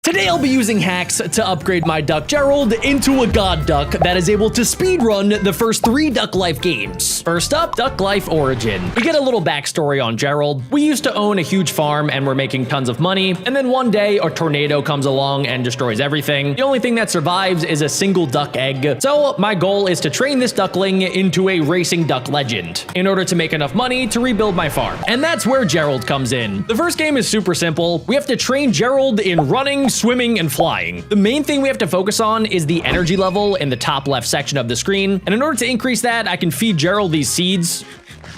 Today I'll be using hacks to upgrade my duck Gerald into a god duck that is able to speedrun the first 3 Duck Life games. First up, Duck Life Origin. We get a little backstory on Gerald. We used to own a huge farm and we're making tons of money, and then one day a tornado comes along and destroys everything. The only thing that survives is a single duck egg. So my goal is to train this duckling into a racing duck legend in order to make enough money to rebuild my farm. And that's where Gerald comes in. The first game is super simple. We have to train Gerald in running, swimming, and flying. The main thing we have to focus on is the energy level in the top left section of the screen. And in order to increase that, I can feed Gerald these seeds.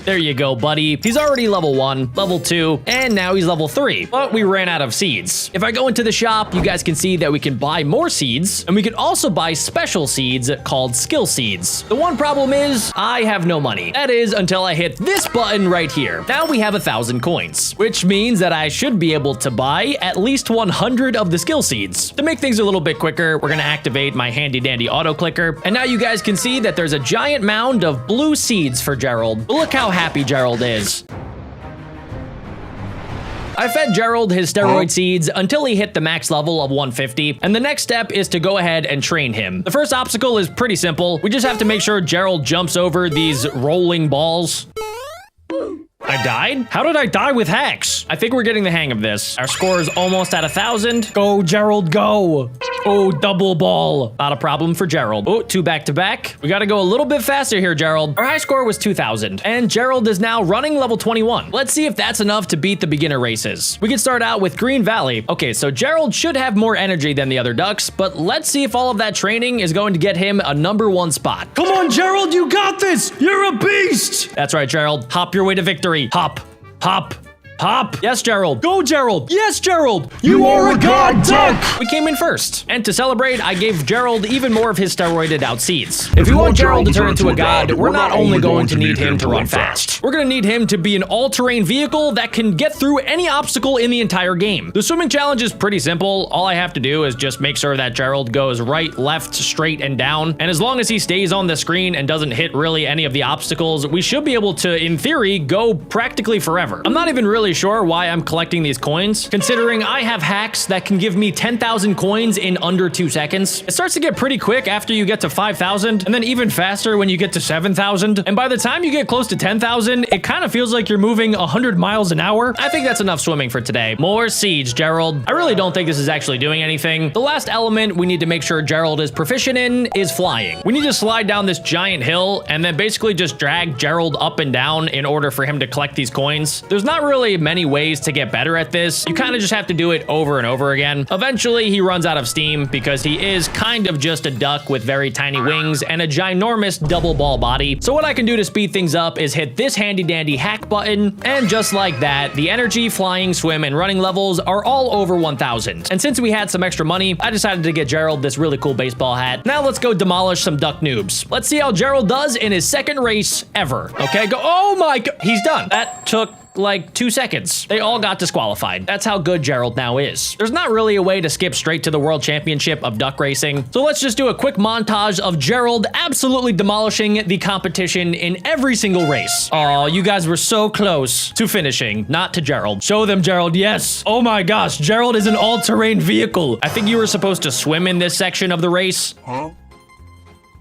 There you go, buddy. He's already level 1, level 2, and now he's level 3, but we ran out of seeds. If I go into the shop, you guys can see that we can buy more seeds, and we can also buy special seeds called skill seeds. The one problem is I have no money. That is until I hit this button right here. Now we have 1,000 coins, which means that I should be able to buy at least 100 of the skill seeds. To make things a little bit quicker, we're gonna activate my handy dandy auto clicker, and now you guys can see that there's a giant mound of blue seeds for Gerald. But look how happy Gerald is. I fed Gerald his steroid seeds until he hit the max level of 150, and the next step is to go ahead and train him. The first obstacle is pretty simple. We just have to make sure Gerald jumps over these rolling balls. I died? How did I die with hacks? I think we're getting the hang of this. Our score is almost at 1,000. Go, Gerald, go. Oh, double ball. Not a problem for Gerald. Oh, 2 back-to-back. We gotta go a little bit faster here, Gerald. Our high score was 2,000, and Gerald is now running level 21. Let's see if that's enough to beat the beginner races. We can start out with Green Valley. Okay, so Gerald should have more energy than the other ducks, but let's see if all of that training is going to get him a #1 spot. Come on, Gerald, you got this. You're a beast. That's right, Gerald. Hop your way to victory. Hop, hop, hop. Yes, Gerald. Go, Gerald. Yes, Gerald. You are a god duck. We came in first. And to celebrate, I gave Gerald even more of his steroided out seeds. If we want Gerald to turn into a god, we're not only going to need him to run fast. We're going to need him to be an all-terrain vehicle that can get through any obstacle in the entire game. The swimming challenge is pretty simple. All I have to do is just make sure that Gerald goes right, left, straight, and down. And as long as he stays on the screen and doesn't hit really any of the obstacles, we should be able to, in theory, go practically forever. I'm not even really sure why I'm collecting these coins, considering I have hacks that can give me 10,000 coins in under 2 seconds. It starts to get pretty quick after you get to 5,000, and then even faster when you get to 7,000. And by the time you get close to 10,000, it kind of feels like you're moving 100 miles an hour. I think that's enough swimming for today. More seeds, Gerald. I really don't think this is actually doing anything. The last element we need to make sure Gerald is proficient in is flying. We need to slide down this giant hill and then basically just drag Gerald up and down in order for him to collect these coins. There's not really many ways to get better at this. You kind of just have to do it over and over again. Eventually, he runs out of steam because he is kind of just a duck with very tiny wings and a ginormous double ball body. So what I can do to speed things up is hit this handy dandy hack button, and just like that, the energy, flying, swim, and running levels are all over 1,000. And since we had some extra money, I decided to get Gerald this really cool baseball hat. Now let's go demolish some duck noobs. Let's see how Gerald does in his second race ever. Okay, go. Oh my god, he's done. That took like 2 seconds. They all got disqualified. That's how good Gerald now is. There's not really a way to skip straight to the World Championship of duck racing, so let's just do a quick montage of Gerald absolutely demolishing the competition in every single race. Oh, you guys were so close to finishing, not to Gerald. Show them, Gerald. Yes. Oh my gosh, Gerald is an all-terrain vehicle. I think you were supposed to swim in this section of the race. Huh?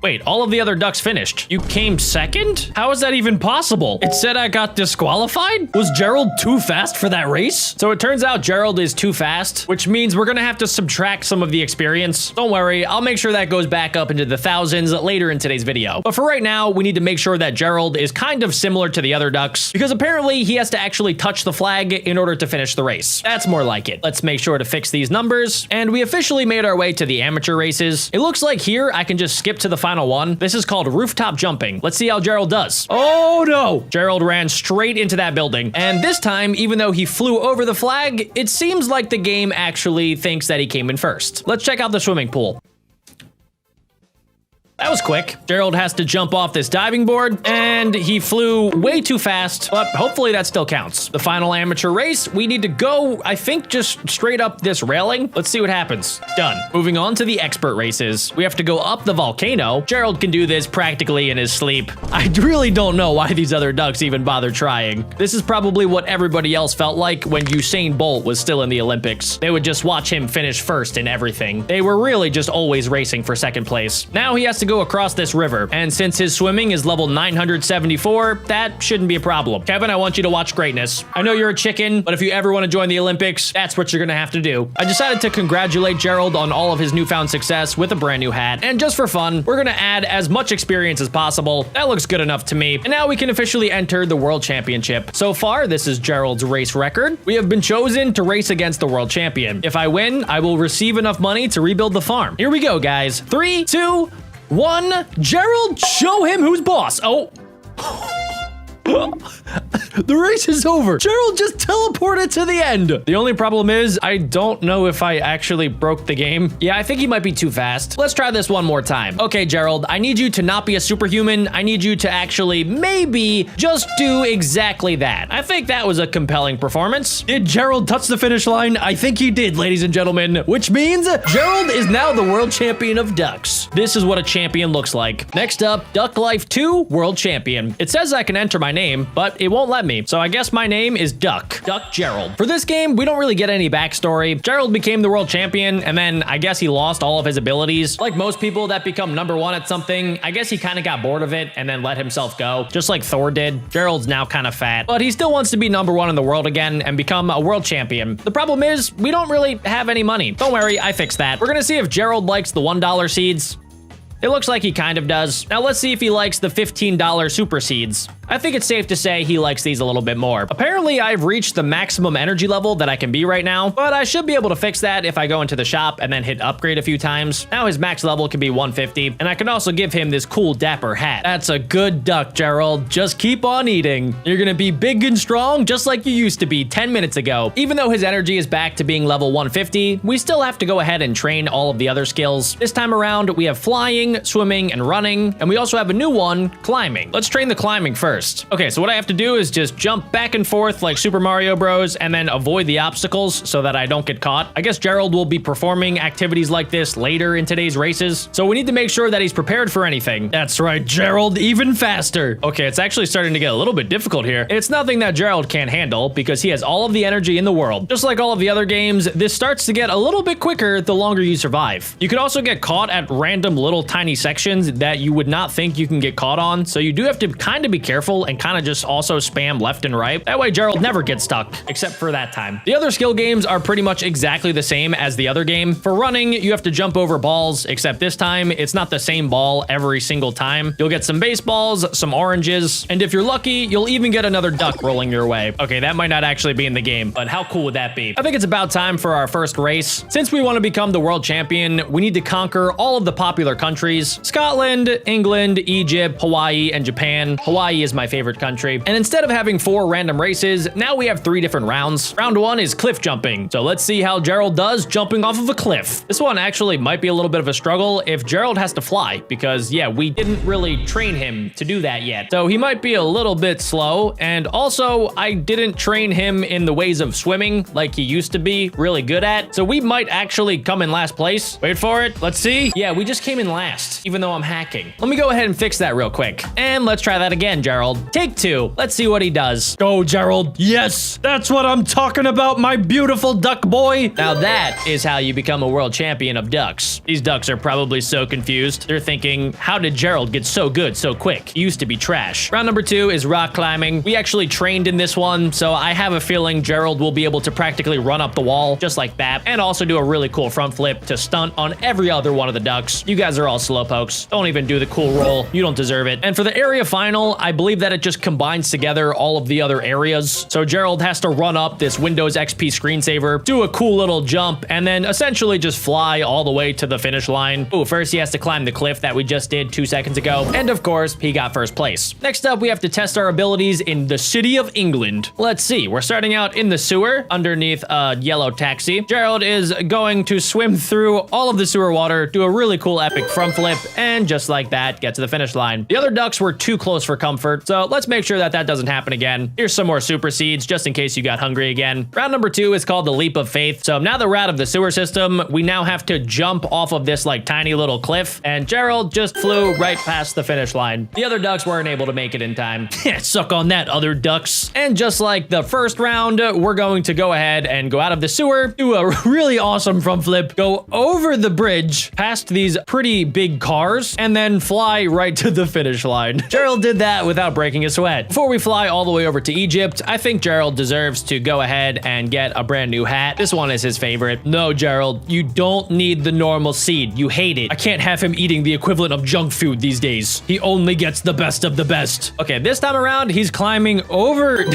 Wait, all of the other ducks finished. You came second? How is that even possible? It said I got disqualified? Was Gerald too fast for that race? So it turns out Gerald is too fast, which means we're gonna have to subtract some of the experience. Don't worry, I'll make sure that goes back up into the thousands later in today's video. But for right now, we need to make sure that Gerald is kind of similar to the other ducks, because apparently he has to actually touch the flag in order to finish the race. That's more like it. Let's make sure to fix these numbers, and we officially made our way to the amateur races. It looks like here I can just skip to the final one. This is called rooftop jumping. Let's see how Gerald does. Oh no! Gerald ran straight into that building. And this time, even though he flew over the flag, it seems like the game actually thinks that he came in first. Let's check out the swimming pool. That was quick. Gerald has to jump off this diving board, and he flew way too fast, but hopefully that still counts. The final amateur race, we need to go, I think, just straight up this railing. Let's see what happens. Done. Moving on to the expert races. We have to go up the volcano. Gerald can do this practically in his sleep. I really don't know why these other ducks even bother trying. This is probably what everybody else felt like when Usain Bolt was still in the Olympics. They would just watch him finish first in everything. They were really just always racing for second place. Now he has to go across this river, and since his swimming is level 974, that shouldn't be a problem. Kevin, I want you to watch greatness. I know you're a chicken, but if you ever want to join the Olympics, that's what you're gonna have to do. I decided to congratulate Gerald on all of his newfound success with a brand new hat, and just for fun, we're gonna add as much experience as possible. That looks good enough to me, and now we can officially enter the World Championship. So far, this is Gerald's race record. We have been chosen to race against the world champion. If I win, I will receive enough money to rebuild the farm. Here we go, guys. 3, 2, 1. Gerald, show him who's boss. Oh. The race is over. Gerald just teleported to the end. The only problem is I don't know if I actually broke the game. Yeah, I think he might be too fast. Let's try this one more time. Okay, Gerald, I need you to not be a superhuman. I need you to actually maybe just do exactly that. I think that was a compelling performance. Did Gerald touch the finish line? I think he did, ladies and gentlemen, which means Gerald is now the world champion of ducks. This is what a champion looks like. Next up, Duck Life 2 World Champion. It says I can enter my name, but it won't let me. So I guess my name is Duck Gerald. For this game, we don't really get any backstory. Gerald became the world champion, and then I guess he lost all of his abilities. Like most people that become #1 at something, I guess he kind of got bored of it and then let himself go, just like Thor did. Gerald's now kind of fat, but he still wants to be #1 in the world again and become a world champion. The problem is, we don't really have any money. Don't worry, I fixed that. We're gonna see if Gerald likes the $1 seeds. It looks like he kind of does. Now let's see if he likes the $15 super seeds. I think it's safe to say he likes these a little bit more. Apparently, I've reached the maximum energy level that I can be right now, but I should be able to fix that if I go into the shop and then hit upgrade a few times. Now his max level can be 150, and I can also give him this cool dapper hat. That's a good duck, Gerald. Just keep on eating. You're gonna be big and strong just like you used to be 10 minutes ago. Even though his energy is back to being level 150, we still have to go ahead and train all of the other skills. This time around, we have flying, swimming, and running, and we also have a new one, climbing. Let's train the climbing first. Okay, so what I have to do is just jump back and forth like Super Mario Bros. And then avoid the obstacles so that I don't get caught. I guess Gerald will be performing activities like this later in today's races, so we need to make sure that he's prepared for anything. That's right, Gerald, even faster. Okay, it's actually starting to get a little bit difficult here. It's nothing that Gerald can't handle because he has all of the energy in the world. Just like all of the other games, this starts to get a little bit quicker the longer you survive. You could also get caught at random little tiny sections that you would not think you can get caught on, so you do have to kind of be careful and kind of just also spam left and right. That way Gerald never gets stuck, except for that time. The other skill games are pretty much exactly the same as the other game. For running, you have to jump over balls, except this time it's not the same ball every single time. You'll get some baseballs, some oranges, and if you're lucky, you'll even get another duck rolling your way. Okay, that might not actually be in the game, but how cool would that be? I think it's about time for our first race. Since we want to become the world champion, we need to conquer all of the popular countries: Scotland, England, Egypt, Hawaii, and Japan. Hawaii is my favorite country. And instead of having 4 random races, now we have 3 different rounds. Round 1 is cliff jumping. So let's see how Gerald does jumping off of a cliff. This one actually might be a little bit of a struggle if Gerald has to fly, because yeah, we didn't really train him to do that yet. So he might be a little bit slow. And also I didn't train him in the ways of swimming like he used to be really good at. So we might actually come in last place. Wait for it. Let's see. Yeah, we just came in last, even though I'm hacking. Let me go ahead and fix that real quick. And let's try that again, Gerald. Take 2. Let's see what he does. Go, Gerald. Yes, that's what I'm talking about, my beautiful duck boy. Now that is how you become a world champion of ducks. These ducks are probably so confused. They're thinking, how did Gerald get so good so quick? He used to be trash. Round number 2 is rock climbing. We actually trained in this one, so I have a feeling Gerald will be able to practically run up the wall just like that, and also do a really cool front flip to stunt on every other one of the ducks. You guys are all slowpokes. Don't even do the cool roll. You don't deserve it. And for the area final, I believe believe that it just combines together all of the other areas. So Gerald has to run up this Windows XP screensaver, do a cool little jump, and then essentially just fly all the way to the finish line. Ooh, first he has to climb the cliff that we just did 2 seconds ago. And of course, he got first place. Next up, we have to test our abilities in the city of England. Let's see, we're starting out in the sewer underneath a yellow taxi. Gerald is going to swim through all of the sewer water, do a really cool epic front flip, and just like that, get to the finish line. The other ducks were too close for comfort, so let's make sure that that doesn't happen again. Here's some more super seeds, just in case you got hungry again. Round number 2 is called the Leap of Faith. So now that we're out of the sewer system, we now have to jump off of this like tiny little cliff, and Gerald just flew right past the finish line. The other ducks weren't able to make it in time. Suck on that, other ducks. And just like the first round, we're going to go ahead and go out of the sewer, do a really awesome front flip, go over the bridge, past these pretty big cars, and then fly right to the finish line. Gerald did that without breaking a sweat. Before we fly all the way over to Egypt, I think Gerald deserves to go ahead and get a brand new hat. This one is his favorite. No, Gerald, you don't need the normal seed. You hate it. I can't have him eating the equivalent of junk food these days. He only gets the best of the best. Okay, this time around, he's climbing over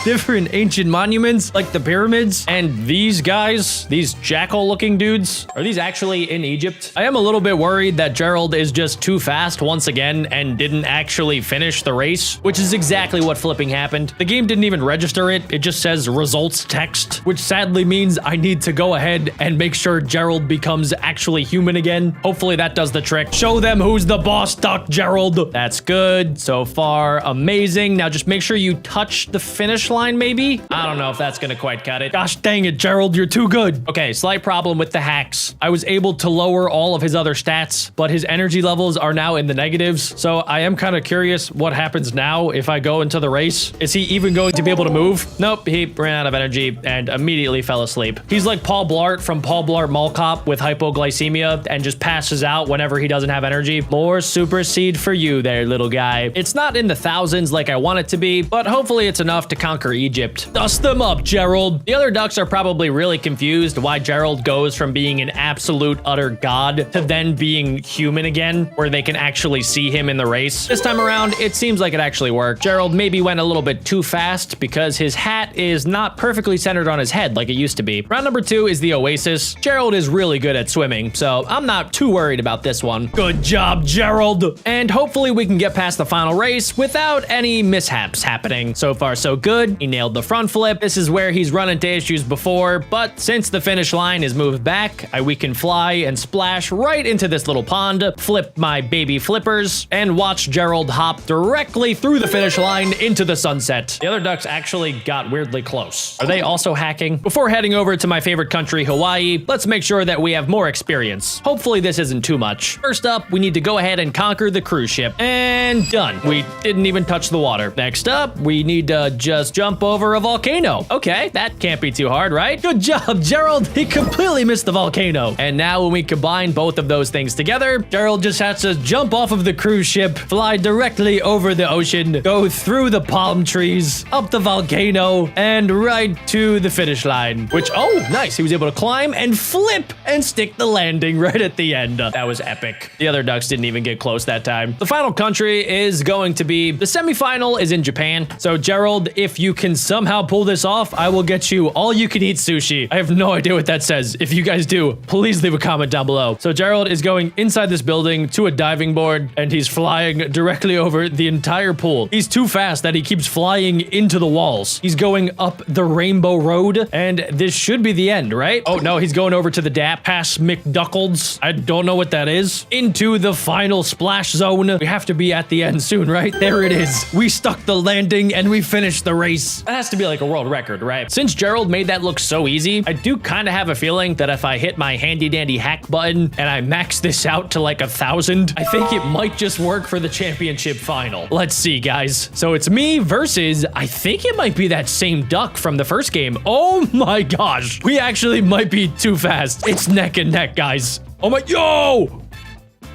different ancient monuments like the pyramids, and these guys, these jackal-looking dudes, are these actually in Egypt? I am a little bit worried that Gerald is just too fast once again and didn't actually finish the race, which is exactly what flipping happened. The game didn't even register it. It just says results text, which sadly means I need to go ahead and make sure Gerald becomes actually human again. Hopefully that does the trick. Show them who's the boss, Duck Gerald. That's good. So far, amazing. Now just make sure you touch the finish line, maybe? I don't know if that's gonna quite cut it. Gosh dang it, Gerald, you're too good. Okay, slight problem with the hacks. I was able to lower all of his other stats, but his energy levels are now in the negatives. So I am kind of curious what happens now if I go into the race. Is he even going to be able to move? Nope, he ran out of energy and immediately fell asleep. He's like Paul Blart from Paul Blart Mall Cop with hypoglycemia and just passes out whenever he doesn't have energy. More super seed for you there, little guy. It's not in the thousands like I want it to be, but hopefully it's enough to conquer Egypt. Dust them up, Gerald. The other ducks are probably really confused why Gerald goes from being an absolute utter god to then being human again, where they can actually see him in the race. This time around, it seems like it actually worked. Gerald maybe went a little bit too fast because his hat is not perfectly centered on his head like it used to be. Round number 2 is the Oasis. Gerald is really good at swimming, so I'm not too worried about this one. Good job, Gerald. And hopefully we can get past the final race without any mishaps happening. So far, so good. He nailed the front flip. This is where he's run into issues before, but since the finish line is moved back, we can fly and splash right into this little pond, flip my baby flippers, and watch Gerald hop directly through the finish line into the sunset. The other ducks actually got weirdly close. Are they also hacking? Before heading over to my favorite country, Hawaii, let's make sure that we have more experience. Hopefully this isn't too much. First up, we need to go ahead and conquer the cruise ship. And done. We didn't even touch the water. Next up, we need to just jump over a volcano. Okay, that can't be too hard, right? Good job, Gerald. He completely missed the volcano. And now when we combine both of those things together, Gerald just has to jump off of the cruise ship, fly directly over the ocean, go through the palm trees, up the volcano, and right to the finish line. Which, oh, nice. He was able to climb and flip and stick the landing right at the end. That was epic. The other ducks didn't even get close that time. The final country is going to be, the semifinal is in Japan. So Gerald, if you can somehow pull this off, I will get you all you can eat sushi. I have no idea what that says. If you guys do, please leave a comment down below. So Gerald is going inside this building to a diving board, and he's flying directly over the entire pool. He's too fast that he keeps flying into the walls. He's going up the Rainbow Road, and this should be the end, right? Oh no, he's going over to the DAP, past McDuckles. I don't know what that is. Into the final splash zone. We have to be at the end soon, right? There it is. We stuck the landing and we finished the race. That has to be like a world record, right? Since Gerald made that look so easy, I do kind of have a feeling that if I hit my handy dandy hack button and I max this out to like 1,000, I think it might just work for the championship final. Let's see, guys. So it's me versus, I think it might be that same duck from the first game. Oh my gosh. We actually might be too fast. It's neck and neck, guys. Oh my, yo!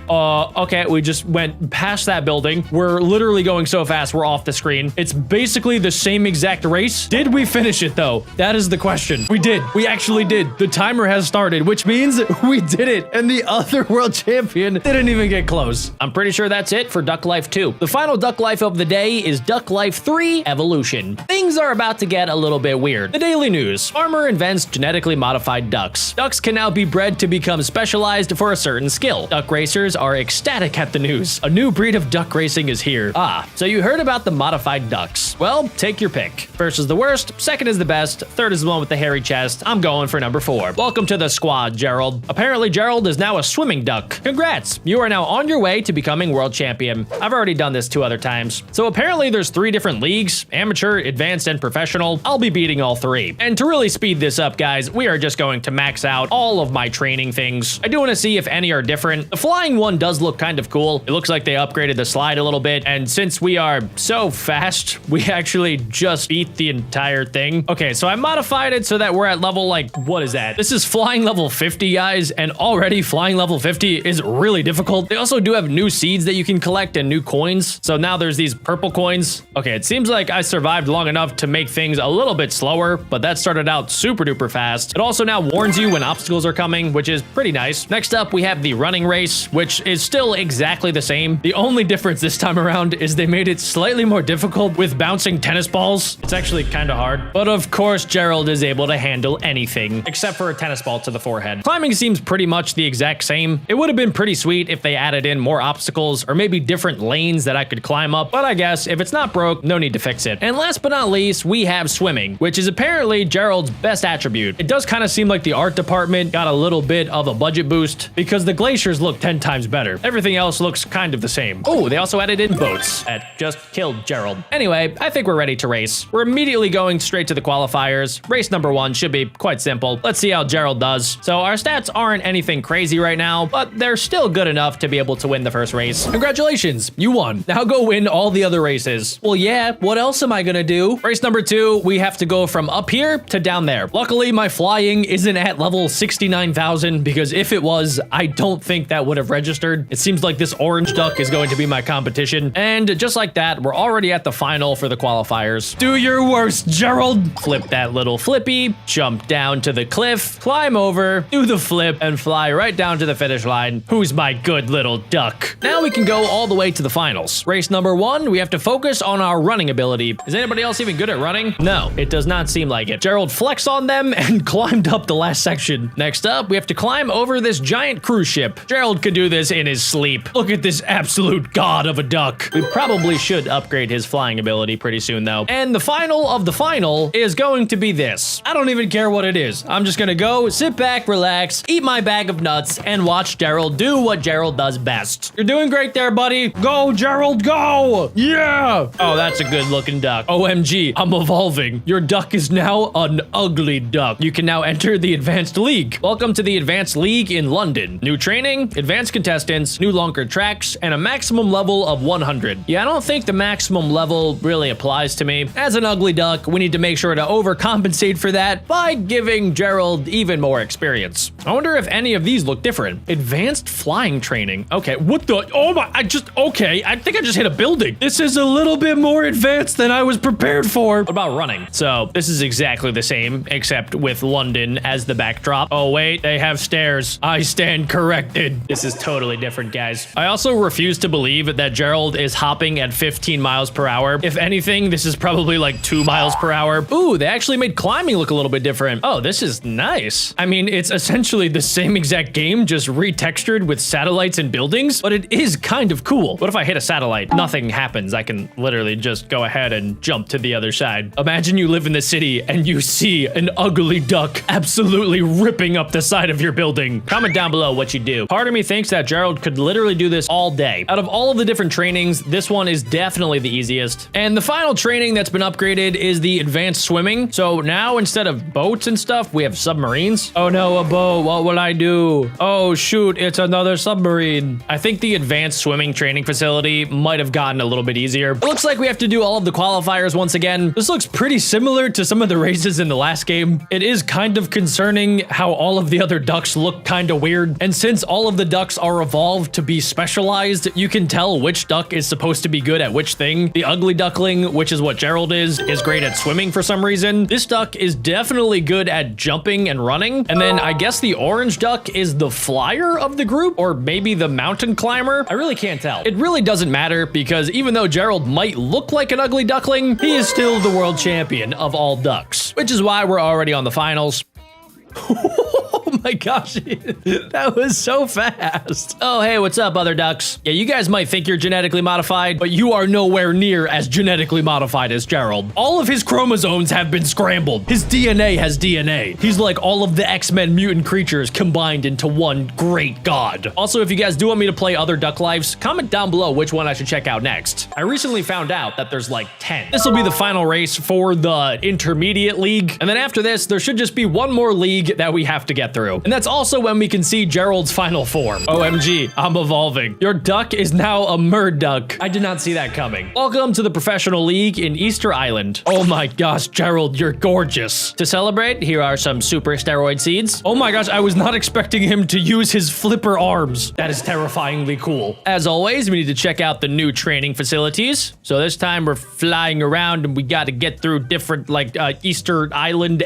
Okay, we just went past that building. We're literally going so fast, we're off the screen. It's basically the same exact race. Did we finish it though? That is the question. We did. We actually did. The timer has started, which means we did it. And the other world champion didn't even get close. I'm pretty sure that's it for Duck Life 2. The final Duck Life of the day is Duck Life 3 Evolution. Things are about to get a little bit weird. The Daily News. Farmer invents genetically modified ducks. Ducks can now be bred to become specialized for a certain skill. Duck racers are ecstatic at the news. A new breed of duck racing is here. Ah, so you heard about the modified ducks. Well, take your pick. First is the worst, second is the best, third is the one with the hairy chest. I'm going for number 4. Welcome to the squad, Gerald. Apparently, Gerald is now a swimming duck. Congrats, you are now on your way to becoming world champion. I've already done this 2 other times. So apparently there's 3 different leagues, amateur, advanced, and professional. I'll be beating all 3. And to really speed this up, guys, we are just going to max out all of my training things. I do want to see if any are different. The flying one does look kind of cool. It looks like they upgraded the slide a little bit. And since we are so fast, we actually just beat the entire thing. Okay, so I modified it so that we're at level, like, what is that? This is flying level 50, guys, and already flying level 50 is really difficult. They also do have new seeds that you can collect and new coins. So now there's these purple coins. Okay, it seems like I survived long enough to make things a little bit slower, but that started out super duper fast. It also now warns you when obstacles are coming, which is pretty nice. Next up, we have the running race, which is still exactly the same. The only difference this time around is they made it slightly more difficult with bouncing tennis balls. It's actually kind of hard. But of course, Gerald is able to handle anything except for a tennis ball to the forehead. Climbing seems pretty much the exact same. It would have been pretty sweet if they added in more obstacles or maybe different lanes that I could climb up, but I guess if it's not broke, no need to fix it. And last but not least, we have swimming, which is apparently Gerald's best attribute. It does kind of seem like the art department got a little bit of a budget boost because the glaciers look 10 times better. Everything else looks kind of the same. Oh, they also added in boats that just killed Gerald. Anyway, I think we're ready to race. We're immediately going straight to the qualifiers. Race number 1 should be quite simple. Let's see how Gerald does. So our stats aren't anything crazy right now, but they're still good enough to be able to win the first race. Congratulations, you won. Now go win all the other races. Well, yeah, what else am I gonna do? Race number 2, we have to go from up here to down there. Luckily, my flying isn't at level 69,000 because if it was, I don't think that would have registered. It seems like this orange duck is going to be my competition. And just like that, we're already at the final for the qualifiers. Do your worst, Gerald. Flip that little flippy, jump down to the cliff, climb over, do the flip, and fly right down to the finish line. Who's my good little duck? Now we can go all the way to the finals. Race number 1, we have to focus on our running ability. Is anybody else even good at running? No, it does not seem like it. Gerald flexed on them and climbed up the last section. Next up, we have to climb over this giant cruise ship. Gerald could do this in his sleep. Look at this absolute god of a duck. We probably should upgrade his flying ability pretty soon though. And the final of the final is going to be this. I don't even care what it is. I'm just gonna go, sit back, relax, eat my bag of nuts, and watch Gerald do what Gerald does best. You're doing great there, buddy. Go, Gerald, go! Yeah! Oh, that's a good looking duck. OMG, I'm evolving. Your duck is now an ugly duck. You can now enter the Advanced League. Welcome to the Advanced League in London. New training, advanced contestants, new longer tracks, and a maximum level of 100. Yeah, I don't think the maximum level really applies to me. As an ugly duck, we need to make sure to overcompensate for that by giving Gerald even more experience. I wonder if any of these look different. Advanced flying training. Okay, what the? Oh my, okay, I think I just hit a building. This is a little bit more advanced than I was prepared for. What about running? So this is exactly the same, except with London as the backdrop. Oh wait, they have stairs. I stand corrected. This is totally different, guys. I also refuse to believe that Gerald is hopping at 15 miles per hour. If anything, this is probably like 2 miles per hour. Ooh, they actually made climbing look a little bit different. Oh, this is nice. I mean, it's essentially the same exact game, just retextured with satellites and buildings, but it is kind of cool. What if I hit a satellite? Nothing happens. I can literally just go ahead and jump to the other side. Imagine you live in the city and you see an ugly duck absolutely ripping up the side of your building. Comment down below what you do. Part of me thinks that Gerald could literally do this all day. Out of all of the different trainings, this one is definitely the easiest. And the final training that's been upgraded is the advanced swimming. So now instead of boats and stuff, we have submarines. Oh no, a boat. What will I do? Oh shoot, it's another submarine. I think the advanced swimming training facility might have gotten a little bit easier. It looks like we have to do all of the qualifiers once again. This looks pretty similar to some of the races in the last game. It is kind of concerning how all of the other ducks look kind of weird. And since all of the ducks are are evolved to be specialized. You can tell which duck is supposed to be good at which thing. The ugly duckling, which is what Gerald is great at swimming for some reason. This duck is definitely good at jumping and running. And then I guess the orange duck is the flyer of the group, or maybe the mountain climber. I really can't tell. It really doesn't matter because even though Gerald might look like an ugly duckling, he is still the world champion of all ducks, which is why we're already on the finals. Oh my gosh, that was so fast. Oh, hey, what's up, other ducks? Yeah, you guys might think you're genetically modified, but you are nowhere near as genetically modified as Gerald. All of his chromosomes have been scrambled. His DNA has DNA. He's like all of the X-Men mutant creatures combined into one great god. Also, if you guys do want me to play other duck lives, comment down below which one I should check out next. I recently found out that there's like 10. This will be the final race for the intermediate league. And then after this, there should just be one more league that we have to get through. And that's also when we can see Gerald's final form. OMG, I'm evolving. Your duck is now a Murduck. I did not see that coming. Welcome to the professional league in Easter Island. Oh my gosh, Gerald, you're gorgeous. To celebrate, here are some super steroid seeds. Oh my gosh, I was not expecting him to use his flipper arms. That is terrifyingly cool. As always, we need to check out the new training facilities. So this time we're flying around and we got to get through different like Easter Island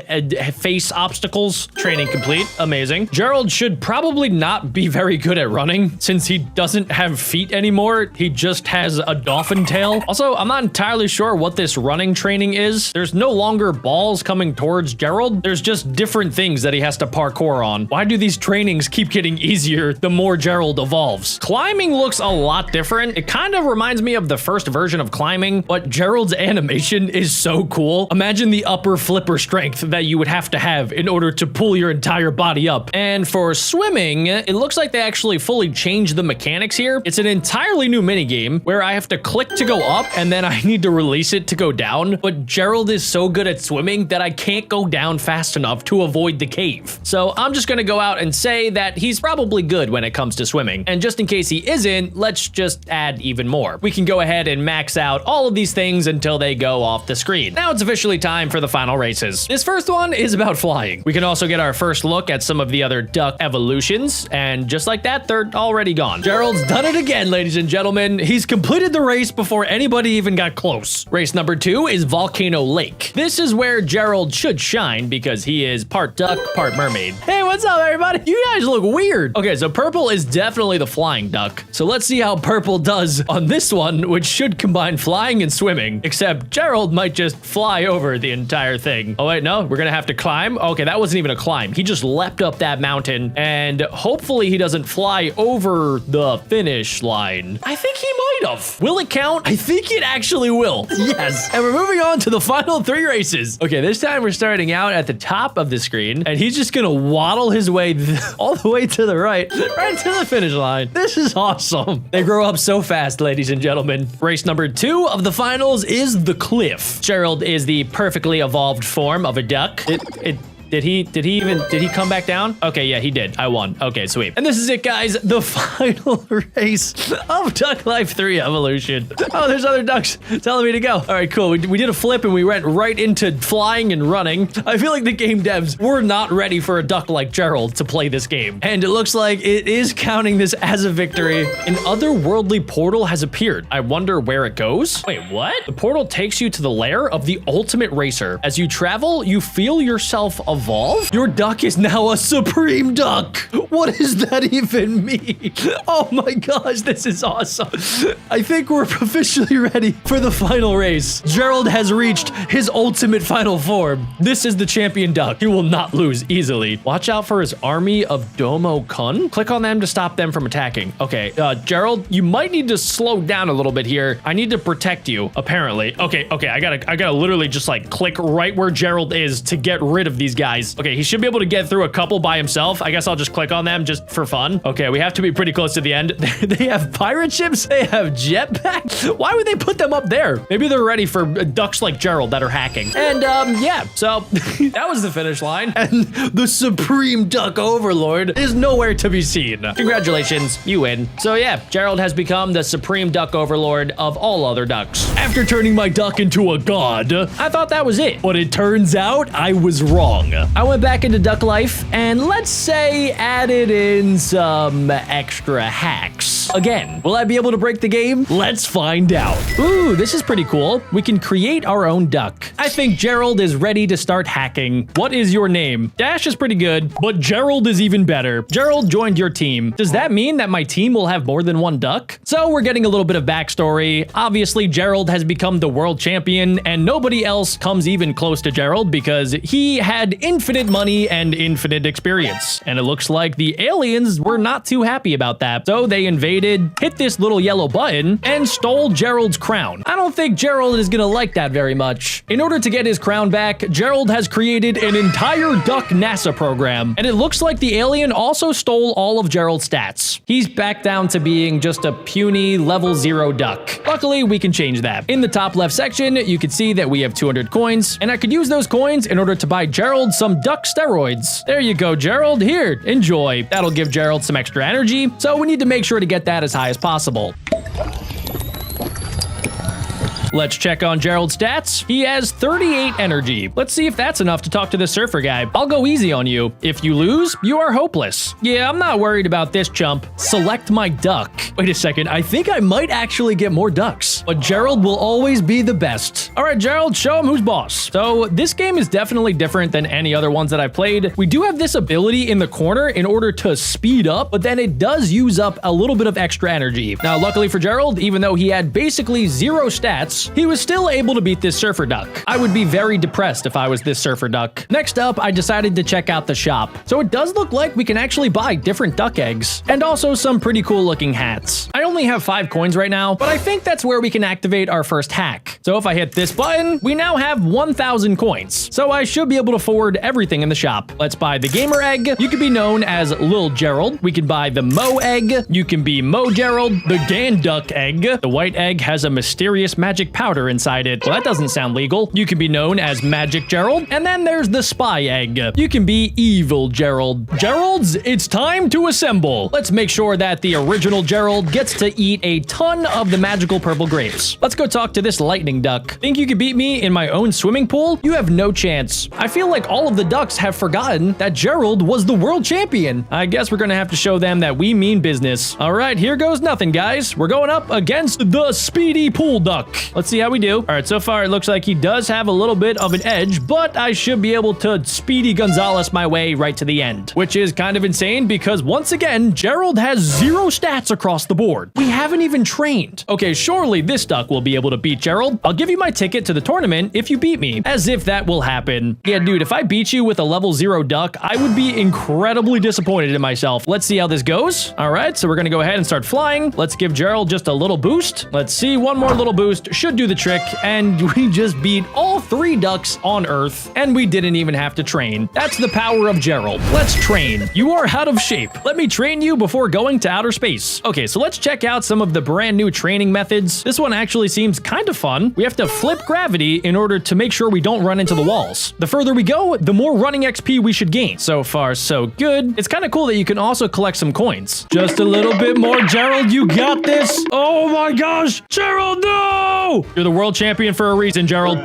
face obstacles. Training complete. Amazing. Gerald should probably not be very good at running since he doesn't have feet anymore. He just has a dolphin tail. Also, I'm not entirely sure what this running training is. There's no longer balls coming towards Gerald. There's just different things that he has to parkour on. Why do these trainings keep getting easier the more Gerald evolves? Climbing looks a lot different. It kind of reminds me of the first version of climbing, but Gerald's animation is so cool. Imagine the upper flipper strength that you would have to have in order to pull your entire body up. And for swimming, it looks like they actually fully changed the mechanics here. It's an entirely new minigame where I have to click to go up and then I need to release it to go down. But Gerald is so good at swimming that I can't go down fast enough to avoid the cave. So I'm just gonna go out and say that he's probably good when it comes to swimming. And just in case he isn't, let's just add even more. We can go ahead and max out all of these things until they go off the screen. Now it's officially time for the final races. This first one is about flying. We can also get our first look at some of the other duck evolutions, and just like that, they're already gone. Gerald's done it again, ladies and gentlemen. He's completed the race before anybody even got close. Race number 2 is Volcano Lake. This is where Gerald should shine because he is part duck, part mermaid. Hey, what's up, everybody? You guys look weird. Okay, so purple is definitely the flying duck. So let's see how purple does on this one, which should combine flying and swimming, except Gerald might just fly over the entire thing. Oh wait, no, we're gonna have to climb. Okay, that wasn't even a climb. He just leapt up that mountain, and hopefully he doesn't fly over the finish line. I think he might have. Will it count? I think it actually will. Yes. And we're moving on to the final 3 races. Okay, this time we're starting out at the top of the screen, and he's just gonna waddle his way all the way to the right to the finish line. This is awesome. They grow up so fast, ladies and gentlemen. Race number 2 of the finals is the cliff. Gerald is the perfectly evolved form of a duck. Did he come back down? Okay, yeah, he did. I won. Okay, sweet. And this is it, guys. The final race of Duck Life 3 Evolution. Oh, there's other ducks telling me to go. All right, cool. We did a flip and we went right into flying and running. I feel like the game devs were not ready for a duck like Gerald to play this game. And it looks like it is counting this as a victory. An otherworldly portal has appeared. I wonder where it goes. Wait, what? The portal takes you to the lair of the ultimate racer. As you travel, you feel yourself evolve? Your duck is now a supreme duck. What does that even mean? Oh my gosh, this is awesome. I think we're officially ready for the final race. Gerald has reached his ultimate final form. This is the champion duck. He will not lose easily. Watch out for his army of Domo Kun. Click on them to stop them from attacking. Okay, Gerald, you might need to slow down a little bit here. I need to protect you, apparently. Okay, I gotta literally just like click right where Gerald is to get rid of these guys. Okay, he should be able to get through a couple by himself. I guess I'll just click on them just for fun. Okay, we have to be pretty close to the end. They have pirate ships. They have jetpacks. Why would they put them up there? Maybe they're ready for ducks like Gerald that are hacking. And yeah, so that was the finish line. And the supreme duck overlord is nowhere to be seen. Congratulations, you win. So yeah, Gerald has become the supreme duck overlord of all other ducks. After turning my duck into a god, I thought that was it. But it turns out I was wrong. I went back into Duck Life and let's say added in some extra hacks. Again, will I be able to break the game? Let's find out. Ooh, this is pretty cool. We can create our own duck. I think Gerald is ready to start hacking. What is your name? Dash is pretty good, but Gerald is even better. Gerald joined your team. Does that mean that my team will have more than one duck? So we're getting a little bit of backstory. Obviously, Gerald has become the world champion and nobody else comes even close to Gerald because he had infinite money and infinite experience. And it looks like the aliens were not too happy about that. So they invaded, hit this little yellow button, and stole Gerald's crown. I don't think Gerald is gonna like that very much. In order to get his crown back, Gerald has created an entire duck NASA program. And it looks like the alien also stole all of Gerald's stats. He's back down to being just a puny level 0 duck. Luckily, we can change that. In the top left section, you can see that we have 200 coins, and I could use those coins in order to buy Gerald some duck steroids. There you go, Gerald. Here, enjoy. That'll give Gerald some extra energy, so we need to make sure to get that as high as possible. Let's check on Gerald's stats. He has 38 energy. Let's see if that's enough to talk to this surfer guy. I'll go easy on you. If you lose, you are hopeless. Yeah, I'm not worried about this chump. Select my duck. Wait a second, I think I might actually get more ducks, but Gerald will always be the best. All right, Gerald, show him who's boss. So this game is definitely different than any other ones that I've played. We do have this ability in the corner in order to speed up, but then it does use up a little bit of extra energy. Now, luckily for Gerald, even though he had basically 0 stats, he was still able to beat this surfer duck. I would be very depressed if I was this surfer duck. Next up, I decided to check out the shop. So it does look like we can actually buy different duck eggs and also some pretty cool looking hats. I only have 5 coins right now, but I think that's where we can activate our first hack. So if I hit this button, we now have 1,000 coins. So I should be able to afford everything in the shop. Let's buy the gamer egg. You could be known as Lil Gerald. We can buy the Mo egg. You can be Mo Gerald. The Ganduck egg. The white egg has a mysterious magic powder inside it. Well, that doesn't sound legal. You can be known as Magic Gerald. And then there's the Spy egg. You can be Evil Gerald. Geralds, it's time to assemble. Let's make sure that the original Gerald gets to eat a ton of the magical purple grapes. Let's go talk to this lightning duck. Think you could beat me in my own swimming pool? You have no chance. I feel like all of the ducks have forgotten that Gerald was the world champion. I guess we're gonna have to show them that we mean business. All right, here goes nothing, guys. We're going up against the Speedy Pool Duck. Let's see how we do. All right, so far it looks like he does have a little bit of an edge, but I should be able to Speedy Gonzalez my way right to the end, which is kind of insane because once again, Gerald has 0 stats across the board. We haven't even trained. Okay, surely this duck will be able to beat Gerald. I'll give you my ticket to the tournament if you beat me. As if that will happen. Yeah, dude, if I beat you with a level 0 duck, I would be incredibly disappointed in myself. Let's see how this goes. All right, so we're gonna go ahead and start flying. Let's give Gerald just a little boost. Let's see, one more little boost should do the trick, and we just beat all 3 ducks on Earth, and we didn't even have to train. That's the power of Gerald. Let's train. You are out of shape. Let me train you before going to outer space. Okay, so let's check out some of the brand new training methods. This one actually seems kind of fun. We have to flip gravity in order to make sure we don't run into the walls. The further we go, the more running XP we should gain. So far, so good. It's kind of cool that you can also collect some coins. Just a little bit more, Gerald. You got this. Oh my gosh. Gerald, no! You're the world champion for a reason, Gerald.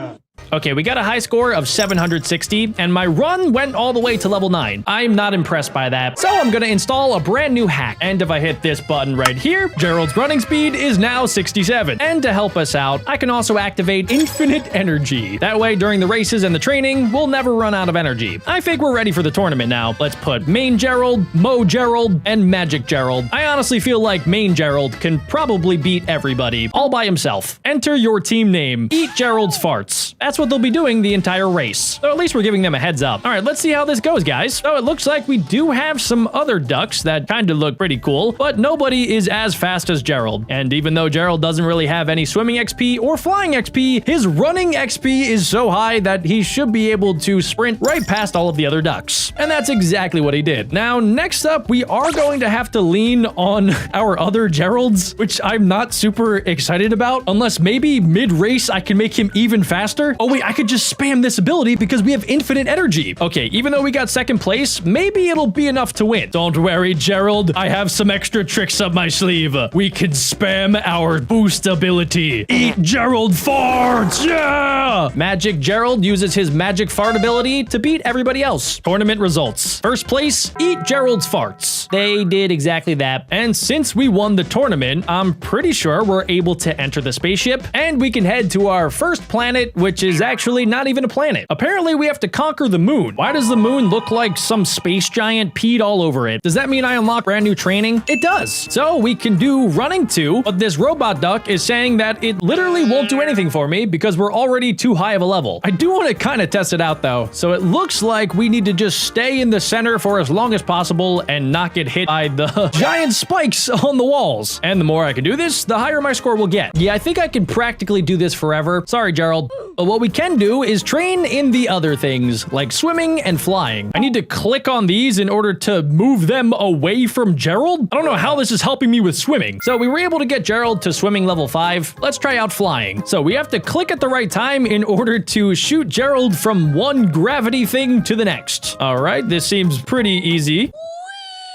Okay, we got a high score of 760, and my run went all the way to level 9. I'm not impressed by that, so I'm gonna install a brand new hack. And if I hit this button right here, Gerald's running speed is now 67. And to help us out, I can also activate infinite energy. That way, during the races and the training, we'll never run out of energy. I think we're ready for the tournament now. Let's put Main Gerald, Mo Gerald, and Magic Gerald. I honestly feel like Main Gerald can probably beat everybody, all by himself. Enter your team name. Eat Gerald's farts. That's what they'll be doing the entire race. So at least we're giving them a heads up. All right, let's see how this goes, guys. So it looks like we do have some other ducks that kind of look pretty cool, but nobody is as fast as Gerald. And even though Gerald doesn't really have any swimming XP or flying XP, his running XP is so high that he should be able to sprint right past all of the other ducks. And that's exactly what he did. Now, next up, we are going to have to lean on our other Geralds, which I'm not super excited about, unless maybe mid-race I can make him even faster. Oh wait, I could just spam this ability because we have infinite energy. Okay, even though we got second place, maybe it'll be enough to win. Don't worry, Gerald. I have some extra tricks up my sleeve. We can spam our boost ability. Eat Gerald farts! Yeah! Magic Gerald uses his magic fart ability to beat everybody else. Tournament results. First place, eat Gerald's farts. They did exactly that. And since we won the tournament, I'm pretty sure we're able to enter the spaceship and we can head to our first planet, which is actually not even a planet. Apparently, we have to conquer the moon. Why does the moon look like some space giant peed all over it? Does that mean I unlock brand new training? It does. So we can do running 2, but this robot duck is saying that it literally won't do anything for me because we're already too high of a level. I do want to kind of test it out though. So it looks like we need to just stay in the center for as long as possible and not get hit by the giant spikes on the walls. And the more I can do this, the higher my score will get. Yeah, I think I can practically do this forever. Sorry, Gerald. But what we can do is train in the other things, like swimming and flying. I need to click on these in order to move them away from Gerald. I don't know how this is helping me with swimming. So we were able to get Gerald to swimming level 5. Let's try out flying. So we have to click at the right time in order to shoot Gerald from one gravity thing to the next. All right, this seems pretty easy.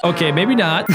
Okay, maybe not.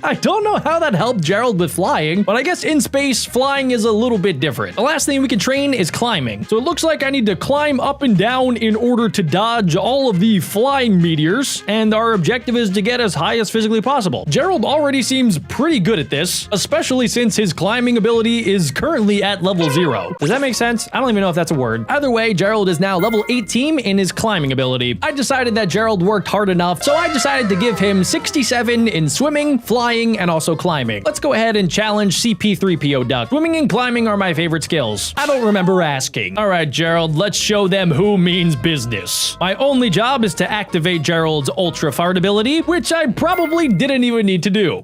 I don't know how that helped Gerald with flying, but I guess in space, flying is a little bit different. The last thing we can train is climbing. So it looks like I need to climb up and down in order to dodge all of the flying meteors, and our objective is to get as high as physically possible. Gerald already seems pretty good at this, especially since his climbing ability is currently at level 0. Does that make sense? I don't even know if that's a word. Either way, Gerald is now level 18 in his climbing ability. I decided that Gerald worked hard enough, so I decided to give him 67 in swimming, flying, and also climbing. Let's go ahead and challenge CP3PO Duck. Swimming and climbing are my favorite skills. I don't remember asking. All right, Gerald, let's show them who means business. My only job is to activate Gerald's ultra fart ability, which I probably didn't even need to do.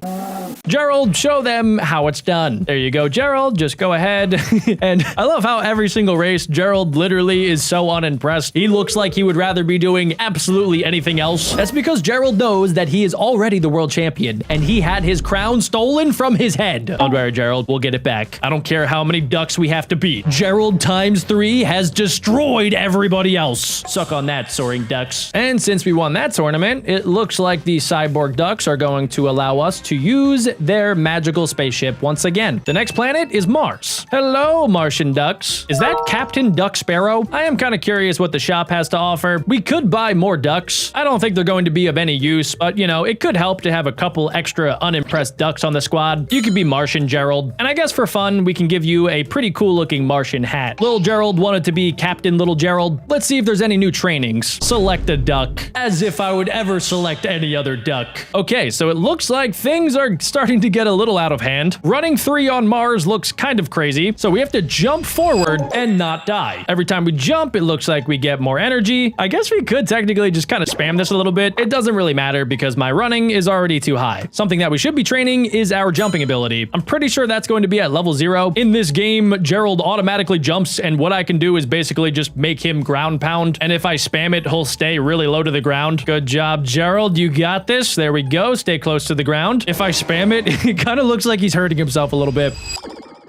Gerald, show them how it's done. There you go, Gerald. Just go ahead. And I love how every single race, Gerald literally is so unimpressed. He looks like he would rather be doing absolutely anything else. That's because Gerald knows that he is already the world champion, and he had his crown stolen from his head. Don't worry, Gerald. We'll get it back. I don't care how many ducks we have to beat. Gerald times 3 has destroyed everybody else. Suck on that, soaring ducks. And since we won that tournament, it looks like the cyborg ducks are going to allow us to use their magical spaceship once again. The next planet is Mars. Hello, Martian ducks. Is that Captain Duck Sparrow? I am kind of curious what the shop has to offer. We could buy more ducks. I don't think they're going to be of any use, but you know, it could help to have a couple extra unimpressed ducks on the squad. You could be Martian Gerald. And I guess for fun, we can give you a pretty cool looking Martian hat. Little Gerald wanted to be Captain Little Gerald. Let's see if there's any new trainings. Select a duck. As if I would ever select any other duck. Okay, so it looks like things are starting to get a little out of hand. Running 3 on Mars looks kind of crazy, so we have to jump forward and not die. Every time we jump, it looks like we get more energy. I guess we could technically just kind of spam this a little bit. It doesn't really matter because my running is already too high. Something that we should be training is our jumping ability. I'm pretty sure that's going to be at level 0. In this game, Gerald automatically jumps, and what I can do is basically just make him ground pound, and if I spam it, he'll stay really low to the ground. Good job, Gerald. You got this. There we go. Stay close to the ground. If I spam it, it kind of looks like he's hurting himself a little bit.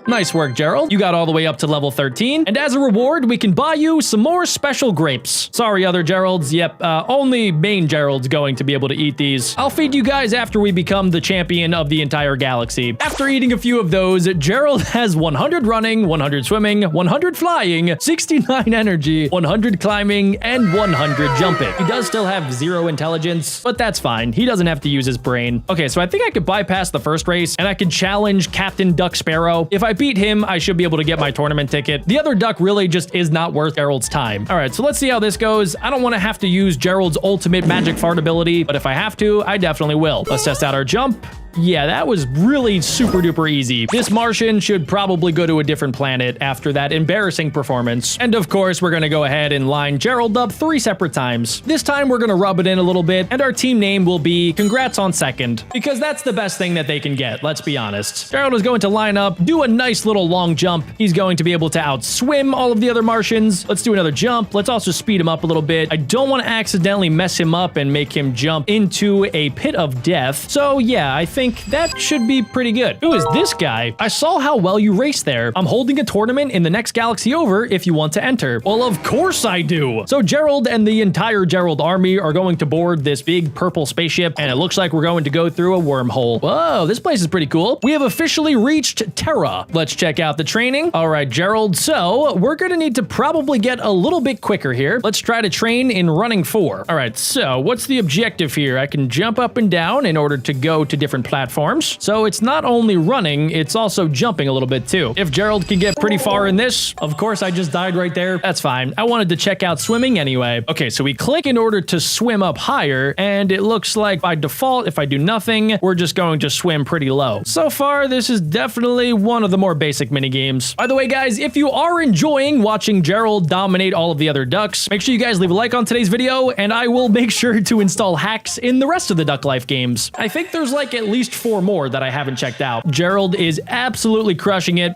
Nice work, Gerald. You got all the way up to level 13. And as a reward, we can buy you some more special grapes. Sorry, other Geralds. Yep, only main Gerald's going to be able to eat these. I'll feed you guys after we become the champion of the entire galaxy. After eating a few of those, Gerald has 100 running, 100 swimming, 100 flying, 69 energy, 100 climbing, and 100 jumping. He does still have 0 intelligence, but that's fine. He doesn't have to use his brain. Okay, so I think I could bypass the first race, and I could challenge Captain Duck Sparrow. If I beat him, I should be able to get my tournament ticket. The other duck really just is not worth Gerald's time. All right, so let's see how this goes. I don't want to have to use Gerald's ultimate magic fart ability, but if I have to, I definitely will. Let's test out our jump. Yeah, that was really super duper easy. This Martian should probably go to a different planet after that embarrassing performance. And of course, we're gonna go ahead and line Gerald up 3 separate times. This time we're gonna rub it in a little bit, and our team name will be Congrats on Second, because that's the best thing that they can get, let's be honest. Gerald is going to line up, do a nice little long jump. He's going to be able to outswim all of the other Martians. Let's do another jump. Let's also speed him up a little bit. I don't want to accidentally mess him up and make him jump into a pit of death. So yeah, I think think that should be pretty good. Who is this guy? I saw how well you raced there. I'm holding a tournament in the next galaxy over if you want to enter. Well, of course I do. So Gerald and the entire Gerald army are going to board this big purple spaceship, and it looks like we're going to go through a wormhole. Whoa, this place is pretty cool. We have officially reached Terra. Let's check out the training. All right, Gerald. So we're going to need to probably get a little bit quicker here. Let's try to train in running 4. All right, so what's the objective here? I can jump up and down in order to go to different platforms. So it's not only running, it's also jumping a little bit too. If Gerald can get pretty far in this, of course I just died right there. That's fine. I wanted to check out swimming anyway. Okay, so we click in order to swim up higher, and it looks like by default, if I do nothing, we're just going to swim pretty low. So far, this is definitely one of the more basic mini games. By the way, guys, if you are enjoying watching Gerald dominate all of the other ducks, make sure you guys leave a like on today's video, and I will make sure to install hacks in the rest of the Duck Life games. I think there's like at least 4 more that I haven't checked out. Gerald is absolutely crushing it,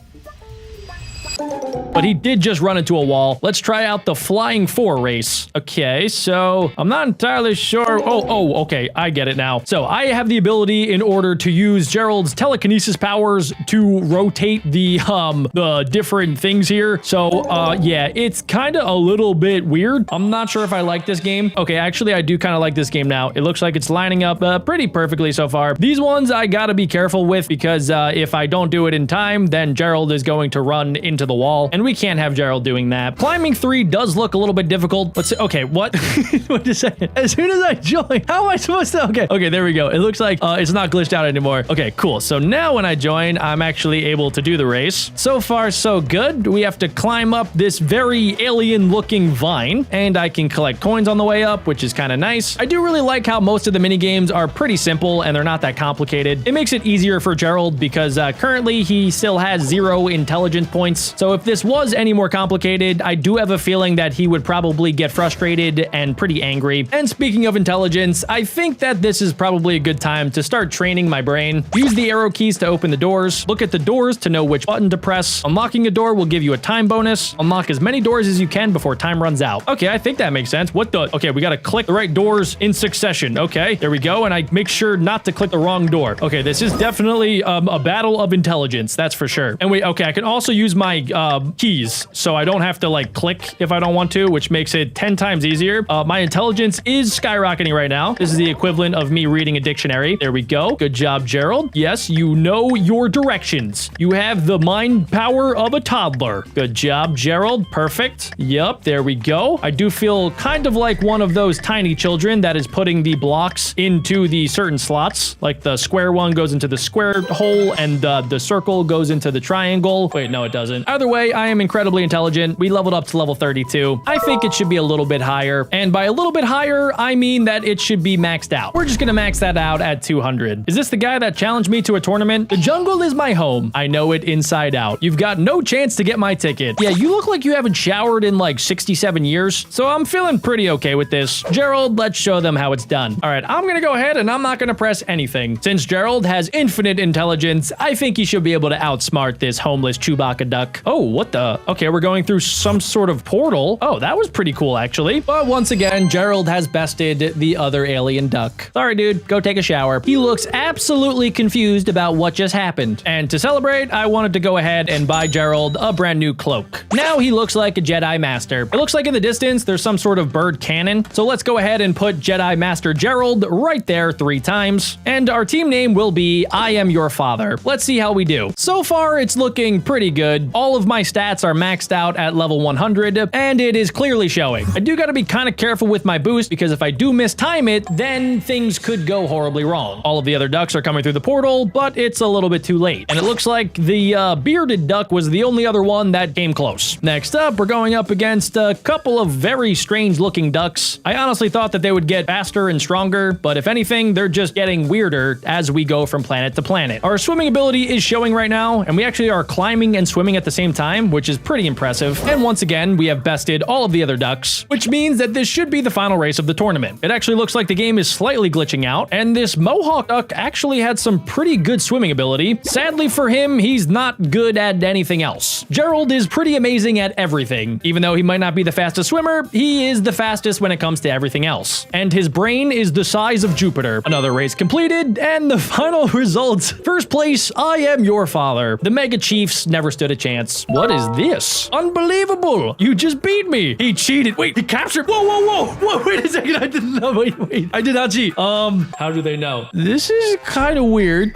but he did just run into a wall. Let's try out the Flying 4 race. Okay, so I'm not entirely sure. Okay, I get it now. So I have the ability in order to use Gerald's telekinesis powers to rotate the different things here. So yeah, it's kind of a little bit weird. I'm not sure if I like this game. Okay, actually, I do kind of like this game now. It looks like it's lining up pretty perfectly so far. These ones I gotta be careful with because if I don't do it in time, then Gerald is going to run into the wall, and we can't have Gerald doing that. Climbing 3 does look a little bit difficult. Let's see. Okay, what? Wait a second. As soon as I join, how am I supposed to? Okay, there we go. It looks like it's not glitched out anymore. Okay, cool. So now when I join, I'm actually able to do the race. So far, so good. We have to climb up this very alien-looking vine, and I can collect coins on the way up, which is kind of nice. I do really like how most of the mini games are pretty simple and they're not that complicated. It makes it easier for Gerald because currently he still has 0 intelligence points. So if this was any more complicated, I do have a feeling that he would probably get frustrated and pretty angry. And speaking of intelligence, I think that this is probably a good time to start training my brain. Use the arrow keys to open the doors. Look at the doors to know which button to press. Unlocking a door will give you a time bonus. Unlock as many doors as you can before time runs out. Okay, I think that makes sense. What the? Okay, we got to click the right doors in succession. Okay, there we go. And I make sure not to click the wrong door. Okay, this is definitely a battle of intelligence. That's for sure. And wait, okay, I can also use my keys, so I don't have to like click if I don't want to, which makes it 10 times easier. My intelligence is skyrocketing right now. This is the equivalent of me reading a dictionary. There we go. Good job, Gerald. Yes, you know your directions. You have the mind power of a toddler. Good job, Gerald. Perfect. Yep, there we go. I do feel kind of like one of those tiny children that is putting the blocks into the certain slots. Like the square one goes into the square hole and the circle goes into the triangle. Wait, no, it doesn't. Either way, I am incredibly intelligent. We leveled up to level 32. I think it should be a little bit higher. And by a little bit higher, I mean that it should be maxed out. We're just gonna max that out at 200. Is this the guy that challenged me to a tournament? The jungle is my home. I know it inside out. You've got no chance to get my ticket. Yeah, you look like you haven't showered in like 67 years. So I'm feeling pretty okay with this. Gerald, let's show them how it's done. All right, I'm gonna go ahead and I'm not gonna press anything. Since Gerald has infinite intelligence, I think he should be able to outsmart this homeless Chewbacca duck. Oh, what the? Okay, we're going through some sort of portal. Oh, that was pretty cool, actually. But once again, Gerald has bested the other alien duck. Sorry, dude. Go take a shower. He looks absolutely confused about what just happened. And to celebrate, I wanted to go ahead and buy Gerald a brand new cloak. Now he looks like a Jedi Master. It looks like in the distance, there's some sort of bird cannon. So let's go ahead and put Jedi Master Gerald right there 3 times. And our team name will be I Am Your Father. Let's see how we do. So far, it's looking pretty good. All of my stats are maxed out at level 100, and it is clearly showing. I do gotta be kind of careful with my boost, because if I do mistime it, then things could go horribly wrong. All of the other ducks are coming through the portal, but it's a little bit too late. And it looks like the bearded duck was the only other one that came close. Next up, we're going up against a couple of very strange looking ducks. I honestly thought that they would get faster and stronger, but if anything, they're just getting weirder as we go from planet to planet. Our swimming ability is showing right now, and we actually are climbing and swimming at the same time, which is pretty impressive. And once again, we have bested all of the other ducks, which means that this should be the final race of the tournament. It actually looks like the game is slightly glitching out, and this Mohawk duck actually had some pretty good swimming ability. Sadly for him, he's not good at anything else. Gerald is pretty amazing at everything. Even though he might not be the fastest swimmer, he is the fastest when it comes to everything else. And his brain is the size of Jupiter. Another race completed, and the final results. First place, I am your father. The Mega Chiefs never stood a chance. What is this? Unbelievable! You just beat me! He cheated. Wait, he captured. Whoa, whoa, whoa! Whoa, wait a second. I didn't know. Wait. I did not cheat. How do they know? This is kind of weird.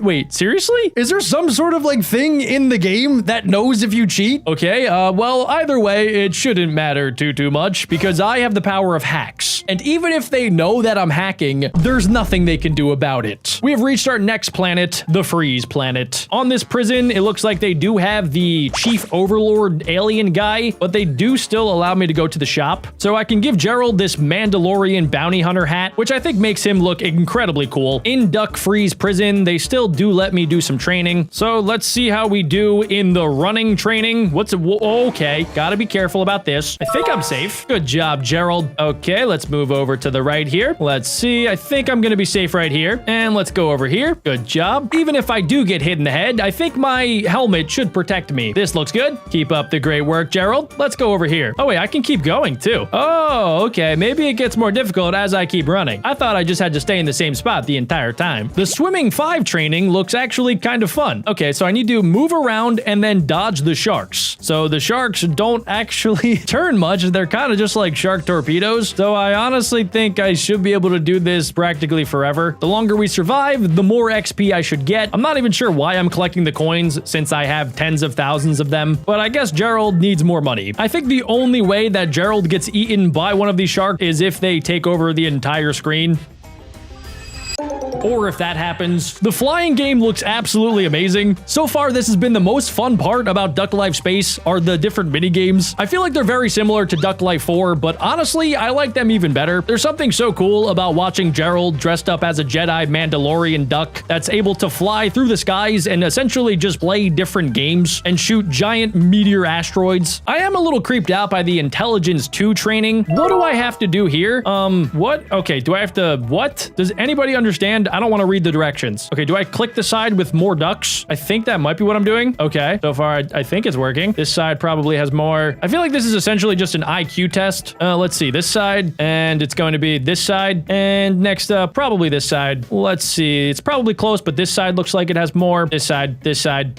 Wait, seriously? Is there some sort of like thing in the game that knows if you cheat? Okay, well, either way, it shouldn't matter too much because I have the power of hacks. And even if they know that I'm hacking, there's nothing they can do about it. We have reached our next planet, the Freeze planet. On this prison, it looks like they do have the Chief Overlord alien guy, but they do still allow me to go to the shop. So I can give Gerald this Mandalorian bounty hunter hat, which I think makes him look incredibly cool. In Duck Freeze prison, they still do let me do some training. So let's see how we do in the running training. Okay, gotta be careful about this. I think I'm safe. Good job, Gerald. Okay, let's move over to the right here. Let's see. I think I'm gonna be safe right here. And let's go over here. Good job. Even if I do get hit in the head, I think my helmet should protect me. This looks good. Keep up the great work, Gerald. Let's go over here. Oh wait, I can keep going too. Oh, okay. Maybe it gets more difficult as I keep running. I thought I just had to stay in the same spot the entire time. The swimming 5 training looks actually kind of fun. Okay, so I need to move around and then dodge the sharks. So the sharks don't actually turn much. They're kind of just like shark torpedoes. So I honestly think I should be able to do this practically forever. The longer we survive, the more XP I should get. I'm not even sure why I'm collecting the coins since I have tens of thousands of them, but I guess Gerald needs more money. I think the only way that Gerald gets eaten by one of these sharks is if they take over the entire screen. Or if that happens. The flying game looks absolutely amazing. So far, this has been the most fun part about Duck Life Space are the different mini games. I feel like they're very similar to Duck Life 4, but honestly, I like them even better. There's something so cool about watching Gerald dressed up as a Jedi Mandalorian duck that's able to fly through the skies and essentially just play different games and shoot giant meteor asteroids. I am a little creeped out by the Intelligence 2 training. What do I have to do here? What? Okay, do I have to, what? Does anybody understand? I don't want to read the directions. Okay, do I click the side with more ducks? I think that might be what I'm doing. Okay, so far I think it's working. This side probably has more. I feel like this is essentially just an IQ test. Let's see, this side, and it's going to be this side, and next up, probably this side. Let's see, it's probably close, but this side looks like it has more. This side,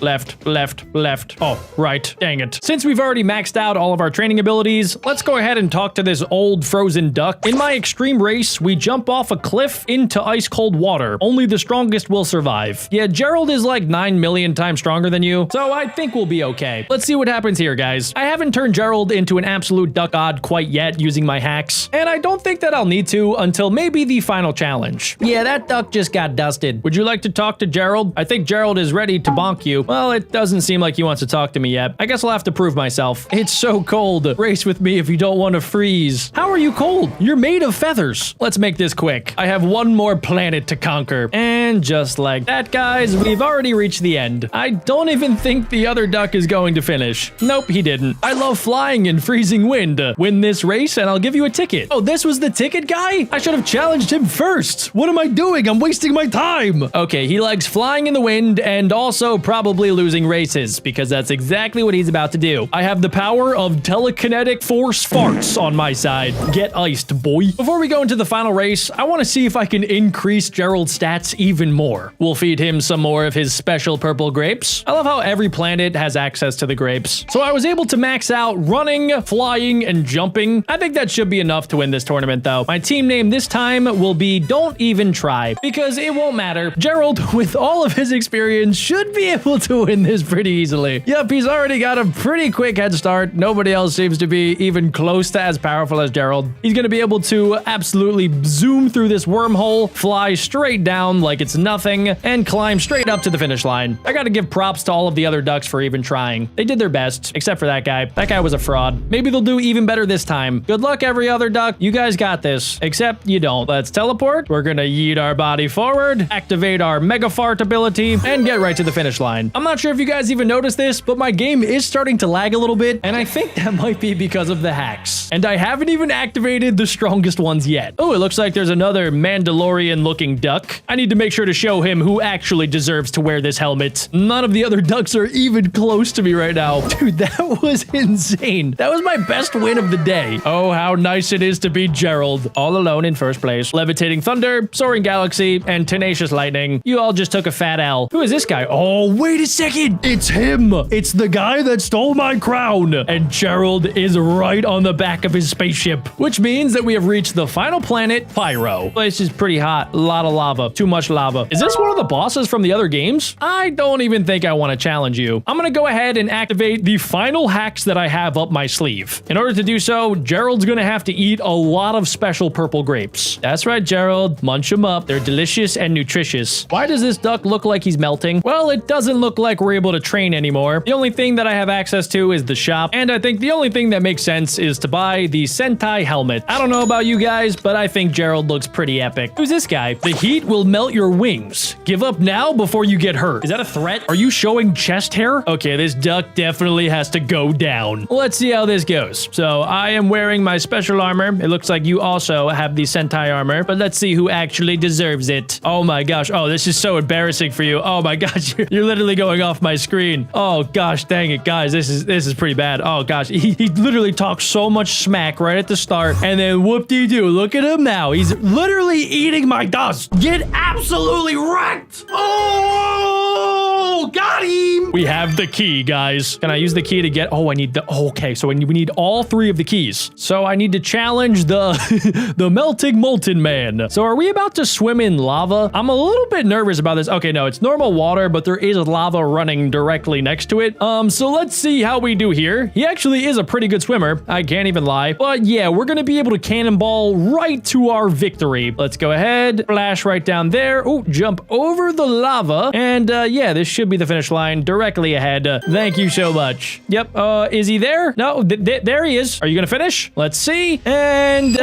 left, left, left. Oh, right, dang it. Since we've already maxed out all of our training abilities, let's go ahead and talk to this old frozen duck. In my extreme race, we jump off a cliff into ice cold water. Only the strongest will survive. Yeah, Gerald is like 9 million times stronger than you, so I think we'll be okay. Let's see what happens here, guys. I haven't turned Gerald into an absolute duck god quite yet using my hacks, and I don't think that I'll need to until maybe the final challenge. Yeah, that duck just got dusted. Would you like to talk to Gerald? I think Gerald is ready to bonk you. Well, it doesn't seem like he wants to talk to me yet. I guess I'll have to prove myself. It's so cold. Race with me if you don't want to freeze. How are you cold? You're made of feathers. Let's make this quick. I have one more planet to conquer. And just like that, guys, we've already reached the end. I don't even think the other duck is going to finish. Nope, he didn't. I love flying in freezing wind. Win this race and I'll give you a ticket. Oh, this was the ticket guy? I should have challenged him first. What am I doing? I'm wasting my time. Okay, he likes flying in the wind and also probably losing races because that's exactly what he's about to do. I have the power of telekinetic force farts on my side. Get iced, boy. Before we go into the final race, I want to see if I can increase Gerald's stats even more. We'll feed him some more of his special purple grapes. I love how every planet has access to the grapes. So I was able to max out running, flying, and jumping. I think that should be enough to win this tournament though. My team name this time will be Don't Even Try because it won't matter. Gerald, with all of his experience, should be able to win this pretty easily. Yep, he's already got a pretty quick head start. Nobody else seems to be even close to as powerful as Gerald. He's going to be able to absolutely zoom through this wormhole, fly straight straight down like it's nothing and climb straight up to the finish line. I gotta give props to all of the other ducks for even trying. They did their best, except for that guy. That guy was a fraud. Maybe they'll do even better this time. Good luck, every other duck. You guys got this, except you don't. Let's teleport. We're gonna yeet our body forward, activate our mega fart ability, and get right to the finish line. I'm not sure if you guys even noticed this, but my game is starting to lag a little bit, and I think that might be because of the hacks. And I haven't even activated the strongest ones yet. Oh, it looks like there's another Mandalorian-looking duck. I need to make sure to show him who actually deserves to wear this helmet. None of the other ducks are even close to me right now. Dude, that was insane. That was my best win of the day. Oh, how nice it is to be Gerald. All alone in first place. Levitating Thunder, Soaring Galaxy, and Tenacious Lightning. You all just took a fat L. Who is this guy? Oh, wait a second. It's him. It's the guy that stole my crown. And Gerald is right on the back of his spaceship, which means that we have reached the final planet, Pyro. Place is pretty hot. A lot of lava. Too much lava. Is this one of the bosses from the other games? I don't even think I want to challenge you. I'm going to go ahead and activate the final hacks that I have up my sleeve. In order to do so, Gerald's going to have to eat a lot of special purple grapes. That's right, Gerald. Munch them up. They're delicious and nutritious. Why does this duck look like he's melting? Well, it doesn't look like we're able to train anymore. The only thing that I have access to is the shop, and I think the only thing that makes sense is to buy the Sentai helmet. I don't know about you guys, but I think Gerald looks pretty epic. Who's this guy? The heat will melt your wings. Give up now before you get hurt. Is that a threat? Are you showing chest hair? Okay, this duck definitely has to go down. Let's see how this goes. So I am wearing my special armor. It looks like you also have the Sentai armor, but let's see who actually deserves it. Oh my gosh. Oh, this is so embarrassing for you. Oh my gosh. You're literally going off my screen. Oh gosh, dang it, guys. This is pretty bad. Oh gosh. He literally talks so much smack right at the start, and then whoop-de-doo. Look at him now. He's literally eating my dust. Get absolutely wrecked. Oh, got him. We have the key, guys. Can I use the key to get... Oh, I need the... Oh, okay, so we need all three of the keys. So I need to challenge the the melting molten man. So are we about to swim in lava? I'm a little bit nervous about this. Okay, no, it's normal water, but there is lava running directly next to it. So let's see how we do here. He actually is a pretty good swimmer. I can't even lie. But yeah, we're going to be able to cannonball right to our victory. Let's go ahead. Flash right down there. Oh, jump over the lava. And yeah, this should be the finish line directly ahead. Thank you so much. Yep. Is he there? No, there he is. Are you going to finish? Let's see. And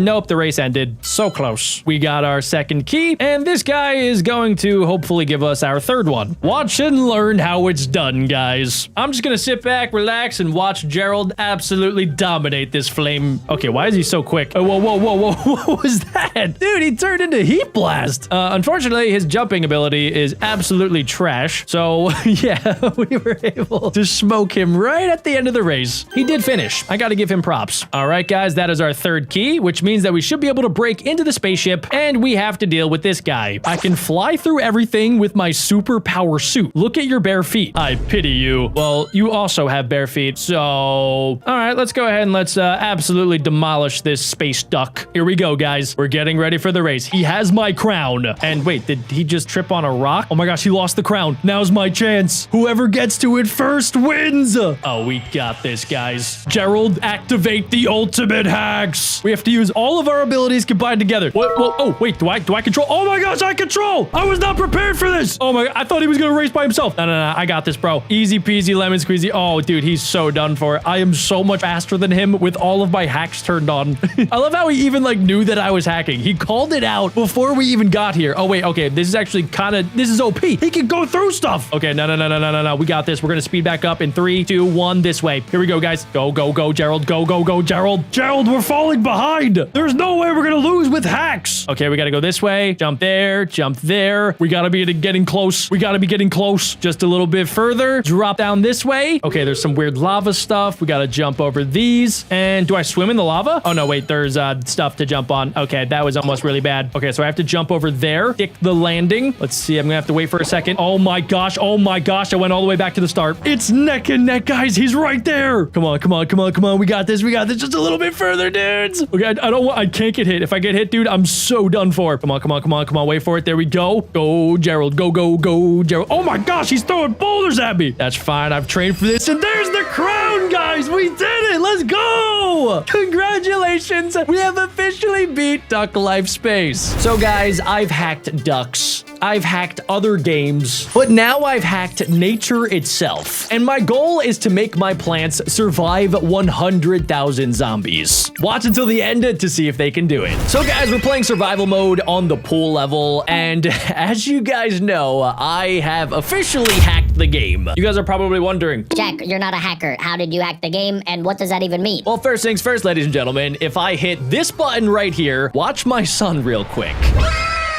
nope, the race ended. So close. We got our second key, and this guy is going to hopefully give us our third one. Watch and learn how it's done, guys. I'm just going to sit back, relax, and watch Gerald absolutely dominate this flame. Okay, why is he so quick? Oh, whoa. What was that? Dude, he turned into Heat Blast. Unfortunately, his jumping ability is absolutely trash. So yeah, we were able to smoke him right at the end of the race. He did finish. I got to give him props. All right, guys, that is our third key, which means that we should be able to break into the spaceship, and we have to deal with this guy. I can fly through everything with my super power suit. Look at your bare feet. I pity you. Well, you also have bare feet, so... All right, let's go ahead and let's absolutely demolish this space duck. Here we go, guys. We're getting ready for the race. He has my crown. And wait, did he just trip on a rock? Oh my gosh, he lost the crown. Now's my chance. Whoever gets to it first wins. Oh, we got this, guys. Gerald, activate the ultimate hacks. We have to use all of our abilities combined together. What? Whoa, oh, wait, do I control? Oh my gosh, I control. I was not prepared for this. Oh my, I thought he was going to race by himself. No, I got this, bro. Easy peasy lemon squeezy. Oh, dude, he's so done for. I am so much faster than him with all of my hacks turned on. I love how he even like knew that I was hacking. He called it out before we even got here. Oh wait, okay, this is actually this is OP. He can go through stuff. Okay, no. We got this. We're gonna speed back up in 3, 2, 1, this way. Here we go, guys. Go, Gerald. Go, Gerald. Gerald, we're falling behind. There's no way we're gonna lose with hacks. Okay, we gotta go this way. Jump there. We gotta be getting close. Just a little bit further. Drop down this way. Okay, there's some weird lava stuff. We gotta jump over these. And do I swim in the lava? Oh no, wait, there's stuff to jump on. Okay, that was almost really bad. Okay, so I have to jump over there. Stick the landing. Let's see, I'm gonna have to wait for a second. Oh my gosh, I went all the way back to the start. It's neck and neck, guys. He's right there. Come on. We got this. Just a little bit further, dudes. Okay, I can't get hit. If I get hit, dude, I'm so done for. Come on. Wait for it. There we go. Go, Gerald. Go, Gerald. Oh my gosh, he's throwing boulders at me. That's fine. I've trained for this. And there's the crown, guys. We did it. Let's go. go! Congratulations! We have officially beat Duck Life Space. So guys, I've hacked ducks. I've hacked other games, but now I've hacked nature itself. And my goal is to make my plants survive 100,000 zombies. Watch until the end to see if they can do it. So guys, we're playing survival mode on the pool level. And as you guys know, I have officially hacked the game. You guys are probably wondering, Jack, you're not a hacker. How did you hack the game, and what does that even mean? well, first things first, ladies and gentlemen, if I hit this button right here, watch my sun real quick.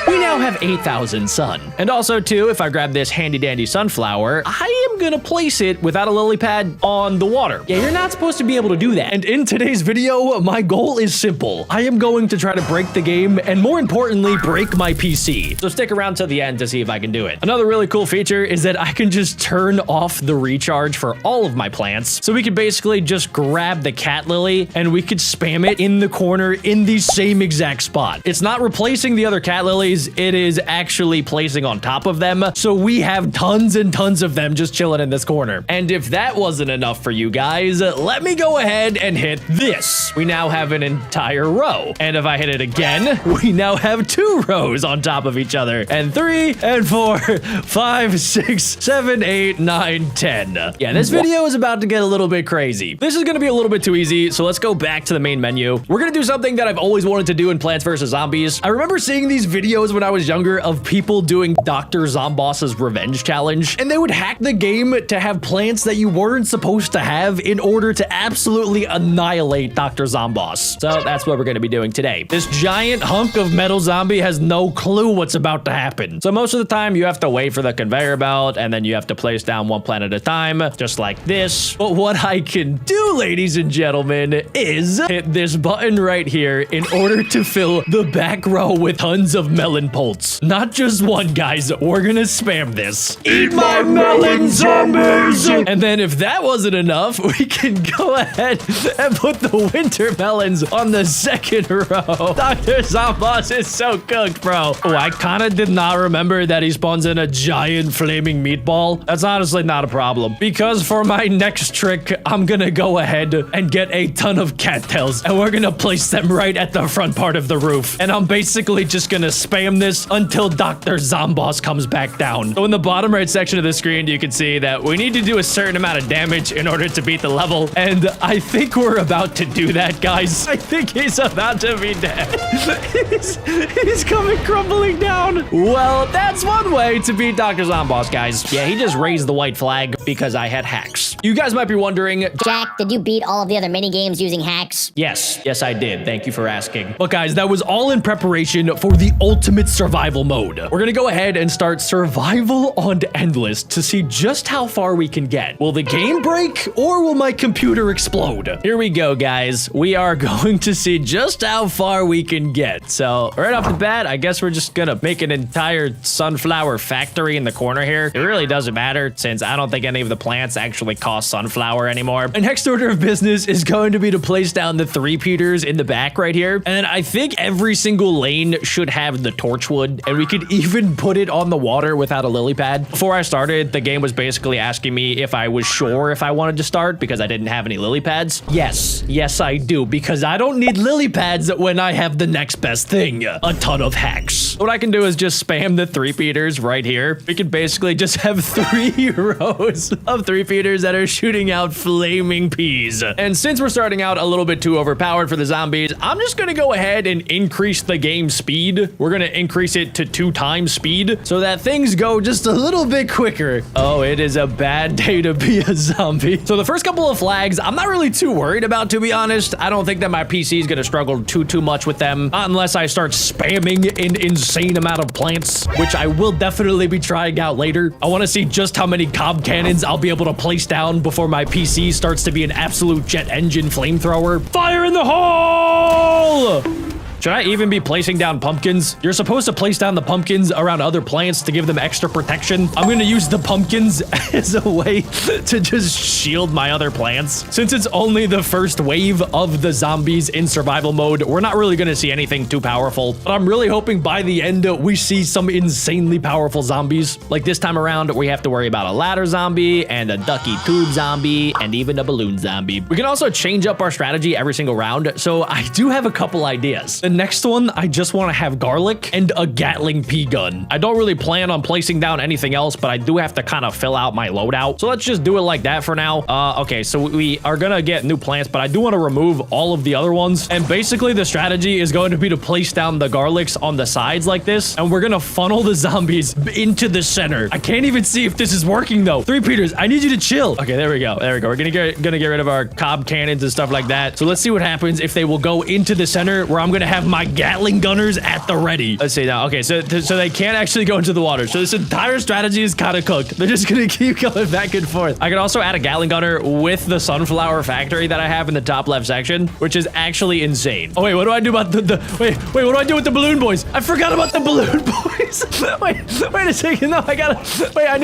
We now have 8,000 sun. And also, too, if I grab this handy-dandy sunflower, I am gonna place it without a lily pad on the water. Yeah, you're not supposed to be able to do that. And in today's video, my goal is simple. I am going to try to break the game, and more importantly, break my PC. So stick around to the end to see if I can do it. Another really cool feature is that I can just turn off the recharge for all of my plants. So we could basically just grab the cat lily, and we could spam it in the corner in the same exact spot. It's not replacing the other cat lilies. It is actually placing on top of them. So we have tons and tons of them just chilling in this corner. And if that wasn't enough for you guys, let me go ahead and hit this. We now have an entire row. And if I hit it again, we now have 2 rows on top of each other. And 3 and 4, 5, 6, 7, 8, 9, 10. Yeah, this video is about to get a little bit crazy. This is gonna be a little bit too easy, so let's go back to the main menu. We're gonna do something that I've always wanted to do in Plants vs. Zombies. I remember seeing these videos when I was younger of people doing Dr. Zomboss's Revenge Challenge, and they would hack the game to have plants that you weren't supposed to have in order to absolutely annihilate Dr. Zomboss. So that's what we're gonna be doing today. This giant hunk of metal zombie has no clue what's about to happen. So most of the time you have to wait for the conveyor belt, and then you have to place down one plant at a time, just like this. But what I can do, ladies and gentlemen, is hit this button right here in order to fill the back row with tons of melon pults. Not just one, guys. We're gonna spam this. Eat my melon, zombies! And then if that wasn't enough, we can go ahead and put the winter melons on the second row. Dr. Zomboss is so cooked, bro. Oh, I kind of did not remember that he spawns in a giant flaming meatball. That's honestly not a problem, because for my next trick, I'm gonna go ahead and get a ton of cattails, and we're gonna place them right at the front part of the roof. And I'm basically just gonna spam this until Dr. Zomboss comes back down. So in the bottom right section of the screen, you can see that we need to do a certain amount of damage in order to beat the level. And I think we're about to do that, guys. I think he's about to be dead. he's coming crumbling down. Well, that's one way to beat Dr. Zomboss, guys. Yeah, he just raised the white flag because I had hacks. You guys might be wondering, Jack, did you beat all of the other mini games using hacks? Yes, I did. Thank you for asking. But guys, that was all in preparation for the ultimate survival mode. We're gonna go ahead and start survival on endless to see just how far we can get. Will the game break or will my computer explode? Here we go, guys. We are going to see just how far we can get. So right off the bat, I guess we're just gonna make an entire sunflower factory in the corner here. It really doesn't matter since I don't think any of the plants actually cost sunflower anymore. And next order of business is going to be to place down the 3-peaters in the back right here. And then I think every single lane should have the torchwood, and we could even put it on the water without a lily pad. Before I started, the game was basically asking me if I was sure if I wanted to start because I didn't have any lily pads. Yes, I do, because I don't need lily pads when I have the next best thing, a ton of hacks. What I can do is just spam the 3-peaters right here. We could basically just have 3 rows of 3-peaters that are shooting out flaming peas. And since we're starting out a little bit too overpowered for the zombies, I'm just gonna go ahead and increase the game speed. We're gonna increase it to 2 times speed so that things go just a little bit quicker. Oh, it is a bad day to be a zombie. So the first couple of flags, I'm not really too worried about, to be honest. I don't think that my PC is gonna struggle too much with them, not unless I start spamming an insane amount of plants, which I will definitely be trying out later. I want to see just how many cob cannons I'll be able to place down before my PC starts to be an absolute jet engine flamethrower. Fire in the hole! Should I even be placing down pumpkins? You're supposed to place down the pumpkins around other plants to give them extra protection. I'm gonna use the pumpkins as a way to just shield my other plants. Since it's only the first wave of the zombies in survival mode, we're not really gonna see anything too powerful. But I'm really hoping by the end we see some insanely powerful zombies. Like this time around, we have to worry about a ladder zombie and a ducky tube zombie and even a balloon zombie. We can also change up our strategy every single round. So I do have a couple ideas. The next one, I just want to have garlic and a Gatling pea gun. I don't really plan on placing down anything else, but I do have to kind of fill out my loadout. So let's just do it like that for now. Okay, so we are gonna get new plants, but I do want to remove all of the other ones. And basically the strategy is going to be to place down the garlics on the sides like this, and we're gonna funnel the zombies into the center. I can't even see if this is working though. 3 Peters, I need you to chill. Okay, there we go. There we go. We're gonna get rid of our cob cannons and stuff like that. So let's see what happens if they will go into the center where I'm gonna have my Gatling gunners at the ready. Let's see now. Okay, so they can't actually go into the water. So this entire strategy is kind of cooked. They're just gonna keep going back and forth. I can also add a Gatling gunner with the sunflower factory that I have in the top left section, which is actually insane. Oh wait, what do I do about wait, what do I do with the balloon boys? I forgot about the balloon boys. wait a second. No, I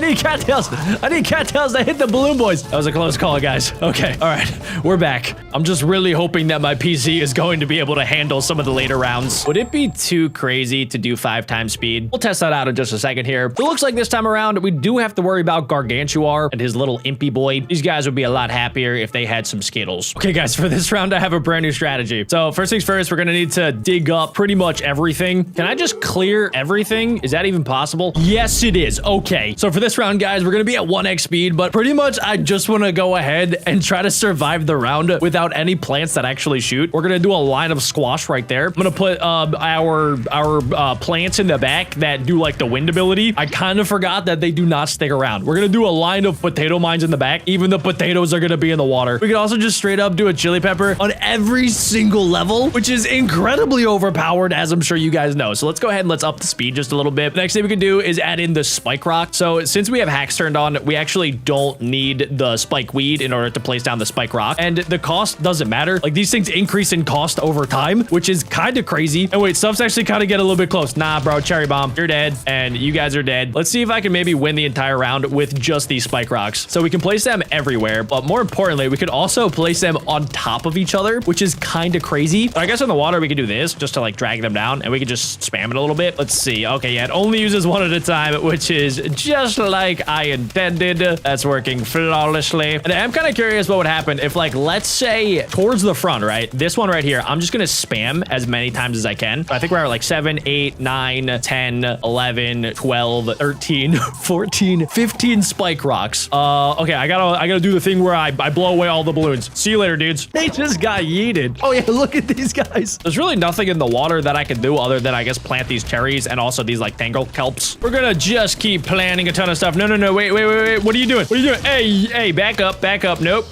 need cattails. I need cattails to hit the balloon boys. That was a close call, guys. Okay, all right, we're back. I'm just really hoping that my PC is going to be able to handle some of the later rounds. Would it be too crazy to do 5 times speed? We'll test that out in just a second here. It looks like this time around, we do have to worry about Gargantuar and his little impy boy. These guys would be a lot happier if they had some Skittles. Okay, guys, for this round, I have a brand new strategy. So first things first, we're gonna need to dig up pretty much everything. Can I just clear everything? Is that even possible? Yes, it is. Okay, so for this round, guys, we're gonna be at 1x speed, but pretty much I just want to go ahead and try to survive the round without any plants that actually shoot. We're gonna do a line of squash right there. I'm gonna put our plants in the back that do like the wind ability. I kind of forgot that they do not stick around. We're gonna do a line of potato mines in the back. Even the potatoes are gonna be in the water. We could also just straight up do a chili pepper on every single level, which is incredibly overpowered, as I'm sure you guys know. So let's go ahead and let's up the speed just a little bit. The next thing we can do is add in the spike rock. So since we have hacks turned on, we actually don't need the spike weed in order to place down the spike rock, and the cost doesn't matter. Like these things increase in cost over time, which is kind of crazy. And wait, stuff's actually kind of get a little bit close. Nah, bro, cherry bomb, you're dead, and you guys are dead. Let's see if I can maybe win the entire round with just these spike rocks. So we can place them everywhere, but more importantly, we could also place them on top of each other, which is kind of crazy. But I guess in the water, we could do this just to like drag them down, and we could just spam it a little bit. Let's see. Okay, yeah, it only uses one at a time, which is just like I intended. That's working flawlessly. And I'm kind of curious what would happen if, like, let's say towards the front, right? This one right here, I'm just gonna spam as many times as I can. I think we're at like 7, 8, 9, 10, 11, 12, 13, 14, 15 spike rocks. Okay, I gotta do the thing where I blow away all the balloons. See you later, dudes. They just got yeeted. Oh yeah, look at these guys. There's really nothing in the water that I can do other than, I guess, plant these cherries and also these like tangle kelps. We're gonna just keep planting a ton of stuff. No, wait. What are you doing? Hey, back up. Nope.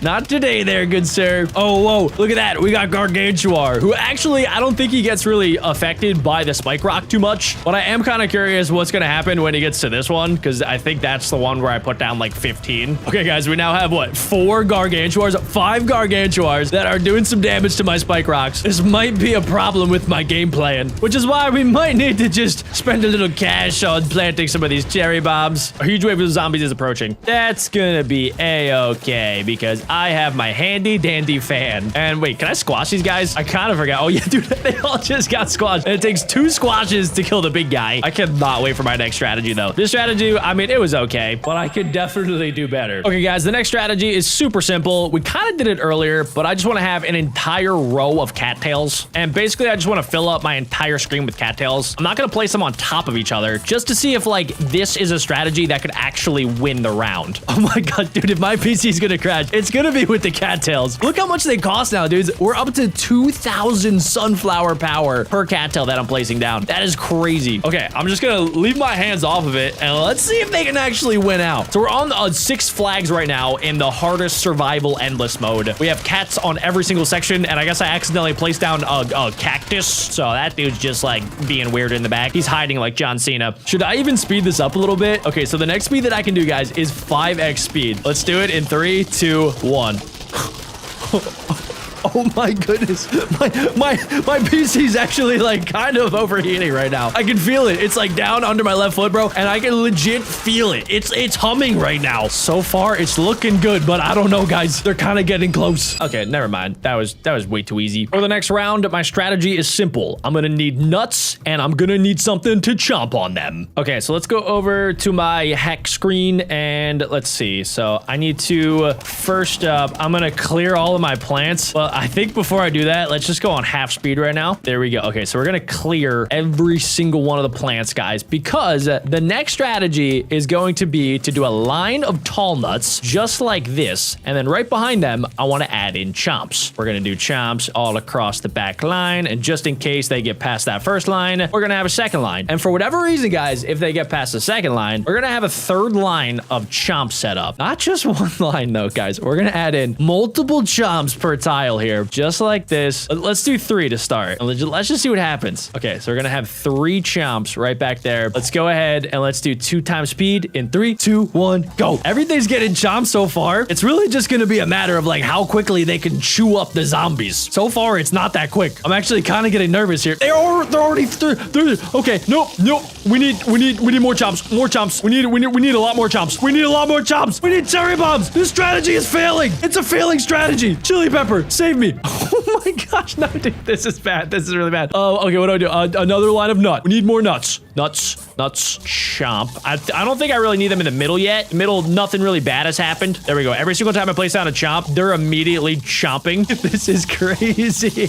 Not today there, good sir. Oh, whoa, look at that. We got Gargantuar, who actually, I don't think he gets really affected by the spike rock too much, but I am kind of curious what's gonna happen when he gets to this one, because I think that's the one where I put down like 15. Okay, guys, we now have what? 4 Gargantuars, 5 Gargantuars that are doing some damage to my spike rocks. This might be a problem with my game plan, which is why we might need to just spend a little cash on planting some of these cherry bombs. A huge wave of zombies is approaching. That's gonna be a-okay, because I have my handy dandy fan. And wait, can I squash these guys? I kind of forgot. Oh yeah, dude, they all just got squashed. And it takes 2 squashes to kill the big guy. I cannot wait for my next strategy though. This strategy, I mean, it was okay, but I could definitely do better. Okay, guys, the next strategy is super simple. We kind of did it earlier, but I just want to have an entire row of cattails. And basically, I just want to fill up my entire screen with cattails. I'm not going to place them on top of each other just to see if like this is a strategy that could actually win the round. Oh my God, dude, if my PC is going to crash, it's going to be with the cattails. Look how much they cost now, dudes. We're up to 2,000 sunflower power per cattail that I'm placing down. That is crazy. Okay, I'm just going to leave my hands off of it and let's see if they can actually win out. So we're on 6 flags right now in the hardest survival endless mode. We have cats on every single section, and I guess I accidentally placed down a cactus. So that dude's just like being weird in the back. He's hiding like John Cena. Should I even speed this up a little bit? Okay, so the next speed that I can do, guys, is 5x speed. Let's do it in 3, 2, 1. Oh my goodness. My PC's actually like kind of overheating right now. I can feel it. It's like down under my left foot, bro. And I can legit feel it. It's humming right now. So far, it's looking good, but I don't know, guys. They're kind of getting close. Okay, never mind. That was way too easy. For the next round, my strategy is simple. I'm gonna need nuts and I'm gonna need something to chomp on them. Okay, so let's go over to my hack screen and let's see. So I need to first up, I'm gonna clear all of my plants. But I think before I do that, let's just go on half speed right now. There we go. Okay, so we're gonna clear every single one of the plants, guys, because the next strategy is going to be to do a line of tall nuts just like this. And then right behind them, I want to add in chomps. We're gonna do chomps all across the back line. And just in case they get past that first line, we're gonna have a second line. And for whatever reason, guys, if they get past the second line, we're gonna have a third line of chomps set up. Not just one line though, guys. We're gonna add in multiple chomps per tile here, just like this. Let's do 3 to start. Let's just see what happens. Okay, so we're gonna have 3 chomps right back there. Let's go ahead and let's do 2 times speed in 3, 2, 1, go. Everything's getting chomped so far. It's really just gonna be a matter of like how quickly they can chew up the zombies. So far, it's not that quick. I'm actually kind of getting nervous here. They're already through. Okay, nope. We need more chomps. More chomps. We need a lot more chomps. We need a lot more chomps. We need cherry bombs. This strategy is failing. It's a failing strategy. Chili pepper, save me. Oh my gosh, no, dude, this is bad. This is really bad. Oh, okay, what do I do? Another line of nut. We need more nuts. Nuts, chomp. I don't think I really need them in the middle yet. Middle, nothing really bad has happened. There we go. Every single time I place down a chomp, they're immediately chomping. This is crazy.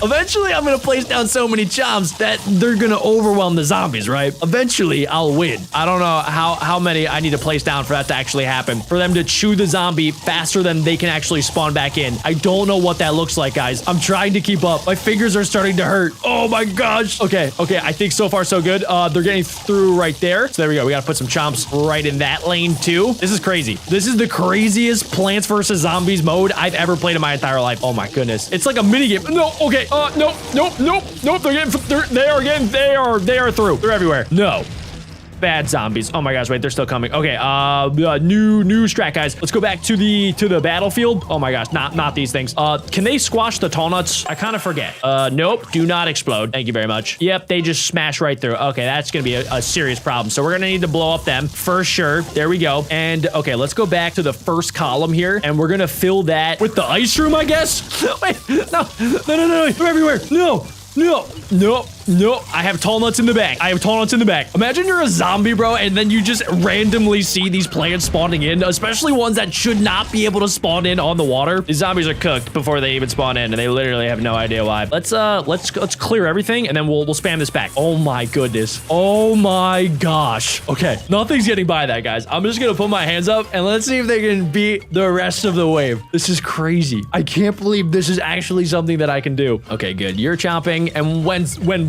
Eventually, I'm gonna place down so many chomps that they're gonna overwhelm the zombies, right? Eventually, I'll win. I don't know how many I need to place down for that to actually happen. For them to chew the zombie faster than they can actually spawn back in. I don't know what that looks like, guys. I'm trying to keep up. My fingers are starting to hurt. Oh my gosh. Okay. I think so far so good. They're getting through right there. So there we go. We gotta put some chomps right in that lane too. This is crazy. This is the craziest Plants vs. Zombies mode I've ever played in my entire life. Oh my goodness. It's like a mini game. No, okay. Nope. They are through. They're everywhere. No. Bad zombies. Oh my gosh, wait, they're still coming. Okay, new strat, guys. Let's go back to the battlefield. Oh my gosh, not these things. Can they squash the tall nuts? I kind of forget. Nope, do not explode. Thank you very much. Yep, they just smash right through. Okay, that's gonna be a serious problem. So we're gonna need to blow up them for sure. There we go. And okay, let's go back to the first column here, and we're gonna fill that with the ice room, I guess. Wait, no, they're everywhere. No, I have tall nuts in the back. Imagine you're a zombie, bro, and then you just randomly see these plants spawning in, especially ones that should not be able to spawn in on the water. These zombies are cooked before they even spawn in, and they literally have no idea why. Let's clear everything, and then we'll spam this back. Oh my goodness. Oh my gosh. Okay, nothing's getting by that, guys. I'm just gonna put my hands up, and let's see if they can beat the rest of the wave. This is crazy. I can't believe this is actually something that I can do. Okay, good. You're chomping, and when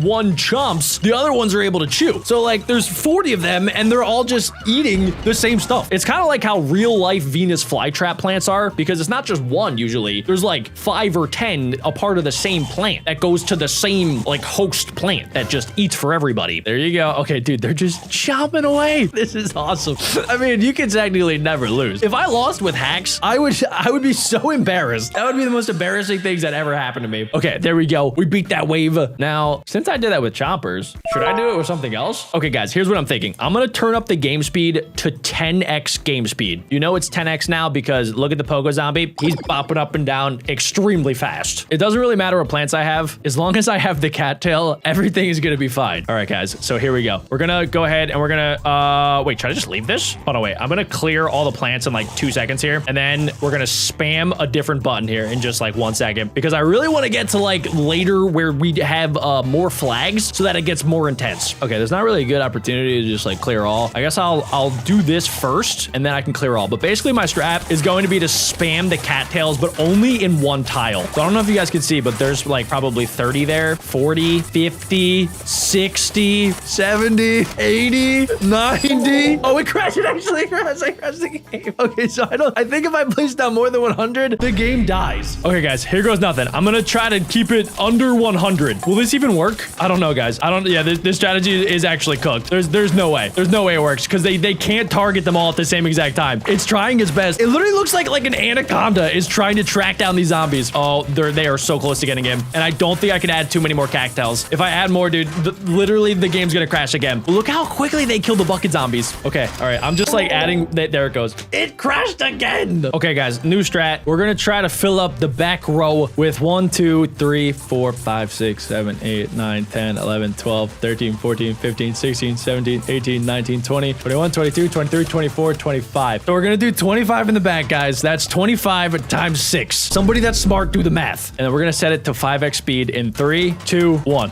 one chomps, the other ones are able to chew. So like there's 40 of them and they're all just eating the same stuff. It's kind of like how real life Venus flytrap plants are, because it's not just one usually. There's like 5 or 10 a part of the same plant that goes to the same like host plant that just eats for everybody. There you go. Okay, dude, they're just chomping away. This is awesome. I mean, you can technically never lose. If I lost with hacks, I would be so embarrassed. That would be the most embarrassing things that ever happened to me. Okay, there we go. We beat that wave. Now, since I did that with chompers, should I do it with something else? Okay, guys, here's what I'm thinking. I'm gonna turn up the game speed to 10x game speed. You know it's 10x now because look at the Pogo Zombie. He's bopping up and down extremely fast. It doesn't really matter what plants I have. As long as I have the cattail, everything is gonna be fine. All right, guys, so here we go. We're gonna go ahead and we're gonna, wait, should I just leave this? Hold on, wait. I'm gonna clear all the plants in like 2 seconds here, and then we're gonna spam a different button here in just like 1 second, because I really wanna get to like later where we have more flags so that it gets more intense. Okay, there's not really a good opportunity to just like clear all. I guess I'll do this first and then I can clear all. But basically my strat is going to be to spam the cattails, but only in one tile. So I don't know if you guys can see, but there's like probably 30 there, 40, 50, 60, 70, 80, 90. Oh, it crashed. It actually crashed. I crashed the game. Okay, so I think if I place down more than 100, the game dies. Okay, guys, here goes nothing. I'm gonna try to keep it under 100. Will this even work? I don't know, guys. I don't. Yeah, this strategy is actually cooked. There's no way. There's no way it works because they can't target them all at the same exact time. It's trying its best. It literally looks like an anaconda is trying to track down these zombies. Oh, they are so close to getting him. And I don't think I can add too many more cactails. If I add more, dude, literally the game's gonna crash again. Look how quickly they kill the bucket zombies. Okay, all right. I'm just like adding. There it goes. It crashed again. Okay, guys, new strat. We're gonna try to fill up the back row with 1, 2, 3, 4, 5, 6, 7, 8, 9, 10, 11, 12, 13, 14, 15, 16, 17, 18, 19, 20, 21, 22, 23, 24, 25. So we're gonna do 25 in the back, guys. That's 25 times 6. Somebody that's smart, do the math. And then we're gonna set it to 5x speed in 3, 2, 1.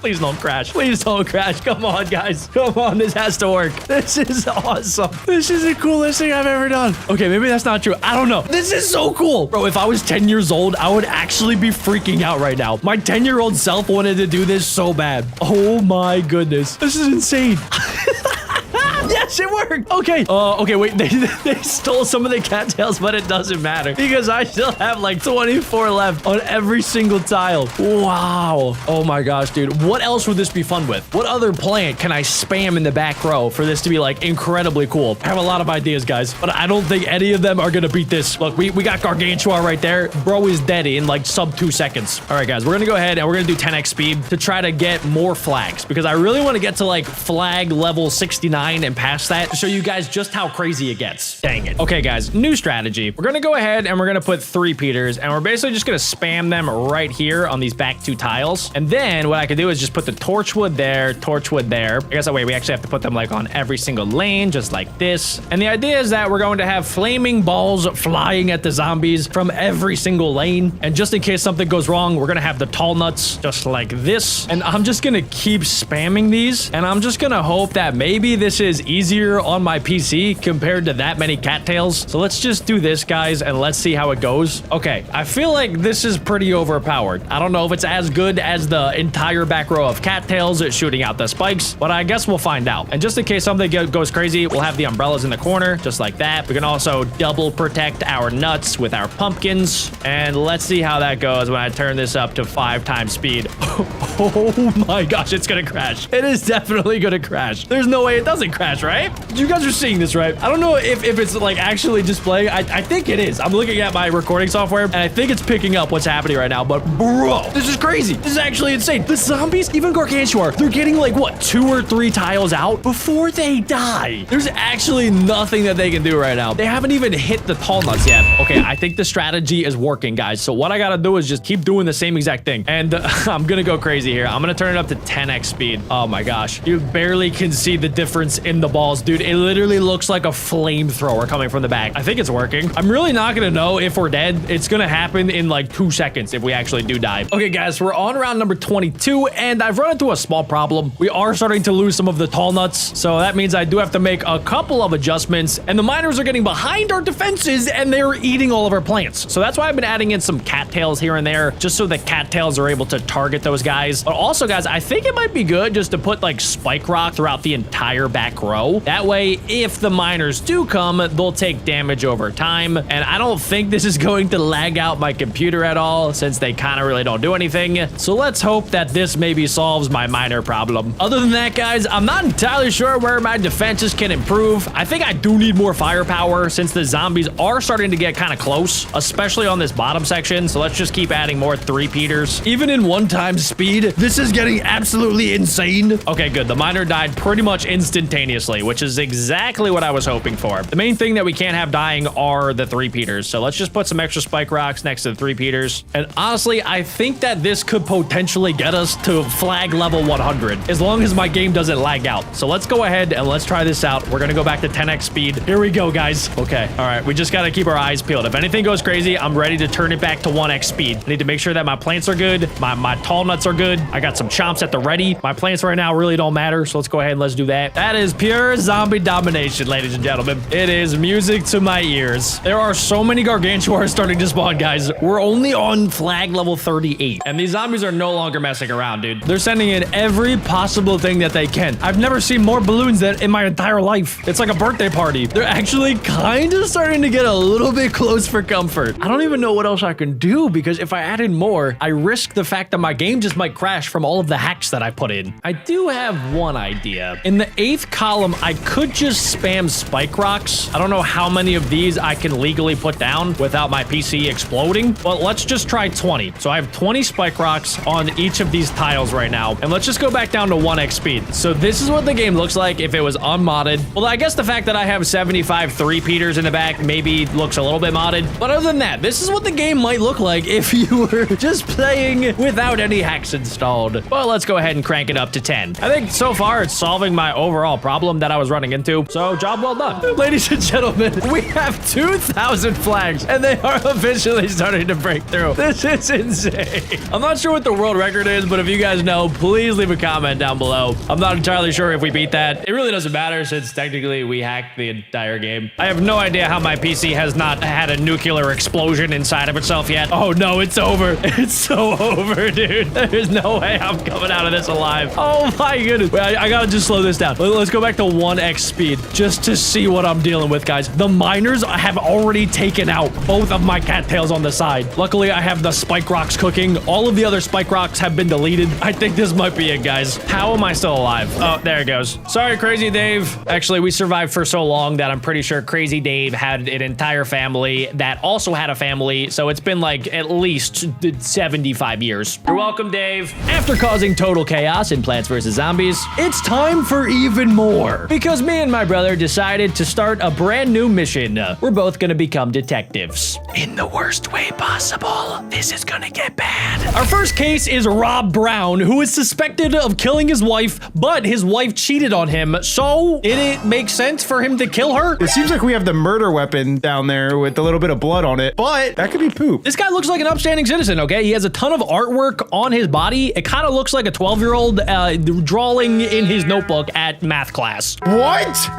Please don't crash. Please don't crash. Come on, guys. Come on, this has to work. This is awesome. This is the coolest thing I've ever done. Okay, maybe that's not true. I don't know. This is so cool. Bro, if I was 10 years old, I would actually be freaking out right now. My 10-year-old self wanted to do this so bad. Oh my goodness. This is insane. Yes, it worked. Okay. Okay, wait. They stole some of the cattails, but it doesn't matter because I still have like 24 left on every single tile. Wow. Oh my gosh, dude. What else would this be fun with? What other plant can I spam in the back row for this to be like incredibly cool? I have a lot of ideas, guys, but I don't think any of them are going to beat this. Look, we got Gargantua right there. Bro is dead in like sub 2 seconds. All right, guys, we're going to go ahead and we're going to do 10x speed to try to get more flags because I really want to get to like flag level 69 and past that to show you guys just how crazy it gets. Dang it. Okay, guys, new strategy. We're gonna go ahead and we're gonna put 3 Peters and we're basically just gonna spam them right here on these back 2 tiles. And then what I could do is just put the torchwood there, torchwood there. I guess that way we actually have to put them like on every single lane, just like this. And the idea is that we're going to have flaming balls flying at the zombies from every single lane. And just in case something goes wrong, we're gonna have the tall nuts just like this. And I'm just gonna keep spamming these. And I'm just gonna hope that maybe this is easier on my PC compared to that many cattails. So let's just do this, guys, and let's see how it goes. Okay, I feel like this is pretty overpowered. I don't know if it's as good as the entire back row of cattails shooting out the spikes, but I guess we'll find out. And just in case something goes crazy, we'll have the umbrellas in the corner, just like that. We can also double protect our nuts with our pumpkins. And let's see how that goes when I turn this up to 5 times speed. Oh my gosh, it's gonna crash. It is definitely gonna crash. There's no way it doesn't crash, right? You guys are seeing this, right? I don't know if it's like actually displaying. I think it is. I'm looking at my recording software and I think it's picking up what's happening right now, but bro, this is crazy. This is actually insane. The zombies, even Gargantua, they're getting like what, 2 or 3 tiles out before they die. There's actually nothing that they can do right now. They haven't even hit the tall nuts yet. Okay, I think the strategy is working, guys. So what I gotta do is just keep doing the same exact thing. And I'm gonna go crazy here. I'm gonna turn it up to 10x speed. Oh my gosh. You barely can see the difference in the balls, dude. It literally looks like a flamethrower coming from the back. I think it's working. I'm really not gonna know if we're dead. It's gonna happen in like 2 seconds if we actually do die. Okay, guys, we're on round number 22, and I've run into a small problem. We are starting to lose some of the tall nuts, so that means I do have to make a couple of adjustments, and the miners are getting behind our defenses, and they're eating all of our plants. So that's why I've been adding in some cattails here and there, just so the cattails are able to target those guys. But also, guys, I think it might be good just to put like spike rock throughout the entire back row. That way, if the miners do come, they'll take damage over time. And I don't think this is going to lag out my computer at all, since they kind of really don't do anything. So let's hope that this maybe solves my miner problem. Other than that, guys, I'm not entirely sure where my defenses can improve. I think I do need more firepower since the zombies are starting to get kind of close, especially on this bottom section. So let's just keep adding more 3 Peters. Even in 1 times speed, this is getting absolutely insane. Okay, good. The miner died pretty much instantaneously, which is exactly what I was hoping for. The main thing that we can't have dying are the 3 Peters. So let's just put some extra spike rocks next to the 3 Peters. And honestly, I think that this could potentially get us to flag level 100 as long as my game doesn't lag out. So let's go ahead and let's try this out. We're gonna go back to 10x speed. Here we go, guys. Okay. All right. We just gotta keep our eyes peeled. If anything goes crazy, I'm ready to turn it back to 1x speed. I need to make sure that my plants are good. My tall nuts are good. I got some chomps at the ready. My plants right now really don't matter. So let's go ahead and let's do that. That is pure pure zombie domination, ladies and gentlemen. It is music to my ears. There are so many gargantuars starting to spawn, guys. We're only on flag level 38, and these zombies are no longer messing around, dude. They're sending in every possible thing that they can. I've never seen more balloons than in my entire life. It's like a birthday party. They're actually kind of starting to get a little bit close for comfort. I don't even know what else I can do, because if I added more, I risk the fact that my game just might crash from all of the hacks that I put in. I do have one idea. In the 8th column, I could just spam spike rocks. I don't know how many of these I can legally put down without my PC exploding, but let's just try 20. So I have 20 spike rocks on each of these tiles right now, and let's just go back down to 1x speed. So this is what the game looks like if it was unmodded. Well, I guess the fact that I have 75 three-peaters in the back maybe looks a little bit modded, but other than that, this is what the game might look like if you were just playing without any hacks installed. Well, let's go ahead and crank it up to 10. I think so far it's solving my overall problem that I was running into, so job well done. Ladies and gentlemen, we have 2,000 flags, and they are officially starting to break through. This is insane. I'm not sure what the world record is, but if you guys know, please leave a comment down below. I'm not entirely sure if we beat that. It really doesn't matter since technically we hacked the entire game. I have no idea how my PC has not had a nuclear explosion inside of itself yet. Oh no, it's over. It's so over, dude. There's no way I'm coming out of this alive. Oh my goodness. Wait, I gotta just slow this down. Let's go back to 1x speed just to see what I'm dealing with, guys. The miners have already taken out both of my cattails on the side. Luckily, I have the spike rocks cooking. All of the other spike rocks have been deleted. I think this might be it, guys. How am I still alive? Oh, there it goes. Sorry, Crazy Dave. Actually, we survived for so long that I'm pretty sure Crazy Dave had an entire family that also had a family, so it's been like at least 75 years. You're welcome, Dave. After causing total chaos in Plants vs. Zombies, it's time for even more. Because me and my brother decided to start a brand new mission. We're both gonna become detectives. In the worst way possible. This is gonna get bad. Our first case is Rob Brown, who is suspected of killing his wife, but his wife cheated on him, so did it make sense for him to kill her? It seems like we have the murder weapon down there with a little bit of blood on it, but that could be poop. This guy looks like an upstanding citizen, okay? He has a ton of artwork on his body. It kind of looks like a 12-year-old drawing in his notebook at math class. What?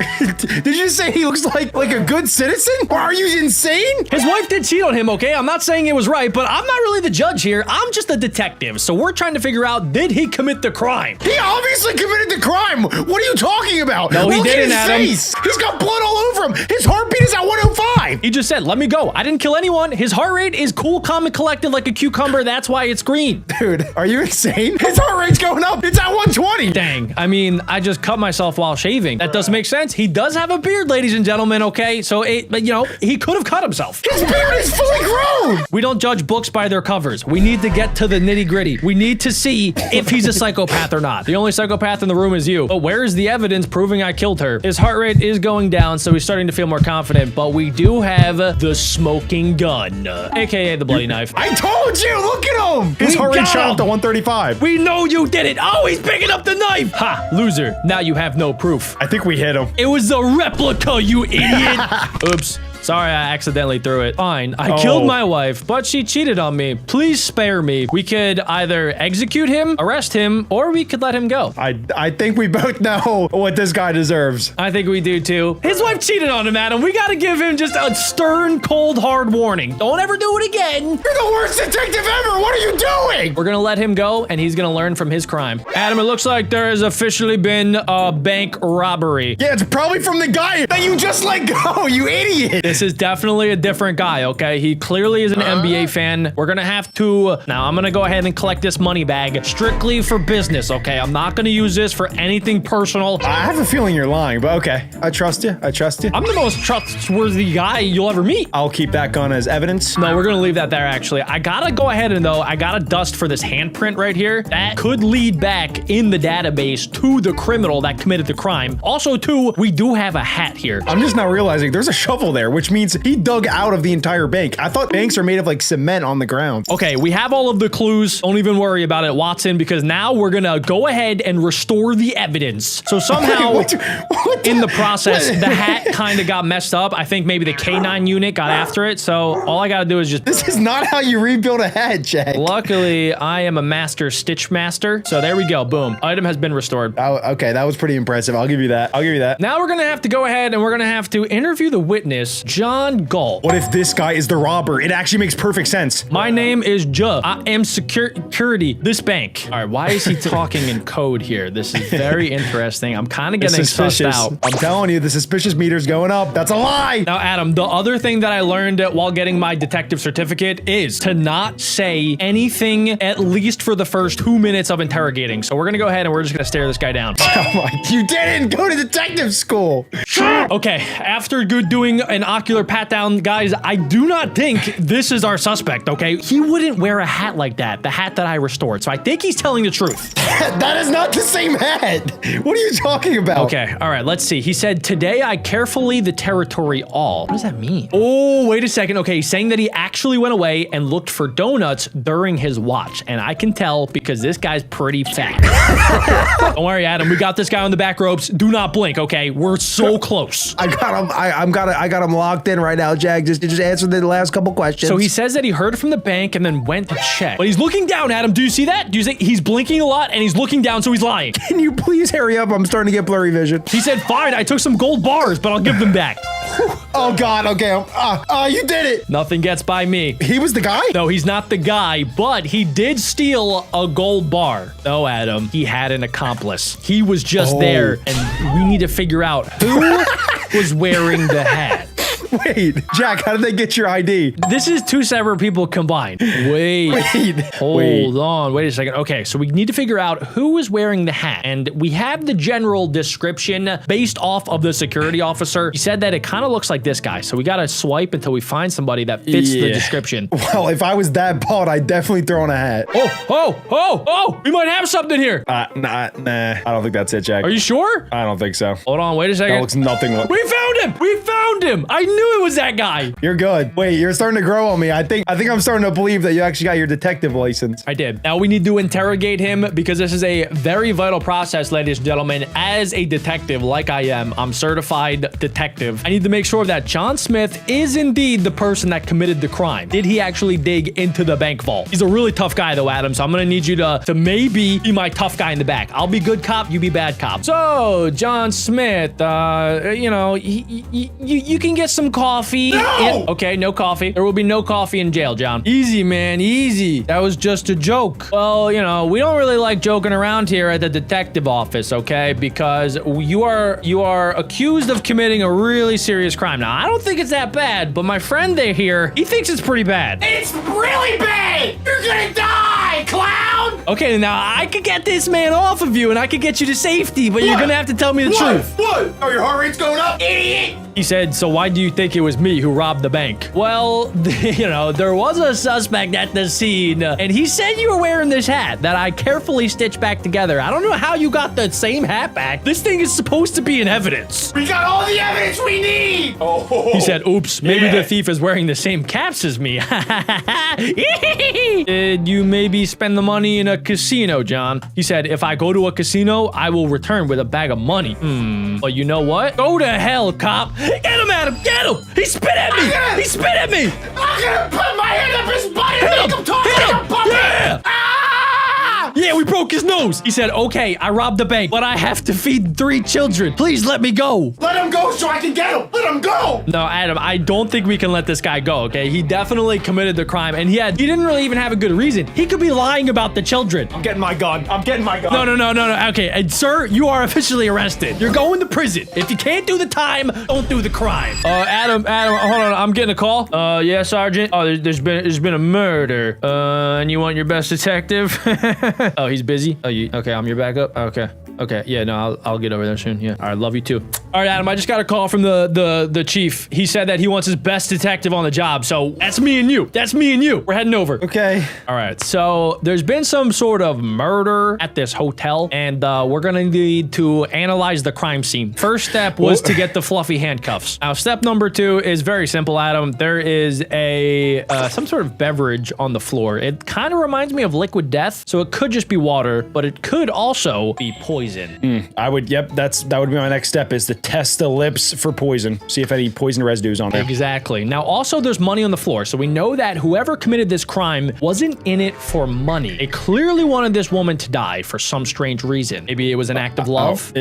Did you say he looks like a good citizen? Or are you insane? His wife did cheat on him, okay? I'm not saying it was right, but I'm not really the judge here. I'm just a detective, so we're trying to figure out, did he commit the crime? He obviously committed the crime. What are you talking about? No, he didn't, Adam. He's got blood all over him. His heartbeat is at 105. He just said, let me go. I didn't kill anyone. His heart rate is cool, calm, and collected like a cucumber. That's why it's green. Dude, are you insane? His heart rate's going up. It's at 120. Dang. I mean, I just cut myself while shaving. That does make sense. He does have a beard, ladies and gentlemen, okay? So, but you know, he could have cut himself. His beard is fully grown. We don't judge books by their covers. We need to get to the nitty gritty. We need to see if he's a psychopath or not. The only psychopath in the room is you. But where is the evidence proving I killed her? His heart rate is going down, so he's starting to feel more confident, but we do have the smoking gun, aka the bloody knife. I told you, look at him. His heart rate shot up to 135. We know you did it. Oh, he's picking up the knife. Ha, loser. Now you have no proof. I think we hit him. It was a replica, you idiot. Oops. Sorry, I accidentally threw it. Fine, I killed my wife, but she cheated on me. Please spare me. We could either execute him, arrest him, or we could let him go. I think we both know what this guy deserves. I think we do too. His wife cheated on him, Adam. We gotta give him just a stern, cold, hard warning. Don't ever do it again. You're the worst detective ever. What are you doing? We're gonna let him go, and he's gonna learn from his crime. Adam, it looks like there has officially been a bank robbery. Yeah, it's probably from the guy that you just let go, you idiot. This is definitely a different guy, okay? He clearly is an NBA fan. We're gonna have to... Now, I'm gonna go ahead and collect this money bag strictly for business, okay? I'm not gonna use this for anything personal. I have a feeling you're lying, but okay. I trust you. I trust you. I'm the most trustworthy guy you'll ever meet. I'll keep that gun as evidence. No, we're gonna leave that there, actually. I gotta go ahead and, though, I gotta dust for this handprint right here. That could lead back in the database to the criminal that committed the crime. Also, too, we do have a hat here. I'm just now realizing there's a shovel there, which which means he dug out of the entire bank. I thought banks are made of like cement on the ground. Okay, we have all of the clues. Don't even worry about it, Watson, because now we're gonna go ahead and restore the evidence. So somehow, in the process, the hat kind of got messed up. I think maybe the K9 unit got after it. So all I gotta do is just... This is not how you rebuild a hat, Jack. Luckily, I am a master stitch master. So there we go. Boom. Item has been restored. Oh, okay, that was pretty impressive. I'll give you that. I'll give you that. Now we're gonna have to go ahead and we're gonna have to interview the witness, John Galt. What if this guy is the robber? It actually makes perfect sense. My name is Juh. I am security this bank. All right, why is he talking in code here? This is very interesting. I'm kind of getting sussed out. I'm telling you, the suspicious meter's going up. That's a lie. Now, Adam, the other thing that I learned while getting my detective certificate is to not say anything at least for the first 2 minutes of interrogating. So we're gonna go ahead and we're just gonna stare this guy down. Oh my, you didn't go to detective school. Okay, after doing an ocular pat down, guys, I do not think this is our suspect, okay? He wouldn't wear a hat like that, the hat that I restored. So I think he's telling the truth. That is not the same hat. What are you talking about? Okay, all right, let's see. He said, today I carefully the territory all. What does that mean? Oh, wait a second. Okay, he's saying that he actually went away and looked for donuts during his watch. And I can tell because this guy's pretty fat. Don't worry, Adam. We got this guy on the back ropes. Do not blink, okay? We're so close. I got him. I got him locked in right now, Jack. Just answer the last couple questions. So he says that he heard from the bank and then went to check. But he's looking down, Adam. Do you see that? Do you see he's blinking a lot and he's looking down, so he's lying. Can you please hurry up? I'm starting to get blurry vision. He said, fine, I took some gold bars, but I'll give them back. Oh God, okay. You did it. Nothing gets by me. He was the guy? No, he's not the guy, but he did steal a gold bar. No, Adam, he had an accomplice. He was just there, and we need to figure out who was wearing the hat. Wait, Jack, how did they get your ID? This is two separate people combined. Wait. Hold on. Wait a second. Okay, so we need to figure out who is wearing the hat. And we have the general description based off of the security officer. He said that it kind of looks like this guy. So we got to swipe until we find somebody that fits the description. Well, if I was that bald, I'd definitely throw on a hat. Oh, we might have something here. Nah. I don't think that's it, Jack. Are you sure? I don't think so. Hold on. Wait a second. That looks nothing like. We found him. We found him. I knew it was that guy. You're good. Wait, you're starting to grow on me. I think I'm starting to believe that you actually got your detective license. I did. Now we need to interrogate him because this is a very vital process, ladies and gentlemen. As a detective, like I am, I'm certified detective. I need to make sure that John Smith is indeed the person that committed the crime. Did he actually dig into the bank vault? He's a really tough guy though, Adam. So I'm gonna need you to maybe be my tough guy in the back. I'll be good cop, you be bad cop. So John Smith, you know, you can get some coffee. No! Okay, no coffee. There will be no coffee in jail, John. Easy, man, easy. That was just a joke. Well, you know, we don't really like joking around here at the detective office, okay? Because you are accused of committing a really serious crime. Now, I don't think it's that bad, but my friend there here, he thinks it's pretty bad. It's really bad! You're gonna die, clown! Okay, now I could get this man off of you and I could get you to safety, but you're gonna have to tell me the truth. What? Oh, your heart rate's going up? Idiot! He said, so why do you think it was me who robbed the bank? Well, you know, there was a suspect at the scene, and he said you were wearing this hat that I carefully stitched back together. I don't know how you got the same hat back. This thing is supposed to be in evidence. We got all the evidence we need! Oh. He said, oops, maybe the thief is wearing the same caps as me. Did you maybe spend the money in a casino, John? He said, if I go to a casino, I will return with a bag of money. But you know what? Go to hell, cop. Get him, Adam! Get him! He spit at me! He spit at me! I'm gonna put my hand up his butt and make him talk like a puppet! Yeah! Ah! Yeah, we broke his nose. He said, okay, I robbed the bank, but I have to feed 3 children. Please let me go. Let him go so I can get him! Let him go! No, Adam, I don't think we can let this guy go, okay? He definitely committed the crime, and he didn't really even have a good reason. He could be lying about the children. I'm getting my gun. I'm getting my gun. No. Okay, and sir, you are officially arrested. You're going to prison. If you can't do the time, don't do the crime. Adam, hold on. I'm getting a call. Yeah, Sergeant. Oh, there's been a murder. And you want your best detective? Oh, he's busy. Oh, okay, I'm your backup. Okay. Okay, yeah, no, I'll get over there soon. Yeah, all right, love you too. All right, Adam, I just got a call from the chief. He said that he wants his best detective on the job, so that's me and you. That's me and you. We're heading over. Okay. All right, so there's been some sort of murder at this hotel, and we're gonna need to analyze the crime scene. First step was to get the fluffy handcuffs. Now, step number 2 is very simple, Adam. There is some sort of beverage on the floor. It kind of reminds me of liquid death, so it could just be water, but it could also be poison. I would, yep, that would be my next step, is to test the lips for poison. See if any poison residues on there. Exactly. Now, also, there's money on the floor, so we know that whoever committed this crime wasn't in it for money. They clearly wanted this woman to die for some strange reason. Maybe it was an act of love.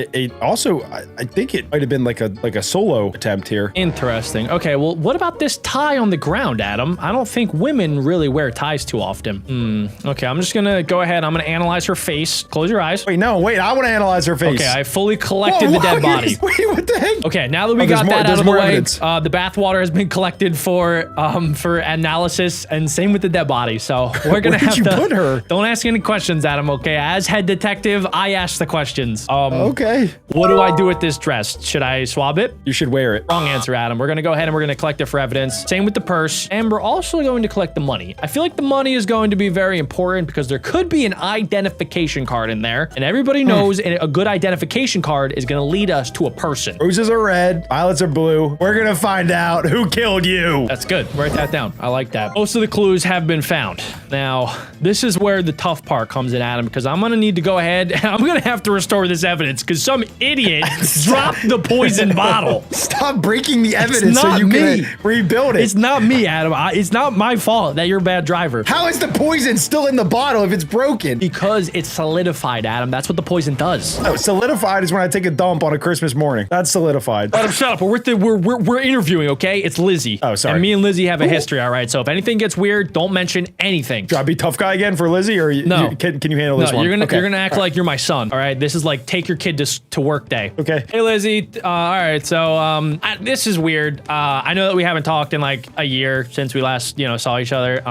Also, I think it might have been like a solo attempt here. Interesting. Okay, well, what about this tie on the ground, Adam? I don't think women really wear ties too often. Okay, I'm just gonna go ahead. I'm gonna analyze her face. Close your eyes. Wait, no, wait, I want to analyze her face. Okay, I fully collected the dead body. Wait, what the heck? Okay, now that we got that out of the way, the bathwater has been collected for analysis, and same with the dead body. So we're gonna have to put her? Don't ask any questions, Adam. Okay, as head detective, I ask the questions. Okay. What do I do with this dress? Should I swab it? You should wear it. Wrong answer, Adam. We're gonna go ahead and we're gonna collect it for evidence. Same with the purse, and we're also going to collect the money. I feel like the money is going to be very important because there could be an identification card in there, and everybody knows a good identification card is gonna lead us to a person. Roses are red, violets are blue. We're gonna find out who killed you. That's good. Write that down. I like that. Most of the clues have been found. Now, this is where the tough part comes in, Adam, because I'm gonna need to go ahead and I'm gonna have to restore this evidence because some idiot dropped the poison bottle. Stop breaking the evidence so you can rebuild it. It's not me, Adam. It's not my fault that you're a bad driver. How is the poison still in the bottle if it's broken? Because it's solidified, Adam. That's what the poison does. No, solidified is when I take a dump on a Christmas morning. That's solidified. Adam, shut up. We're interviewing, okay? It's Lizzie. Oh, sorry. And me and Lizzie have a history, all right? So if anything gets weird, don't mention anything. Should I be tough guy again for Lizzie, or no? Can you handle this one? You're gonna act like you're my son, all right? This is like take your kid to work day. Okay. Hey, Lizzie. All right. So this is weird. I know that we haven't talked in like a year since we last saw each other.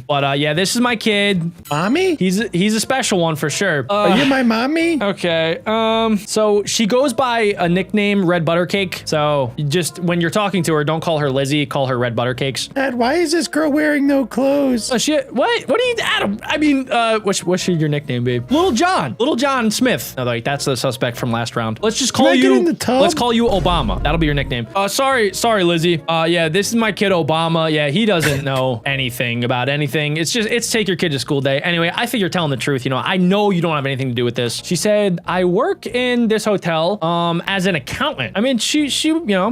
But yeah, this is my kid. Mommy? He's a special one for sure. Are you my mommy? Okay. So she goes by a nickname, Red Buttercake. So just when you're talking to her, don't call her Lizzie. Call her Red Buttercakes. Dad, why is this girl wearing no clothes? Oh shit! What are you, Adam? I mean, what's your nickname, babe? Little John Smith. No, like that's the suspect from last round. Let's just call you. Let's call you Obama. That'll be your nickname. Sorry, Lizzie. Yeah, this is my kid Obama. Yeah, he doesn't know anything about anything. It's take your kid to school day. Anyway, I think you're telling the truth. I know you don't have anything to do with this. She said, I work in this hotel as an accountant. I mean, she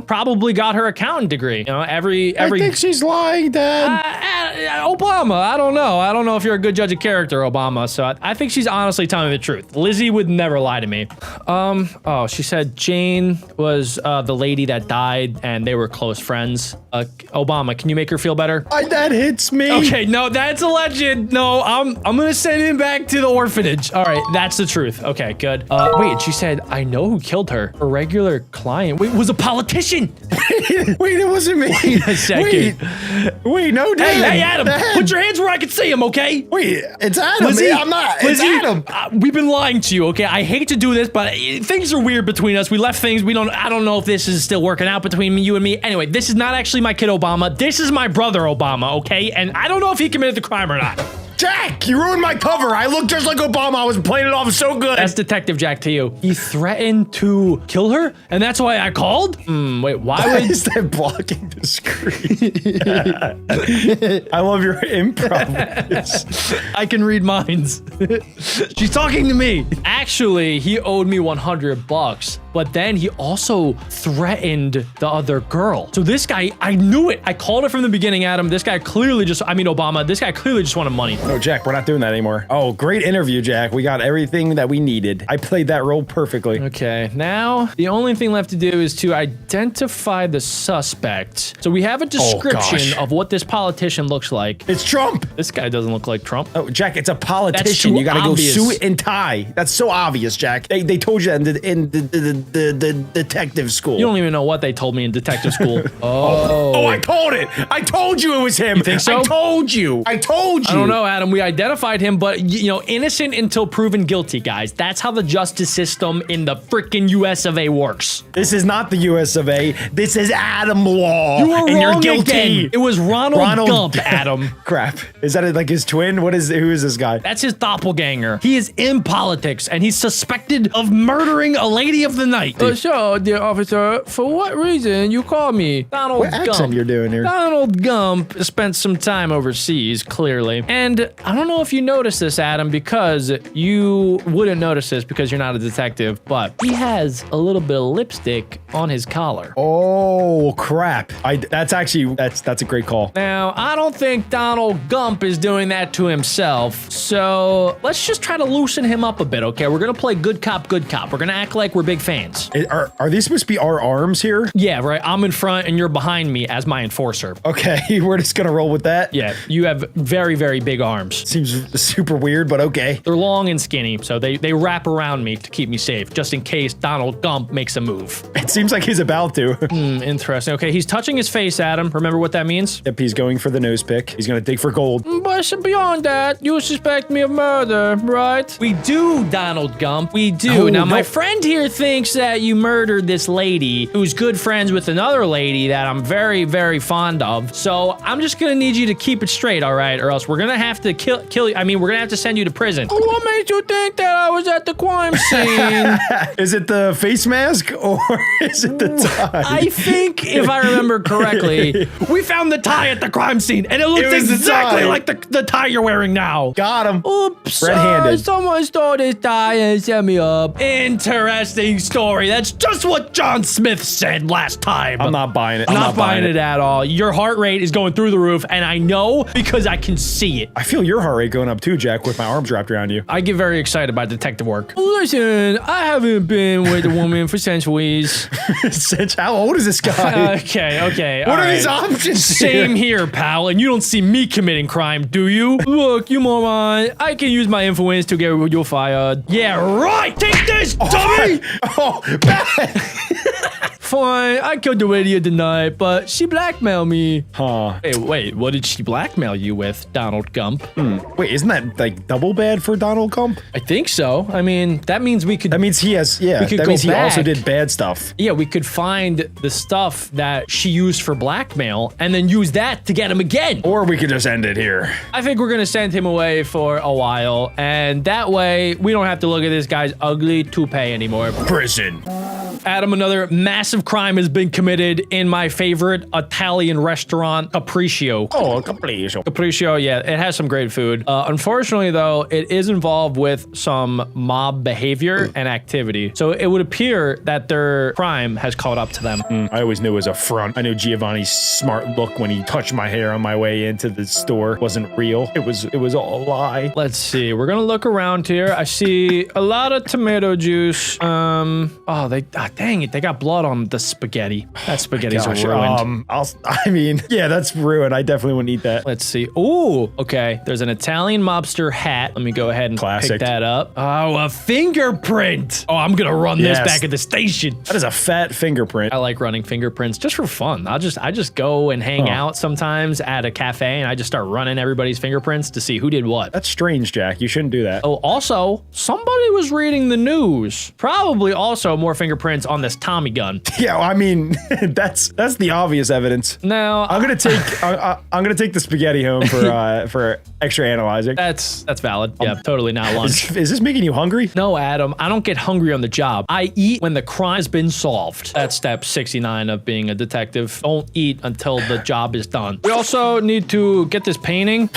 probably got her accountant degree. I think she's lying, Dad. Obama, I don't know. I don't know if you're a good judge of character, Obama. So I think she's honestly telling me the truth. Lizzie would never lie to me. She said Jane was the lady that died and they were close friends. Obama, can you make her feel better? My dad hits me. Okay, no, that's a legend. No, I'm gonna send him back to the orphanage. All right, that's the truth. Okay, good. Wait, she said, I know who killed her. A regular client. Wait, was a politician. Wait, it wasn't me. Wait a second. Wait, no, Dad. Hey, Adam, put your hands where I can see him, okay? Wait, it's Adam. Lizzie, I'm not. It's Lizzie, Adam. We've been lying to you, okay? I hate to do this, but things are weird between us. We left things. I don't know if this is still working out between you and me. Anyway, this is not actually my kid Obama. This is my brother Obama, okay? And I don't know if he committed the crime or not. Jack, you ruined my cover. I look just like Obama. I was playing it off so good. That's Detective Jack to you. He threatened to kill her, and that's why I called? Wait, why is that blocking the screen? I love your improv. I can read minds. She's talking to me. Actually, he owed me $100, but then he also threatened the other girl. So this guy, I knew it. I called it from the beginning, Adam. This guy clearly Obama, this guy clearly just wanted money. No, Jack, we're not doing that anymore. Oh, great interview, Jack. We got everything that we needed. I played that role perfectly. Okay, now the only thing left to do is to identify the suspect. So we have a description of what this politician looks like. It's Trump. This guy doesn't look like Trump. Oh, Jack, it's a politician. You gotta go suit and tie. That's so obvious, Jack. They told you that in the detective school. You don't even know what they told me in detective school. Oh, I called it. I told you it was him. You think so? I told you. I don't know, Adam. Adam, we identified him, but, you know, innocent until proven guilty, guys. That's how the justice system in the freaking US of A works. This is not the US of A. This is Adam Law. You were and wrong you're guilty. Again. It was Ronald Gump, Adam. Crap. Is that like his twin? Who is this guy? That's his doppelganger. He is in politics, and he's suspected of murdering a lady of the night. So, dear officer, for what reason you call me? Donald What accent you're doing here? Donald Gump spent some time overseas, clearly. And I don't know if you noticed this, Adam, because you wouldn't notice this because you're not a detective, but he has a little bit of lipstick on his collar. Oh, crap. That's a great call. Now, I don't think Donald Gump is doing that to himself, so let's just try to loosen him up a bit, okay? We're gonna play good cop, good cop. We're gonna act like we're big fans. Are these supposed to be our arms here? Yeah, right. I'm in front and you're behind me as my enforcer. Okay, we're just gonna roll with that. Yeah, you have very, very big arms. Seems super weird, but okay. They're long and skinny, so they wrap around me to keep me safe, just in case Donald Gump makes a move. It seems like he's about to. Interesting. Okay, he's touching his face, Adam. Remember what that means? Yep, he's going for the nose pick. He's gonna dig for gold. But beyond that, you suspect me of murder, right? We do, Donald Gump. We do. Now, my friend here thinks that you murdered this lady who's good friends with another lady that I'm very, very fond of. So I'm just gonna need you to keep it straight, all right? Or else we're gonna have to kill you. I mean, we're gonna have to send you to prison. What made you think that I was at the crime scene? Is it the face mask or is it the tie? I think, if I remember correctly, we found the tie at the crime scene, and it looks exactly like the tie you're wearing now. Got him. Oops. Red-handed. Someone stole this tie and set me up. Interesting story. That's just what John Smith said last time. I'm not buying it. I'm not buying it at all. Your heart rate is going through the roof, and I know because I can see it. I feel your heart rate going up too, Jack, with my arms wrapped around you. I get very excited by detective work. Listen, I haven't been with a woman for centuries. How old is this guy? Okay. What are these options? Same here, pal. And you don't see me committing crime, do you? Look, you moron. I can use my influence to get you fired. Yeah, right. Take this, dummy. Oh, bad. Fine, I killed the idiot tonight, but she blackmailed me. Huh. Hey, wait, what did she blackmail you with, Donald Gump? Wait, isn't that like double bad for Donald Gump? I think so. I mean, that means we could... That means he has, yeah, that means he also did bad stuff. Yeah, we could find the stuff that she used for blackmail and then use that to get him again. Or we could just end it here. I think we're gonna send him away for a while, and that way we don't have to look at this guy's ugly toupee anymore. Prison. Adam, another massive crime has been committed in my favorite Italian restaurant, Capriccio. Oh, Capriccio. Capriccio, yeah, it has some great food. Unfortunately, though, it is involved with some mob behavior and activity. So it would appear that their crime has caught up to them. I always knew it was a front. I knew Giovanni's smart look when he touched my hair on my way into the store wasn't real. It was all a lie. Let's see. We're gonna look around here. I see a lot of tomato juice. Dang it, they got blood on the spaghetti. That spaghetti's ruined. I mean, yeah, that's ruined. I definitely wouldn't eat that. Let's see. Ooh, okay. There's an Italian mobster hat. Let me go ahead and pick that up. Oh, a fingerprint. Oh, I'm gonna run this back at the station. That is a fat fingerprint. I like running fingerprints just for fun. I just go and hang out sometimes at a cafe and I just start running everybody's fingerprints to see who did what. That's strange, Jack. You shouldn't do that. Oh, also, somebody was reading the news. Probably also more fingerprints on this Tommy gun. Yeah, I mean, that's the obvious evidence. Now I'm gonna take the spaghetti home for extra analyzing. That's valid. Yeah, totally not lunch. Is this making you hungry? No, Adam. I don't get hungry on the job. I eat when the crime's been solved. That's step 69 of being a detective. Don't eat until the job is done. We also need to get this painting.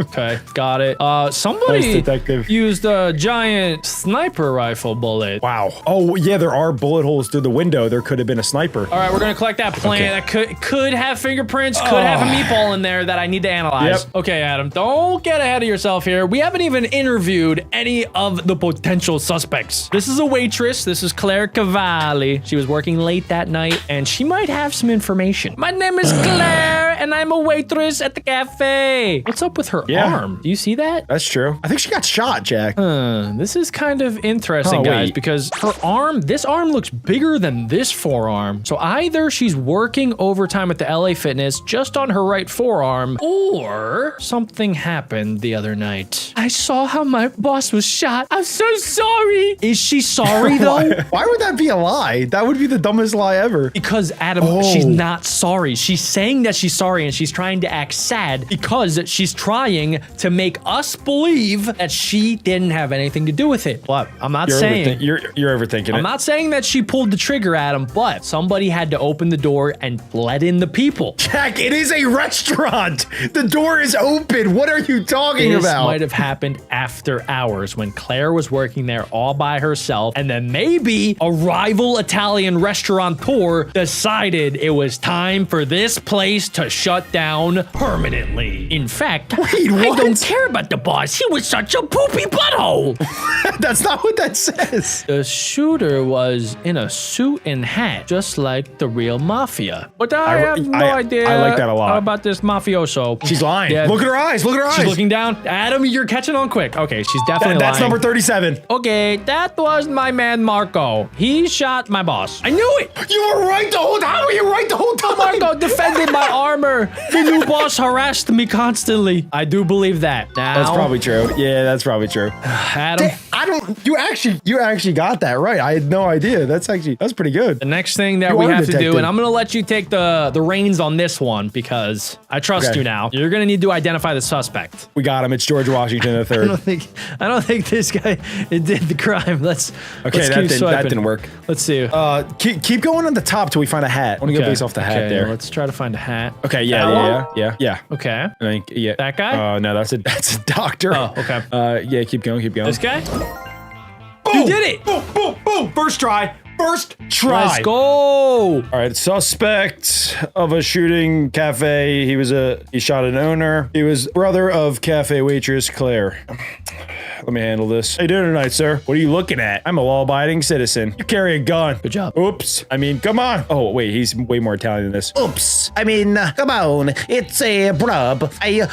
Okay, got it. Somebody used a giant sniper rifle bullet. Wow. Oh yeah, there are bullet holes through the window. There could have been a sniper. All right, we're gonna collect that plant. That could have fingerprints, could have a meatball in there that I need to analyze. Yep. Okay, Adam, don't get ahead of yourself here. We haven't even interviewed any of the potential suspects. This is a waitress. This is Claire Cavalli. She was working late that night, and she might have some information. My name is Claire, and I'm a waitress at the cafe. What's up with her arm? Do you see that? That's true. I think she got shot, Jack. This is kind of interesting, guys, because her arm, this arm looks bigger than this forearm. So either she's working overtime at the LA Fitness just on her right forearm, or something happened the other night. I saw how my boss was shot. I'm so sorry. Is she sorry, though? Why would that be a lie? That would be the dumbest lie ever. Because, Adam, she's not sorry. She's saying that she's sorry, and she's trying to act sad because she's trying to make us believe that she didn't have anything to do with it. What? I'm not saying... You're overthinking it. I'm not saying that she pulled the trigger, Adam, but somebody had to open the door and let in the people. Jack, it is a restaurant. The door is open. What are you talking about? This might have happened after hours when Claire was working there all by herself, and then maybe a rival Italian restaurateur decided it was time for this place to shut down permanently. In fact, wait, what? I don't care about the boss. He was such a poopy butthole. That's not what that says. The shooter was in a suit and hat, just like the real mafia. But I have no idea. I like that a lot. About this mafioso. She's lying. Yeah. Look at her eyes. Look at her eyes. She's looking down. Adam, you're catching on quick. Okay, she's definitely That's lying. number 37. Okay, that was my man Marco. He shot my boss. I knew it. You were right the whole time. How were you right the whole time? Marco defended my armor. The new boss harassed me constantly. I do believe that. Now, that's probably true. Yeah, that's probably true. Adam, You actually got that right. I had no idea. That's pretty good. The next thing that we have to do, and I'm gonna let you take the reins on this one because I trust you now. You're gonna need to identify the suspect. We got him. It's George Washington III. I don't think this guy did the crime. Let's keep swiping. That didn't work. Let's see. Keep going on the top till we find a hat. I want to go based off the hat there. Let's try to find a hat. Okay. Yeah. Okay. I think, yeah. That guy? No, that's a doctor. Oh, okay. Yeah. Keep going. This guy? Boom! You did it! Boom! Boom! Boom! First try. Let's go. All right, suspect of a shooting cafe. He shot an owner. He was brother of cafe waitress Claire. Let me handle this. How you doing tonight, sir? What are you looking at? I'm a law-abiding citizen. You carry a gun. Good job. Oops. I mean, come on. Oh, wait, he's way more Italian than this. Oops. I mean, come on. It's a brub. I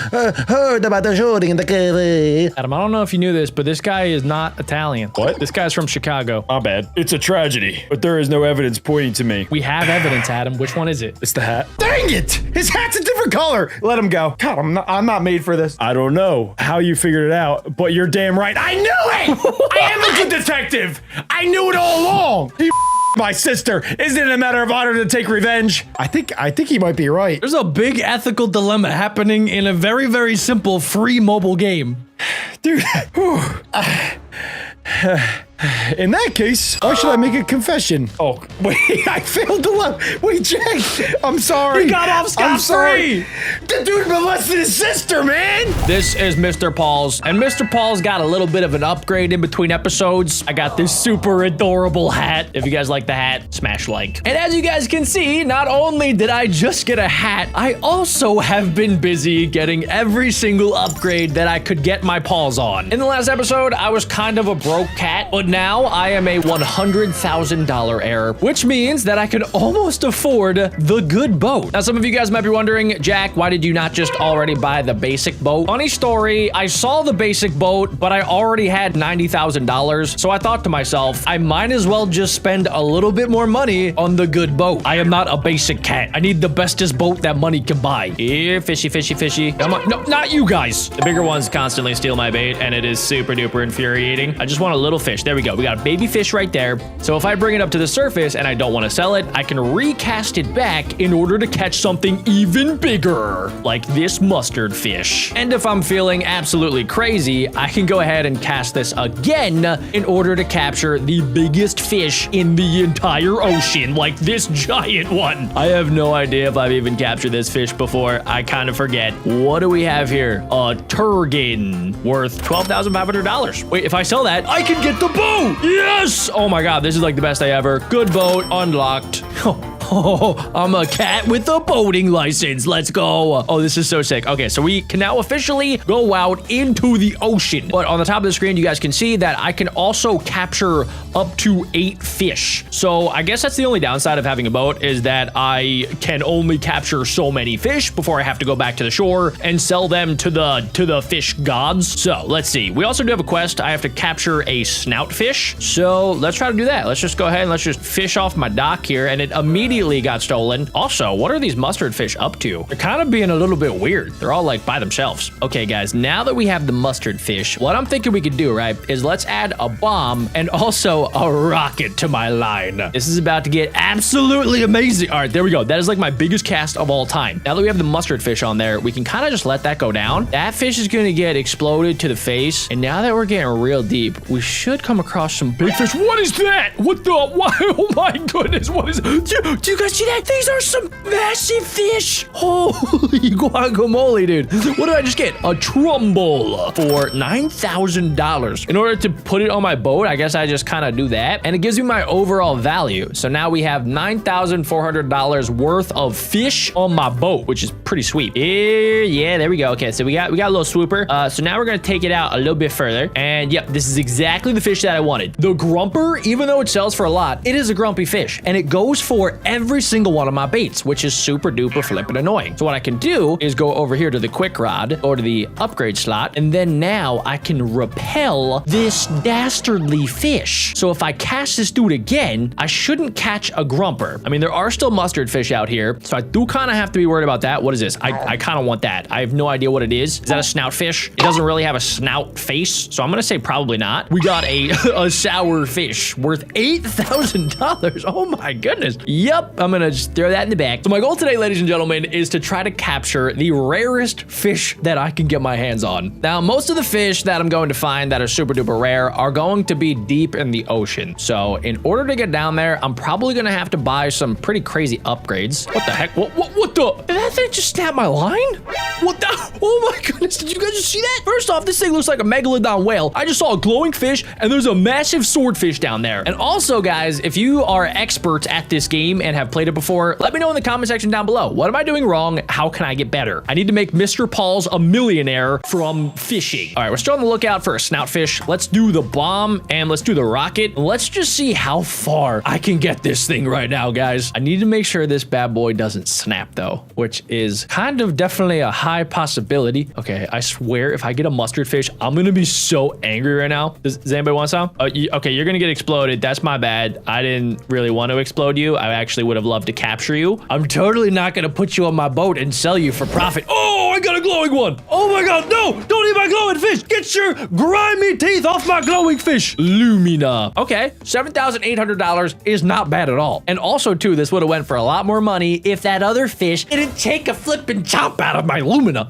heard about the shooting in the cafe. Adam, I don't know if you knew this, but this guy is not Italian. What? This guy's from Chicago. My bad. It's a tragedy, but there is no evidence pointing to me. We have evidence, Adam. Which one is it? It's the hat. Dang it! His hat's a different color. Let him go. God, I'm not made for this. I don't know how you figured it out, but you're damn right. I knew it! I am a good detective. I knew it all along. He my sister. Isn't it a matter of honor to take revenge? I think he might be right. There's a big ethical dilemma happening in a very, very simple free mobile game. Dude. In that case, why should I make a confession? Oh, wait, I failed to love. Wait, Jack, I'm sorry. He got off scot-free. The dude molested his sister, man. This is Mr. Paul's, and Mr. Paul's got a little bit of an upgrade in between episodes. I got this super adorable hat. If you guys like the hat, smash like. And as you guys can see, not only did I just get a hat, I also have been busy getting every single upgrade that I could get my paws on. In the last episode, I was kind of a broke cat, but now I am a $100,000 heir, which means that I can almost afford the good boat. Now, some of you guys might be wondering, Jack, why did you not just already buy the basic boat? Funny story, I saw the basic boat, but I already had $90,000. So I thought to myself, I might as well just spend a little bit more money on the good boat. I am not a basic cat. I need the bestest boat that money can buy. Here, fishy, fishy, fishy. Come on. No, not you guys. The bigger ones constantly steal my bait, and it is super duper infuriating. I just want a little fish. There we go. We got a baby fish right there. So if I bring it up to the surface and I don't want to sell it, I can recast it back in order to catch something even bigger, like this mustard fish. And if I'm feeling absolutely crazy, I can go ahead and cast this again in order to capture the biggest fish in the entire ocean, like this giant one. I have no idea if I've even captured this fish before. I kind of forget. What do we have here? A turgid worth $12,500. Wait, if I sell that, I can get the boat. Yes! Oh my God, this is like the best day ever. Good boat, unlocked. Oh, Oh, I'm a cat with a boating license. Let's go. Oh, this is so sick. Okay, so we can now officially go out into the ocean. But on the top of the screen, you guys can see that I can also capture up to 8 fish. So I guess that's the only downside of having a boat, is that I can only capture so many fish before I have to go back to the shore and sell them to the fish gods. So let's see. We also do have a quest. I have to capture a snout fish. So let's try to do that. Let's just go ahead and let's just fish off my dock here, and it immediately got stolen. Also, what are these mustard fish up to? They're kind of being a little bit weird. They're all like by themselves. Okay, guys, now that we have the mustard fish, what I'm thinking we could do, right, is let's add a bomb and also a rocket to my line. This is about to get absolutely amazing. All right, there we go. That is like my biggest cast of all time. Now that we have the mustard fish on there, we can kind of just let that go down. That fish is going to get exploded to the face. And now that we're getting real deep, we should come across some big fish. What is that? What the? What? Oh my goodness. What is? Do you guys see that? These are some massive fish. Holy guacamole, dude. What did I just get? A trumbull for $9,000. In order to put it on my boat, I guess I just kind of do that. And it gives me my overall value. So now we have $9,400 worth of fish on my boat, which is pretty sweet. Yeah, there we go. Okay, so we got a little swooper. So now we're gonna take it out a little bit further. And yep, this is exactly the fish that I wanted. The grumper, even though it sells for a lot, it is a grumpy fish. And it goes for every single one of my baits, which is super duper flippin' annoying. So what I can do is go over here to the quick rod or to the upgrade slot. And then now I can repel this dastardly fish. So if I cast this dude again, I shouldn't catch a grumper. I mean, there are still mustard fish out here, so I do kind of have to be worried about that. What is this? I kind of want that. I have no idea what it is. Is that a snout fish? It doesn't really have a snout face, so I'm gonna say probably not. We got a sour fish worth $8,000. Oh my goodness. Yep, I'm gonna just throw that in the back. So my goal today, ladies and gentlemen, is to try to capture the rarest fish that I can get my hands on. Now, most of the fish that I'm going to find that are super duper rare are going to be deep in the ocean. So in order to get down there, I'm probably gonna have to buy some pretty crazy upgrades. What the heck? What the? Did that thing just snap my line? What the? Oh my goodness, did you guys just see that? First off, this thing looks like a megalodon whale. I just saw a glowing fish and there's a massive swordfish down there. And also, guys, if you are experts at this game and have played it before, let me know in the comment section down below. What am I doing wrong? How can I get better? I need to make Mr. Paul's a millionaire from fishing. All right, we're still on the lookout for a snout fish. Let's do the bomb and let's do the rocket. Let's just see how far I can get this thing right now, guys. I need to make sure this bad boy doesn't snap though, which is kind of definitely a high possibility. Okay, I swear if I get a mustard fish, I'm gonna be so angry right now. Does anybody want some? Okay, you're gonna get exploded. That's my bad. I didn't really want to explode you. I actually would have loved to capture you. I'm totally not gonna put you on my boat and sell you for profit. Oh, I got a glowing one. Oh my God, no, don't eat my glowing fish. Get your grimy teeth off my glowing fish. Lumina. Okay, $7,800 is not bad at all. And also too, this would have went for a lot more money if that other fish didn't take a flippin' chomp out of my Lumina.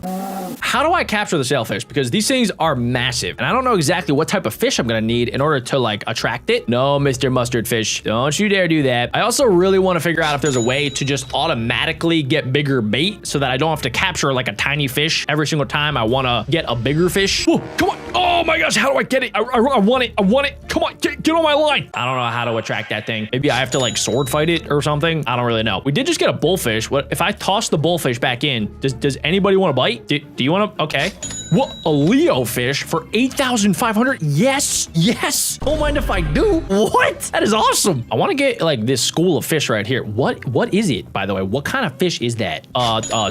How do I capture the sailfish? Because these things are massive and I don't know exactly what type of fish I'm gonna need in order to like attract it. No, Mr. Mustard Fish, don't you dare do that. I also really want to figure out if there's a way to just automatically get bigger bait so that I don't have to capture like a tiny fish every single time I want to get a bigger fish. Whoa, come on. Oh my gosh, how do I get it? I want it. I want it. Come on, get on my line. I don't know how to attract that thing. Maybe I have to like sword fight it or something. I don't really know. We did just get a bullfish. What if I toss the bullfish back in? Does anybody want to bite? Do you want to? Okay. What? A Leo fish for $8,500? Yes. Yes. Don't mind if I do. What? That is awesome. I want to get like this school of fish right here. What is it, by the way? What kind of fish is that?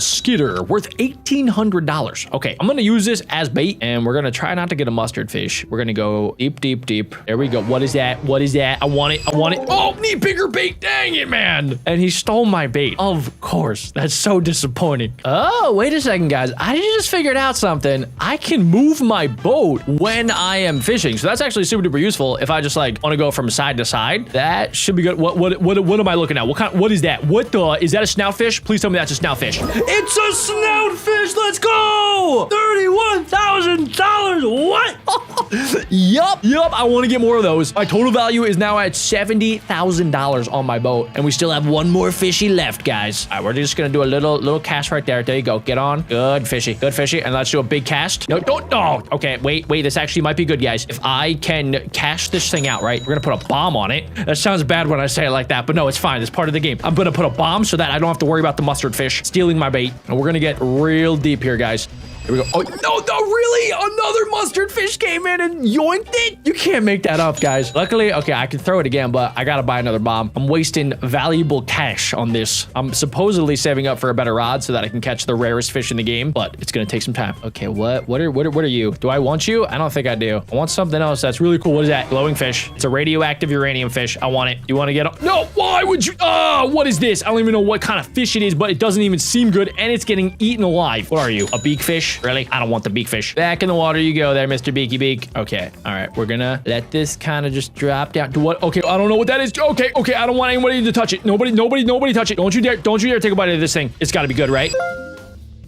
Skitter worth $1,800. Okay. I'm going to use this as bait and we're going to try not to get a mustard fish. We're going to go deep, deep, deep. There we go. What is that? What is that? I want it. I want it. Oh, need bigger bait. Dang it, man. And he stole my bait. Of course. That's so disappointing. Oh, wait a second, guys. I just figured out something. I can move my boat when I am fishing. So that's actually super duper useful if I just like want to go from side to side. That should be good. What am I looking at? What is that? What the? Is that a snout fish? Please tell me that's a snout fish. It's a snout fish. Let's go. $31,000. What? Yup. I want to get more of those. My total value is now at $70,000 on my boat. And we still have one more fishy left, guys. All right, we're just going to do a little cast right there. There you go. Get on. Good fishy. Good fishy. And let's do a big cast. cast. No, don't. Oh, okay. Wait. This actually might be good, guys. If I can cash this thing out, right? We're gonna put a bomb on it. That sounds bad when I say it like that, but no, it's fine. It's part of the game. I'm gonna put a bomb so that I don't have to worry about the mustard fish stealing my bait. And we're gonna get real deep here, guys. Here we go. Oh, no, really? Another mustard fish came in and yoinked it? You can't make that up, guys. Luckily, okay, I can throw it again, but I gotta buy another bomb. I'm wasting valuable cash on this. I'm supposedly saving up for a better rod so that I can catch the rarest fish in the game, but it's gonna take some time. Okay, what are you? Do I want you? I don't think I do. I want something else that's really cool. What is that? Glowing fish. It's a radioactive uranium fish. I want it. You want to get it? No, why would you? What is this? I don't even know what kind of fish it is, but it doesn't even seem good, and it's getting eaten alive. What are you? A beak fish? Really? I don't want the beak fish. Back in the water you go there, Mr. Beaky Beak. Okay. All right. We're gonna let this kind of just drop down to what? Okay. I don't know what that is. Okay. I don't want anybody to touch it. Nobody touch it. Don't you dare take a bite of this thing. It's gotta be good, right?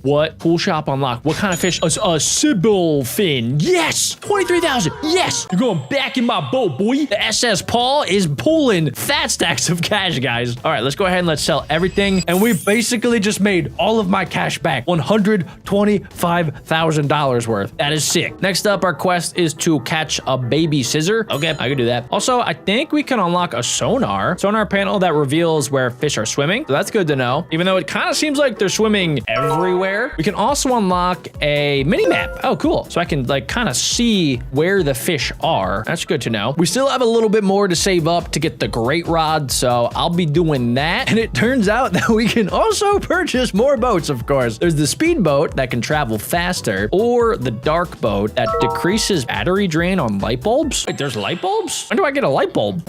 What? Pool shop unlocked. What kind of fish? A Sybil fin. Yes! 23,000. Yes! You're going back in my boat, boy. The SS Paul is pulling fat stacks of cash, guys. All right, let's go ahead and let's sell everything. And we basically just made all of my cash back. $125,000 worth. That is sick. Next up, our quest is to catch a baby scissor. Okay, I can do that. Also, I think we can unlock a sonar panel that reveals where fish are swimming. So that's good to know. Even though it kind of seems like they're swimming everywhere. We can also unlock a mini map. Oh, cool. So I can like kind of see where the fish are. That's good to know. We still have a little bit more to save up to get the great rod, so I'll be doing that. And it turns out that we can also purchase more boats, of course. There's the speed boat that can travel faster, or the dark boat that decreases battery drain on light bulbs. Wait, there's light bulbs? When do I get a light bulb?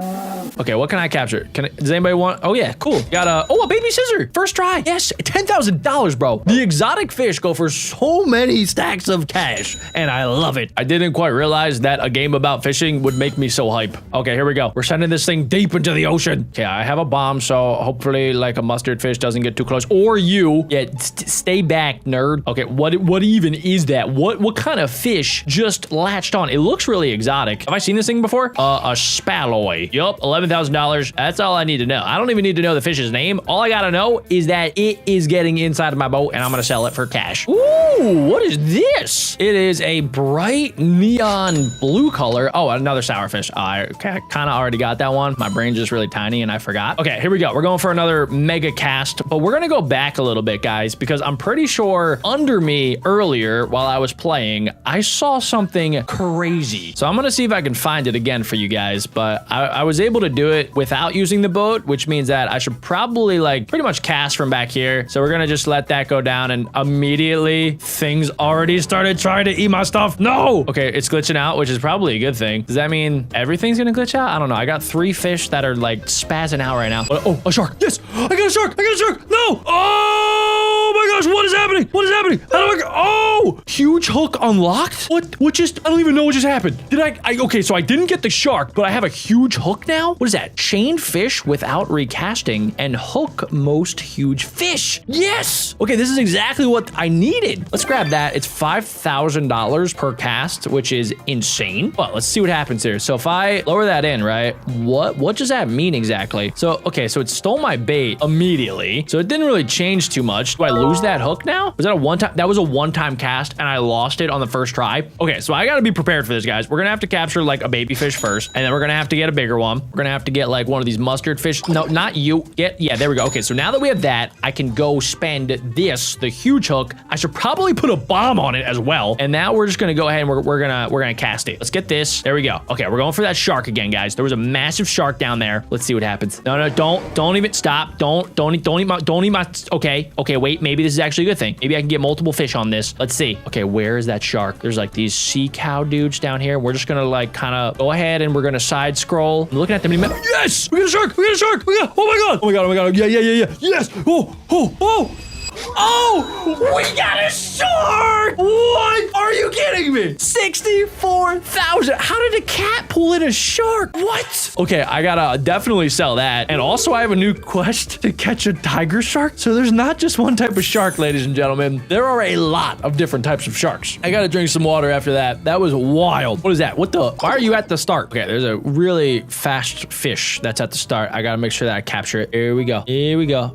Okay, what can I capture? Does anybody want? Oh yeah, cool. Got a baby scissor. First try. Yes, $10,000, bro. The exotic fish go for so many stacks of cash, and I love it. I didn't quite realize that a game about fishing would make me so hype. Okay, here we go. We're sending this thing deep into the ocean. Okay, I have a bomb, so hopefully like a mustard fish doesn't get too close. Or you. Yeah, stay back, nerd. Okay, what even is that? What kind of fish just latched on? It looks really exotic. Have I seen this thing before? A spalloy. Yup, $11,000. That's all I need to know. I don't even need to know the fish's name. All I gotta know is that it is getting inside of my boat, and I'm gonna sell it for cash. Ooh, what is this? It is a bright neon blue color. Oh, another sourfish. I kind of already got that one. My brain's just really tiny and I forgot. Okay, here we go. We're going for another mega cast, but we're gonna go back a little bit, guys, because I'm pretty sure under me earlier while I was playing, I saw something crazy. So I'm gonna see if I can find it again for you guys, but I was able to do it without using the boat, which means that I should probably like pretty much cast from back here. So we're gonna just let that go down, and immediately things already started trying to eat my stuff. No! Okay, it's glitching out, which is probably a good thing. Does that mean everything's gonna glitch out? I don't know. I got 3 fish that are like spazzing out right now. Oh, a shark. Yes! I got a shark! No! Oh my gosh, what is happening? How do I go? Oh! Huge hook unlocked? What just, I don't even know what just happened. Okay, so I didn't get the shark, but I have a huge hook now? What is that? Chain fish without recasting and hook most huge fish. Yes! Okay, this is exactly what I needed. Let's grab that. It's $5,000 per cast, which is insane. Well, let's see what happens here. So if I lower that in, right? What does that mean exactly? So, okay, so it stole my bait immediately. So it didn't really change too much. Do I lose that hook now? Was that a one-time? That was a one-time cast and I lost it on the first try. Okay, so I gotta be prepared for this, guys. We're gonna have to capture like a baby fish first, and then we're gonna have to get a bigger one. We're gonna have to get like one of these mustard fish. No, not you. Yeah, there we go. Okay, so now that we have that, I can go spend this, the huge hook. I should probably put a bomb on it as well. And now we're just gonna go ahead and we're gonna cast it. Let's get this. There we go. Okay, we're going for that shark again, guys. There was a massive shark down there. Let's see what happens. No, don't even stop. Don't eat my. Okay, wait. Maybe this is actually a good thing. Maybe I can get multiple fish on this. Let's see. Okay, where is that shark? There's like these sea cow dudes down here. We're just gonna like kind of go ahead and we're gonna side scroll. I'm looking at them. Yes, we got a shark. Oh my god. Yeah. Yes. Oh, we got a shark! What? Are you kidding me? 64,000. How did a cat pull in a shark? What? Okay, I gotta definitely sell that. And also I have a new quest to catch a tiger shark. So there's not just one type of shark, ladies and gentlemen. There are a lot of different types of sharks. I gotta drink some water after that. That was wild. What is that? Why are you at the start? Okay, there's a really fast fish that's at the start. I gotta make sure that I capture it. Here we go.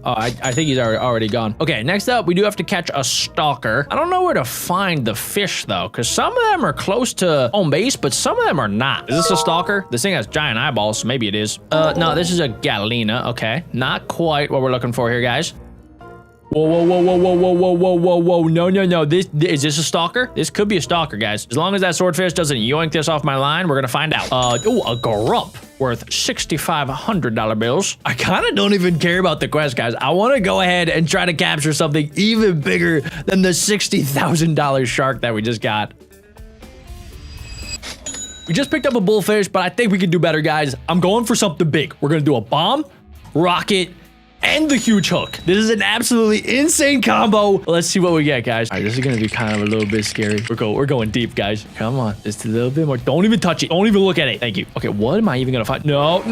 Oh, I think he's already gone. Okay, next up, we do have to catch a stalker. I don't know where to find the fish though, because some of them are close to home base, but some of them are not. Is this a stalker? This thing has giant eyeballs, so maybe it is. No, this is a Galena. Okay, not quite what we're looking for here, guys. Whoa, whoa, whoa, whoa, whoa, whoa, whoa, whoa, whoa, whoa. No. Is this a stalker? This could be a stalker, guys. As long as that swordfish doesn't yoink this off my line, we're gonna find out. A grump worth $6,500 bills. I kind of don't even care about the quest, guys. I want to go ahead and try to capture something even bigger than the $60,000 shark that we just got. We just picked up a bullfish, but I think we can do better, guys. I'm going for something big. We're gonna do a bomb, rocket, and the huge hook. This is an absolutely insane combo. Let's see what we get, guys. All right, this is gonna be kind of a little bit scary. We're going deep, guys. Come on, just a little bit more. Don't even touch it. Don't even look at it. Thank you. Okay, what am I even gonna find? No.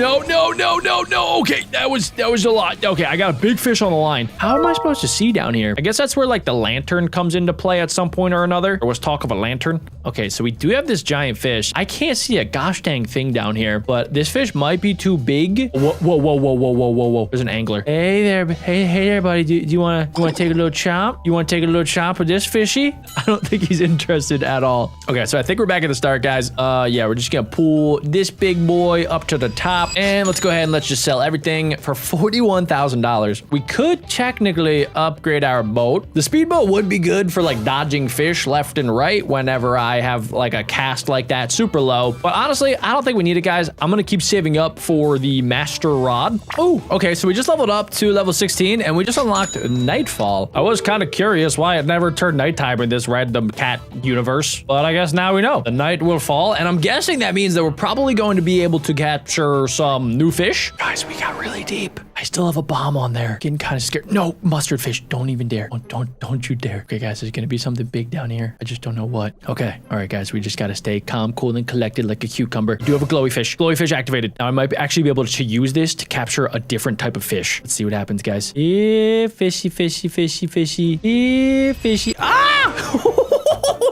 Okay, that was a lot. Okay, I got a big fish on the line. How am I supposed to see down here? I guess that's where like the lantern comes into play at some point or another. There was talk of a lantern. Okay, so we do have this giant fish. I can't see a gosh dang thing down here, but this fish might be too big. Whoa. There's an angler. Hey there, buddy. Do you want to take a little chomp? You want to take a little chomp with this fishy? I don't think he's interested at all. Okay, so I think we're back at the start, guys. Yeah, we're just gonna pull this big boy up to the top, and let's go ahead and let's just sell everything for $41,000. We could technically upgrade our boat. The speedboat would be good for like dodging fish left and right whenever I have like a cast like that super low. But honestly, I don't think we need it, guys. I'm gonna keep saving up for the master rod. Oh, okay, so we just leveled up to level 16 and we just unlocked Nightfall. I was kind of curious why it never turned nighttime in this random cat universe, but I guess now we know. The night will fall, and I'm guessing that means that we're probably going to be able to capture some new fish. Guys, we got really deep. I still have a bomb on there. Getting kind of scared. No, mustard fish. Don't even dare. Don't you dare. Okay, guys, there's gonna be something big down here. I just don't know what. Okay, all right, guys, we just gotta stay calm, cool, and collected like a cucumber. We do have a glowy fish. Glowy fish activated. Now I might actually be able to use this to capture a different type of fish. Let's see what happens, guys. Yeah, fishy. Yeah, fishy. Ah!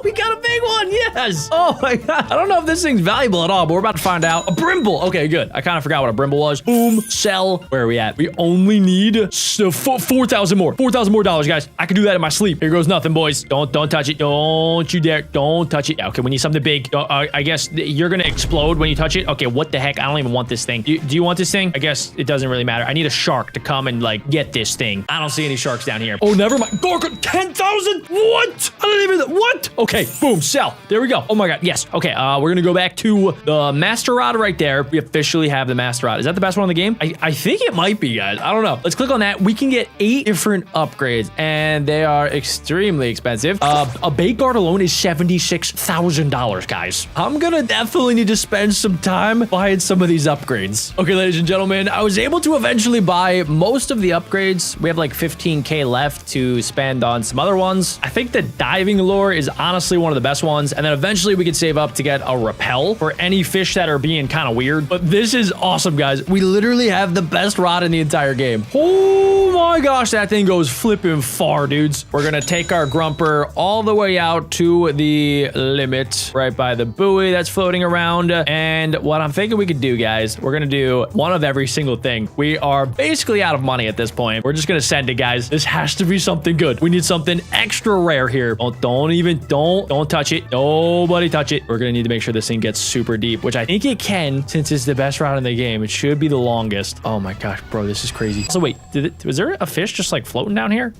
We got a big one, yes. Oh my God. I don't know if this thing's valuable at all, but we're about to find out. A brimble. Okay, good. I kind of forgot what a brimble was. Boom, sell. Where are we at? We only need 4,000 more. $4,000 more, guys. I can do that in my sleep. Here goes nothing, boys. Don't touch it. Don't you dare. Don't touch it. Okay, we need something big. I guess you're gonna explode when you touch it. Okay, what the heck? I don't even want this thing. Do you want this thing? I guess it doesn't really matter. I need a shark to come and like get this thing. I don't see any sharks down here. Oh, never mind. Gorka, 10,000? What? I don't even, what? Okay, boom, sell. There we go. Oh my God, yes. Okay, we're gonna go back to the master rod right there. We officially have the master rod. Is that the best one in the game? I think it might be, guys. I don't know. Let's click on that. We can get 8 different upgrades, and they are extremely expensive. A bait guard alone is $76,000, guys. I'm gonna definitely need to spend some time buying some of these upgrades. Okay, ladies and gentlemen, I was able to eventually buy most of the upgrades. We have like 15K left to spend on some other ones. I think the diving lure is honestly one of the best ones, and then eventually we could save up to get a repel for any fish that are being kind of weird. But this is awesome, guys. We literally have the best rod in the entire game. Oh my gosh, that thing goes flipping far, dudes. We're gonna take our grumper all the way out to the limit right by the buoy that's floating around. And what I'm thinking we could do, guys, we're gonna do one of every single thing. We are basically out of money at this point. We're just gonna send it, guys. This has to be something good. We need something extra rare here. Don't touch it. Nobody touch it. We're gonna need to make sure this thing gets super deep, which I think it can, since it's the best route in the game. It should be the longest. Oh my gosh, bro, this is crazy. So wait, was there a fish just like floating down here?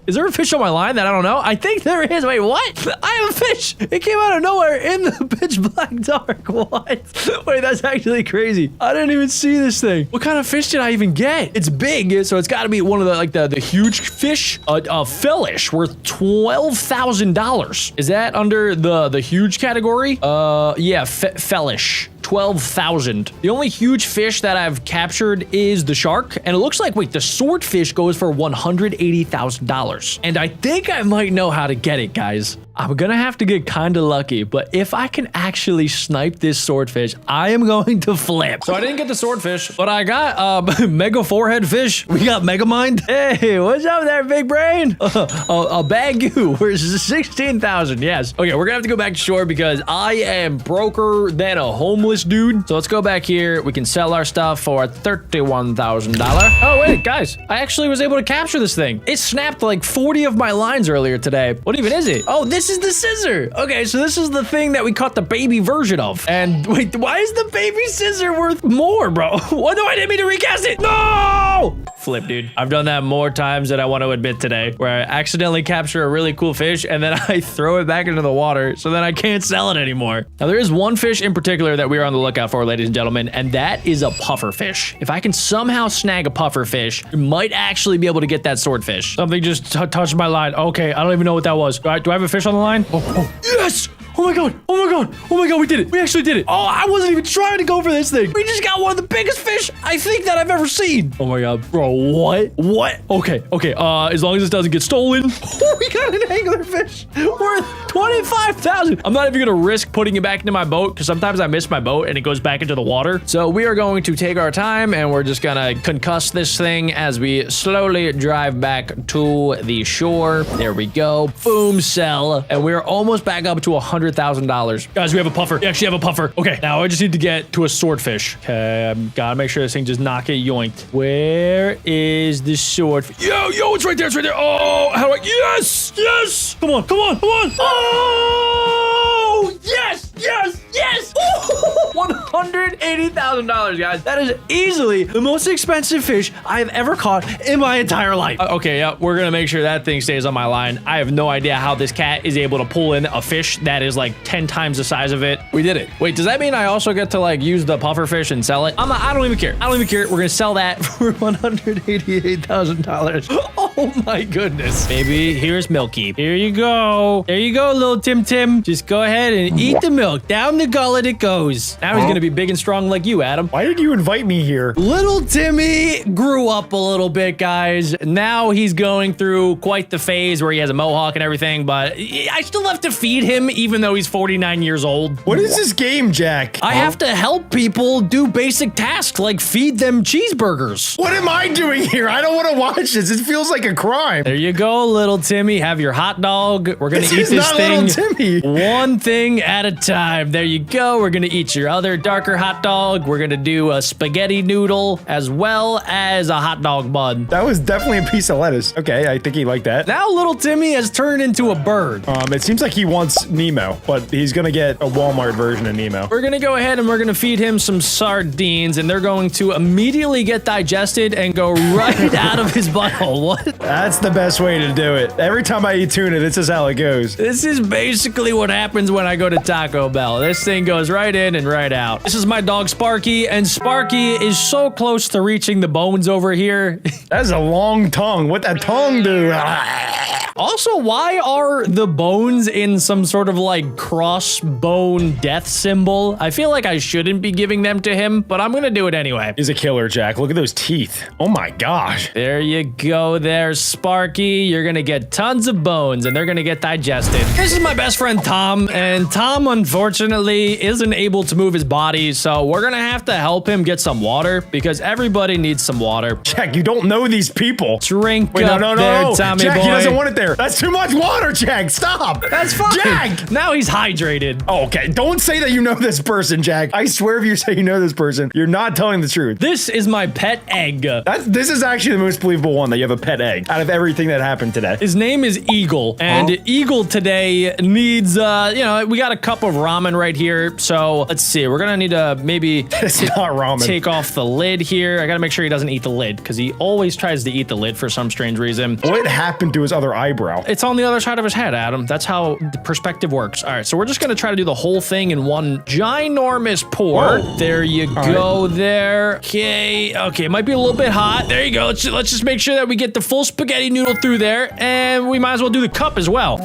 Is there a fish on my line that I don't know? I think there is. Wait, what? I have a fish. It came out of nowhere in the pitch black dark. What? Wait, that's actually crazy. I didn't even see this thing. What kind of fish did I even get? It's big, so it's got to be one of the huge fish. A fellish worth $12,000. Is that under the huge category? Yeah, fellish. 12,000. The only huge fish that I've captured is the shark, and it looks like, wait, the swordfish goes for $180,000. And I think I might know how to get it, guys. I'm gonna have to get kind of lucky, but if I can actually snipe this swordfish, I am going to flip. So I didn't get the swordfish, but I got mega forehead fish. We got mega mind. Hey, what's up there, big brain? A bagu. Where's 16,000? Yes. Okay, we're gonna have to go back to shore because I am broker than a homeless dude. So let's go back here. We can sell our stuff for $31,000. Oh wait, guys, I actually was able to capture this thing. It snapped like 40 of my lines earlier today. What even is it? Oh, this is the scissor. Okay, so this is the thing that we caught the baby version of. And wait, why is the baby scissor worth more, bro? What do I didn't mean to recast it? No! Flip, dude. I've done that more times than I want to admit today, where I accidentally capture a really cool fish and then I throw it back into the water, so then I can't sell it anymore. Now, there is one fish in particular that we are on the lookout for, ladies and gentlemen, and that is a puffer fish. If I can somehow snag a puffer fish, we might actually be able to get that swordfish. Something just touched my line. Okay, I don't even know what that was. Do I have a fish on the line? Oh, yes! Oh my god! Oh my god! Oh my god! We did it! We actually did it! Oh, I wasn't even trying to go for this thing. We just got one of the biggest fish I think that I've ever seen. Oh my god, bro! What? What? Okay, okay. As long as this doesn't get stolen. Oh, we got an anglerfish worth 25,000. I'm not even gonna risk putting it back into my boat because sometimes I miss my boat and it goes back into the water. So we are going to take our time and we're just gonna concuss this thing as we slowly drive back to the shore. There we go. Boom, sell, and we're almost back up to $100,000. Guys, we have a puffer. We actually have a puffer. Okay, now I just need to get to a swordfish. Okay, I've got to make sure this thing does not get yoinked. Where is the swordfish? Yo, it's right there. It's right there. Oh, how do I? Yes, yes. Come on, come on, come on. Oh, yes, yes, yes. $180,000, guys. That is easily the most expensive fish I have ever caught in my entire life. Okay, yeah, we're gonna make sure that thing stays on my line. I have no idea how this cat is able to pull in a fish that is like 10 times the size of it. We did it. Wait, does that mean I also get to like use the puffer fish and sell it? I don't even care. I don't even care. We're gonna sell that for $188,000. Oh my goodness. Maybe here's Milky. Here you go. There you go, little Tim Tim. Just go ahead and eat the milk. Down the gullet it goes. Now he's gonna be big and strong like you, Adam. Why did you invite me here? Little Timmy grew up a little bit, guys. Now he's going through quite the phase where he has a mohawk and everything, but I still have to feed him even though he's 49 years old. What is this game, Jack? I have to help people do basic tasks like feed them cheeseburgers. What am I doing here? I don't want to watch this. It feels like a crime. There you go, little Timmy. Have your hot dog. We're gonna eat this thing little Timmy. one thing at a time. There you go. We're gonna eat your other darker hot dog. We're gonna do a spaghetti noodle as well as a hot dog bun. That was definitely a piece of lettuce. Okay, I think he liked that. Now little Timmy has turned into a bird. It seems like he wants Nemo, but he's gonna get a Walmart version of Nemo. We're gonna go ahead and we're gonna feed him some sardines and they're going to immediately get digested and go right out of his butthole. What? That's the best way to do it. Every time I eat tuna, this is how it goes. This is basically what happens when I go to Taco Bell. This thing goes right in and right out. This is my dog Sparky, and Sparky is so close to reaching the bones over here. That's a long tongue. What that tongue do? Also, why are the bones in some sort of like crossbone death symbol? I feel like I shouldn't be giving them to him, but I'm gonna do it anyway. He's a killer, Jack. Look at those teeth. Oh my gosh. There you go there, Sparky. You're gonna get tons of bones and they're gonna get digested. This is my best friend Tom, and Tom unfortunately isn't able to move his body, so we're gonna have to help him get some water because everybody needs some water. Jack, you don't know these people. Drink Wait, up no, there, Tommy Jack, boy. he doesn't want it there. That's too much water, Jack. Stop. That's fine. Jack. Now he's hydrated. Oh, okay. Don't say that you know this person, Jack. I swear if you say you know this person, you're not telling the truth. This is my pet egg. This is actually the most believable one, that you have a pet egg out of everything that happened today. His name is Eagle, and Eagle today needs, you know, we got a cup of ramen right here. So let's see. We're gonna need to maybe It's not ramen. take off the lid here. I gotta make sure he doesn't eat the lid because he always tries to eat the lid for some strange reason. What happened to his other eyebrow? It's on the other side of his head, Adam. That's how the perspective works. All right, so we're just gonna try to do the whole thing in one ginormous pour. Whoa. There you go there. Okay, it might be a little bit hot. There you go. Let's just make sure that we get the full spaghetti noodle through there, and we might as well do the cup as well.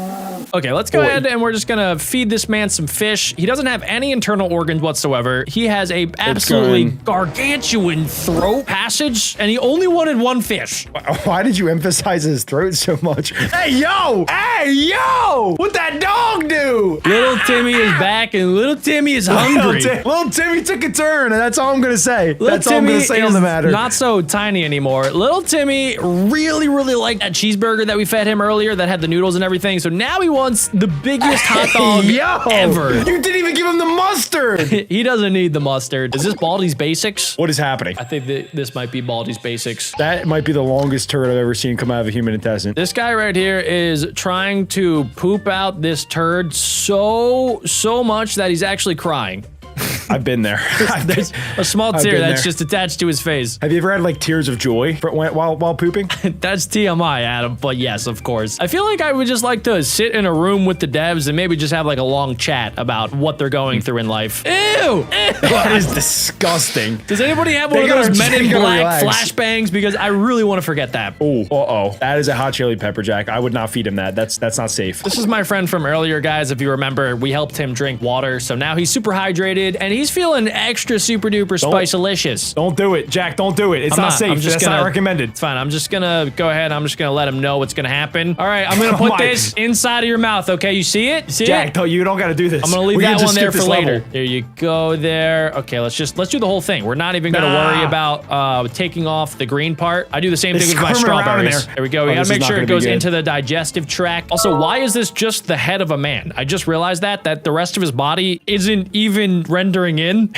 Okay, let's go ahead and we're just gonna feed this man some fish. He doesn't have any internal organs whatsoever. He has a absolutely gargantuan throat passage, and he only wanted one fish. Why did you emphasize his throat so much? Hey, yo! Hey, yo! What'd that dog do? Little Timmy is back, and little Timmy is hungry. Little Timmy took a turn, and that's all I'm gonna say. That's all I'm Timmy gonna say on the matter. Not so tiny anymore. Little Timmy really liked that cheeseburger that we fed him earlier that had the noodles and everything. So now he wants the biggest hot dog ever. You didn't even give him the mustard. He doesn't need the mustard. Is this Baldi's Basics? What is happening? I think that this might be Baldi's Basics. That might be the longest turd I've ever seen come out of a human intestine. This guy right here is trying to poop out this turd so much that he's actually crying. I've been there. There's a small tear that's just attached to his face. Have you ever had like tears of joy while pooping? That's TMI, Adam, but yes, of course. I feel like I would just like to sit in a room with the devs and maybe just have like a long chat about what they're going through in life. Ew! That is disgusting. Does anybody have one of those Men in Black flashbangs? Because I really want to forget that. Oh, uh-oh. That is a hot chili pepper, Jack. I would not feed him that. That's not safe. This is my friend from earlier, guys. If you remember, we helped him drink water, so now he's super hydrated and he's feeling extra super duper spice-alicious. Don't do it, Jack. Don't do it. It's not safe. That's not recommended. It's fine. I'm just gonna go ahead. I'm just gonna let him know what's gonna happen. All right, I'm gonna put this inside of your mouth. Okay, you see it? See Jack, you don't gotta do this. I'm gonna leave that one there for later. There you go. There. Okay, let's do the whole thing. We're not even gonna worry about taking off the green part. I do the same thing with my strawberries. There we go. We gotta make sure it goes into the digestive tract. Also, why is this just the head of a man? I just realized that the rest of his body isn't even rendering in.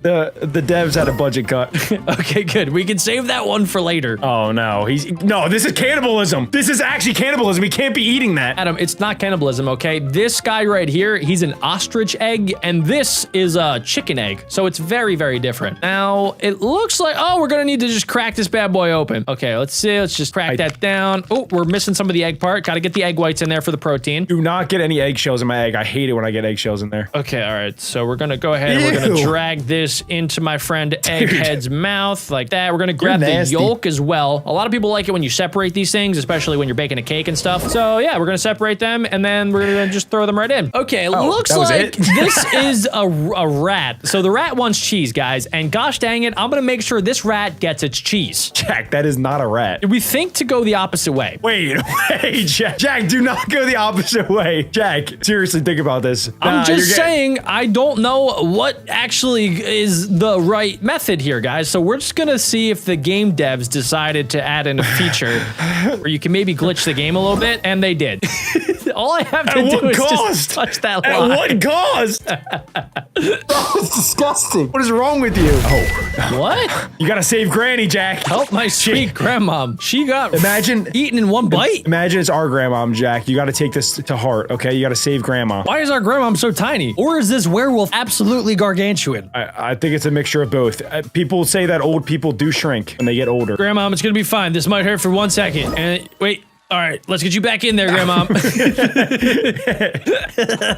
The devs had a budget cut. Okay, good. We can save that one for later. Oh no, this is cannibalism. This is actually cannibalism. We can't be eating that. Adam, it's not cannibalism, okay? This guy right here, he's an ostrich egg, and this is a chicken egg. So it's very, very different. Now, it looks like, oh, we're gonna need to just crack this bad boy open. Okay, let's see. Let's just crack that down. Oh, we're missing some of the egg part. Gotta get the egg whites in there for the protein. Do not get any eggshells in my egg. I hate it when I get eggshells in there. Okay, all right. So we're gonna go ahead and we're gonna drag this into my friend Egghead's mouth like that. We're gonna grab the yolk as well. A lot of people like it when you separate these things, especially when you're baking a cake and stuff. So yeah, we're gonna separate them and then we're gonna just throw them right in. Okay, looks like this is a rat. So the rat wants cheese, guys, and gosh dang it, I'm gonna make sure this rat gets its cheese. Jack, that is not a rat. We think to go the opposite way. Wait, Jack. Jack, do not go the opposite way. Jack, seriously, think about this. I'm just saying, I don't know what actually is the right method here, guys. So we're just gonna see if the game devs decided to add in a feature where you can maybe glitch the game a little bit, and they did. All I have to do is just touch that line. At what cost? That was disgusting. What is wrong with you? Oh. What? You gotta save Granny, Jack. Help my sweet grandmom. She got eaten in one bite. Imagine it's our grandmom, Jack. You gotta take this to heart, okay? You gotta save grandma. Why is our grandmom so tiny? Or is this werewolf absolutely gargantuan? I think it's a mixture of both. People say that old people do shrink when they get older. Grandmom, it's gonna be fine. This might hurt for 1 second. And wait. All right, let's get you back in there, Grandma.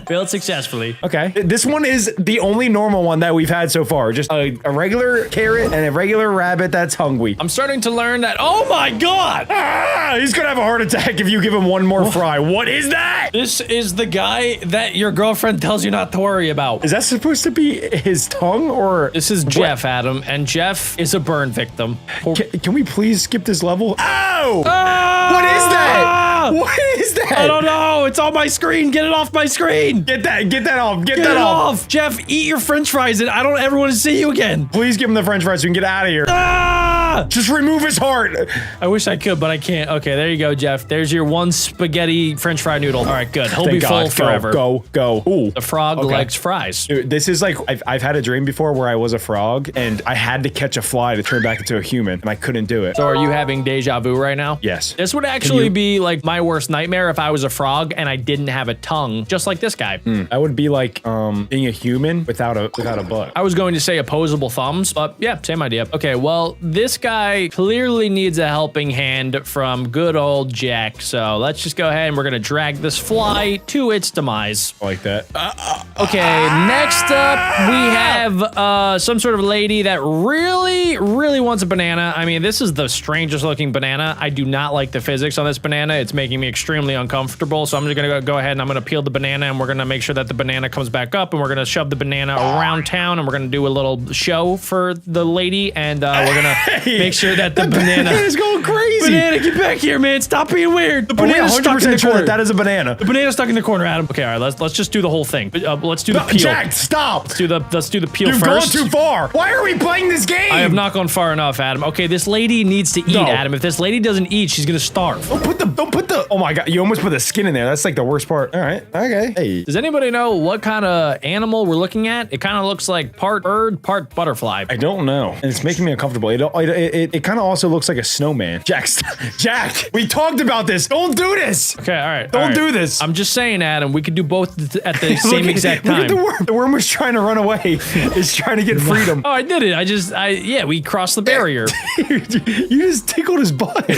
Failed successfully. Okay. This one is the only normal one that we've had so far. Just a regular carrot and a regular rabbit that's hungry. I'm starting to learn that, oh my God! He's gonna have a heart attack if you give him one more fry. What is that? This is the guy that your girlfriend tells you not to worry about. Is that supposed to be his tongue or? This is Jeff, Adam, and Jeff is a burn victim. Can we please skip this level? Ow! What is that? What is that? I don't know. It's on my screen. Get it off my screen. Get that off. Get that off. Jeff, eat your french fries and I don't ever want to see you again. Please give him the french fries so we can get out of here. Just remove his heart. I wish I could, but I can't. Okay, there you go, Jeff. There's your one spaghetti french fry noodle. All right, good. He'll be full forever. Go. Ooh. The frog likes fries. Dude, this is like, I've had a dream before where I was a frog and I had to catch a fly to turn back into a human and I couldn't do it. So are you having deja vu right now? Yes. This would actually be like my worst nightmare if I was a frog and I didn't have a tongue, just like this guy. That would be like being a human without a butt. I was going to say opposable thumbs, but yeah, same idea. Okay, well, this guy guy clearly needs a helping hand from good old Jack. So let's just go ahead and we're gonna drag this fly to its demise. I like that. Okay, next up we have some sort of lady that really wants a banana. I mean, this is the strangest looking banana. I do not like the physics on this banana. It's making me extremely uncomfortable. So I'm just gonna go ahead and I'm gonna peel the banana and we're gonna make sure that the banana comes back up and we're gonna shove the banana around town and we're gonna do a little show for the lady and we're gonna make sure that the banana is going crazy. Banana, get back here, man. Stop being weird. The banana's stuck in the sure corner. that is a banana. The banana's stuck in the corner, Adam. Okay, all right, let's just do the whole thing. Let's do the peel. Jack, stop. Let's do the peel You've first. gone too far. Why are we playing this game? I have not gone far enough, Adam. Okay, this lady needs to eat, Adam. If this lady doesn't eat, she's gonna starve. Don't put the, oh my God, you almost put the skin in there. That's like the worst part. All right, okay. Hey. Does anybody know what kind of animal we're looking at? It kind of looks like part bird, part butterfly. I don't know. And it's making me uncomfortable. It kind of also looks like a snowman. Jack, we talked about this. Don't do this. Okay, all right. Don't do this. I'm just saying, Adam, we could do both at the same exact time. Look at the worm. The worm was trying to run away. It's trying to get freedom. Oh, I did it. Yeah, we crossed the barrier. You just tickled his butt.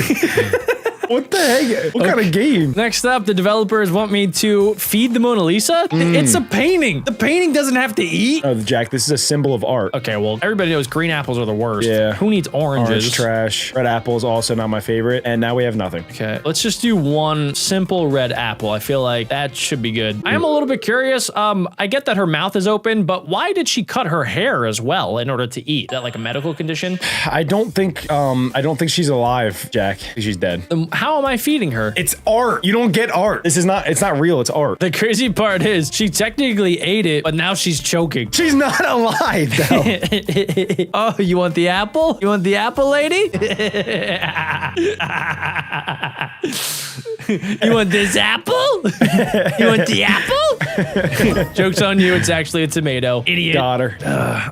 What the heck? What kind of game? Next up, the developers want me to feed the Mona Lisa. It's a painting. The painting doesn't have to eat. Oh, Jack, this is a symbol of art. Okay, well, everybody knows green apples are the worst. Yeah. Who needs oranges? Orange trash. Red apple is also not my favorite. And now we have nothing. Okay, let's just do one simple red apple. I feel like that should be good. I am a little bit curious. I get that her mouth is open, but why did she cut her hair as well in order to eat? Is that like a medical condition? I don't think she's alive, Jack. She's dead. How am I feeding her? It's art. You don't get art. It's not real. It's art. The crazy part is she technically ate it, but now she's choking. She's not alive, though. Oh, you want the apple? You want the apple, lady? You want this apple? You want the apple? Joke's on you. It's actually a tomato. Idiot. Got her.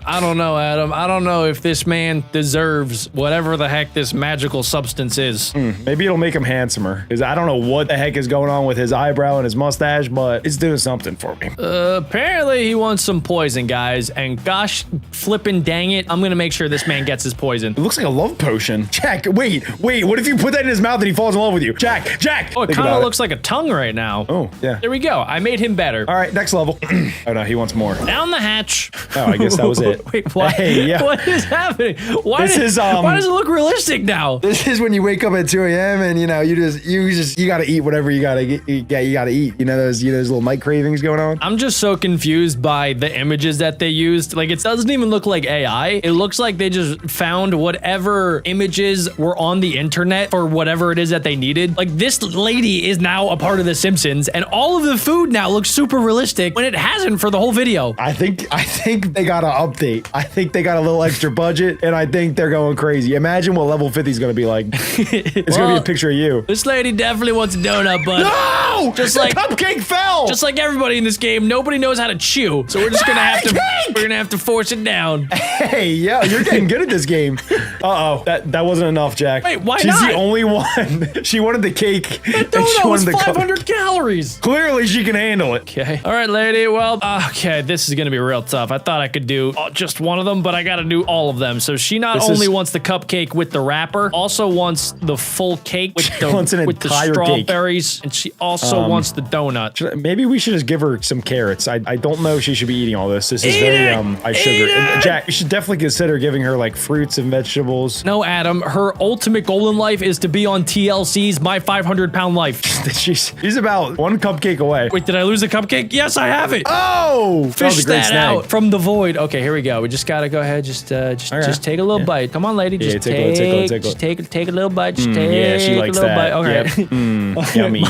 I don't know, Adam. I don't know if this man deserves whatever the heck this magical substance is. Maybe it'll make him handsomer. Because I don't know what the heck is going on with his eyebrow and his mustache, but it's doing something for me. Apparently he wants some poison, guys. And gosh, flippin' dang it, I'm gonna make sure this man gets his poison. It looks like a love potion. Jack, wait. What if you put that in his mouth and he falls in love with you? Jack. Oh, it kind of looks like a tongue right now. Oh, yeah. There we go. I made him better. All right, next level. Oh, no, he wants more. Down the hatch. Oh, I guess that was it. Wait, what? Hey, yeah. What is happening? Why This is, why does it look realistic now? This is when you wake up at 2 a.m. and, you know, you gotta eat whatever you gotta eat. You know those little night cravings going on? I'm just so confused by the images that they used. Like, it doesn't even look like AI. It looks like they just found whatever images were on the internet for whatever it is that they needed. Like, this lady is now a part of The Simpsons, and all of the food now looks super realistic when it hasn't for the whole video. I think they got an update. I think they got a little extra budget, and I think they're going crazy. Imagine what level 50 is gonna be like. It's gonna be a picture of you. This lady definitely wants a donut, but No! Just The like cupcake fell! Just like everybody in this game, nobody knows how to chew. So we're just gonna have to force it down. Hey, yeah, you're getting good at this game. Uh-oh. That wasn't enough, Jack. Wait, why She's not? the only one. She wanted the cake. That and she donut was wanted the 500 calories. Clearly, she can handle it. Okay. All right, lady. Well, okay, this is gonna be real tough. I thought I could do just one of them, but I gotta do all of them. So she not only wants the cupcake with the wrapper, also wants the full cake with the strawberries, and she also wants the donut. Maybe we should just give her some carrots. I don't know if she should be eating all this. This is very high sugar. And Jack, you should definitely consider giving her like fruits and vegetables. No, Adam. Her ultimate goal in life is to be on TLC's My 500-Pound Life. She's about one cupcake away. Wait, did I lose a cupcake? Yes, I have it. Oh, fish that out from the void. Okay, here we go. We just gotta go ahead. Just take a little bite. Come on, lady. Just take a little bite. Just take she likes a little that. bite. Okay. Yummy.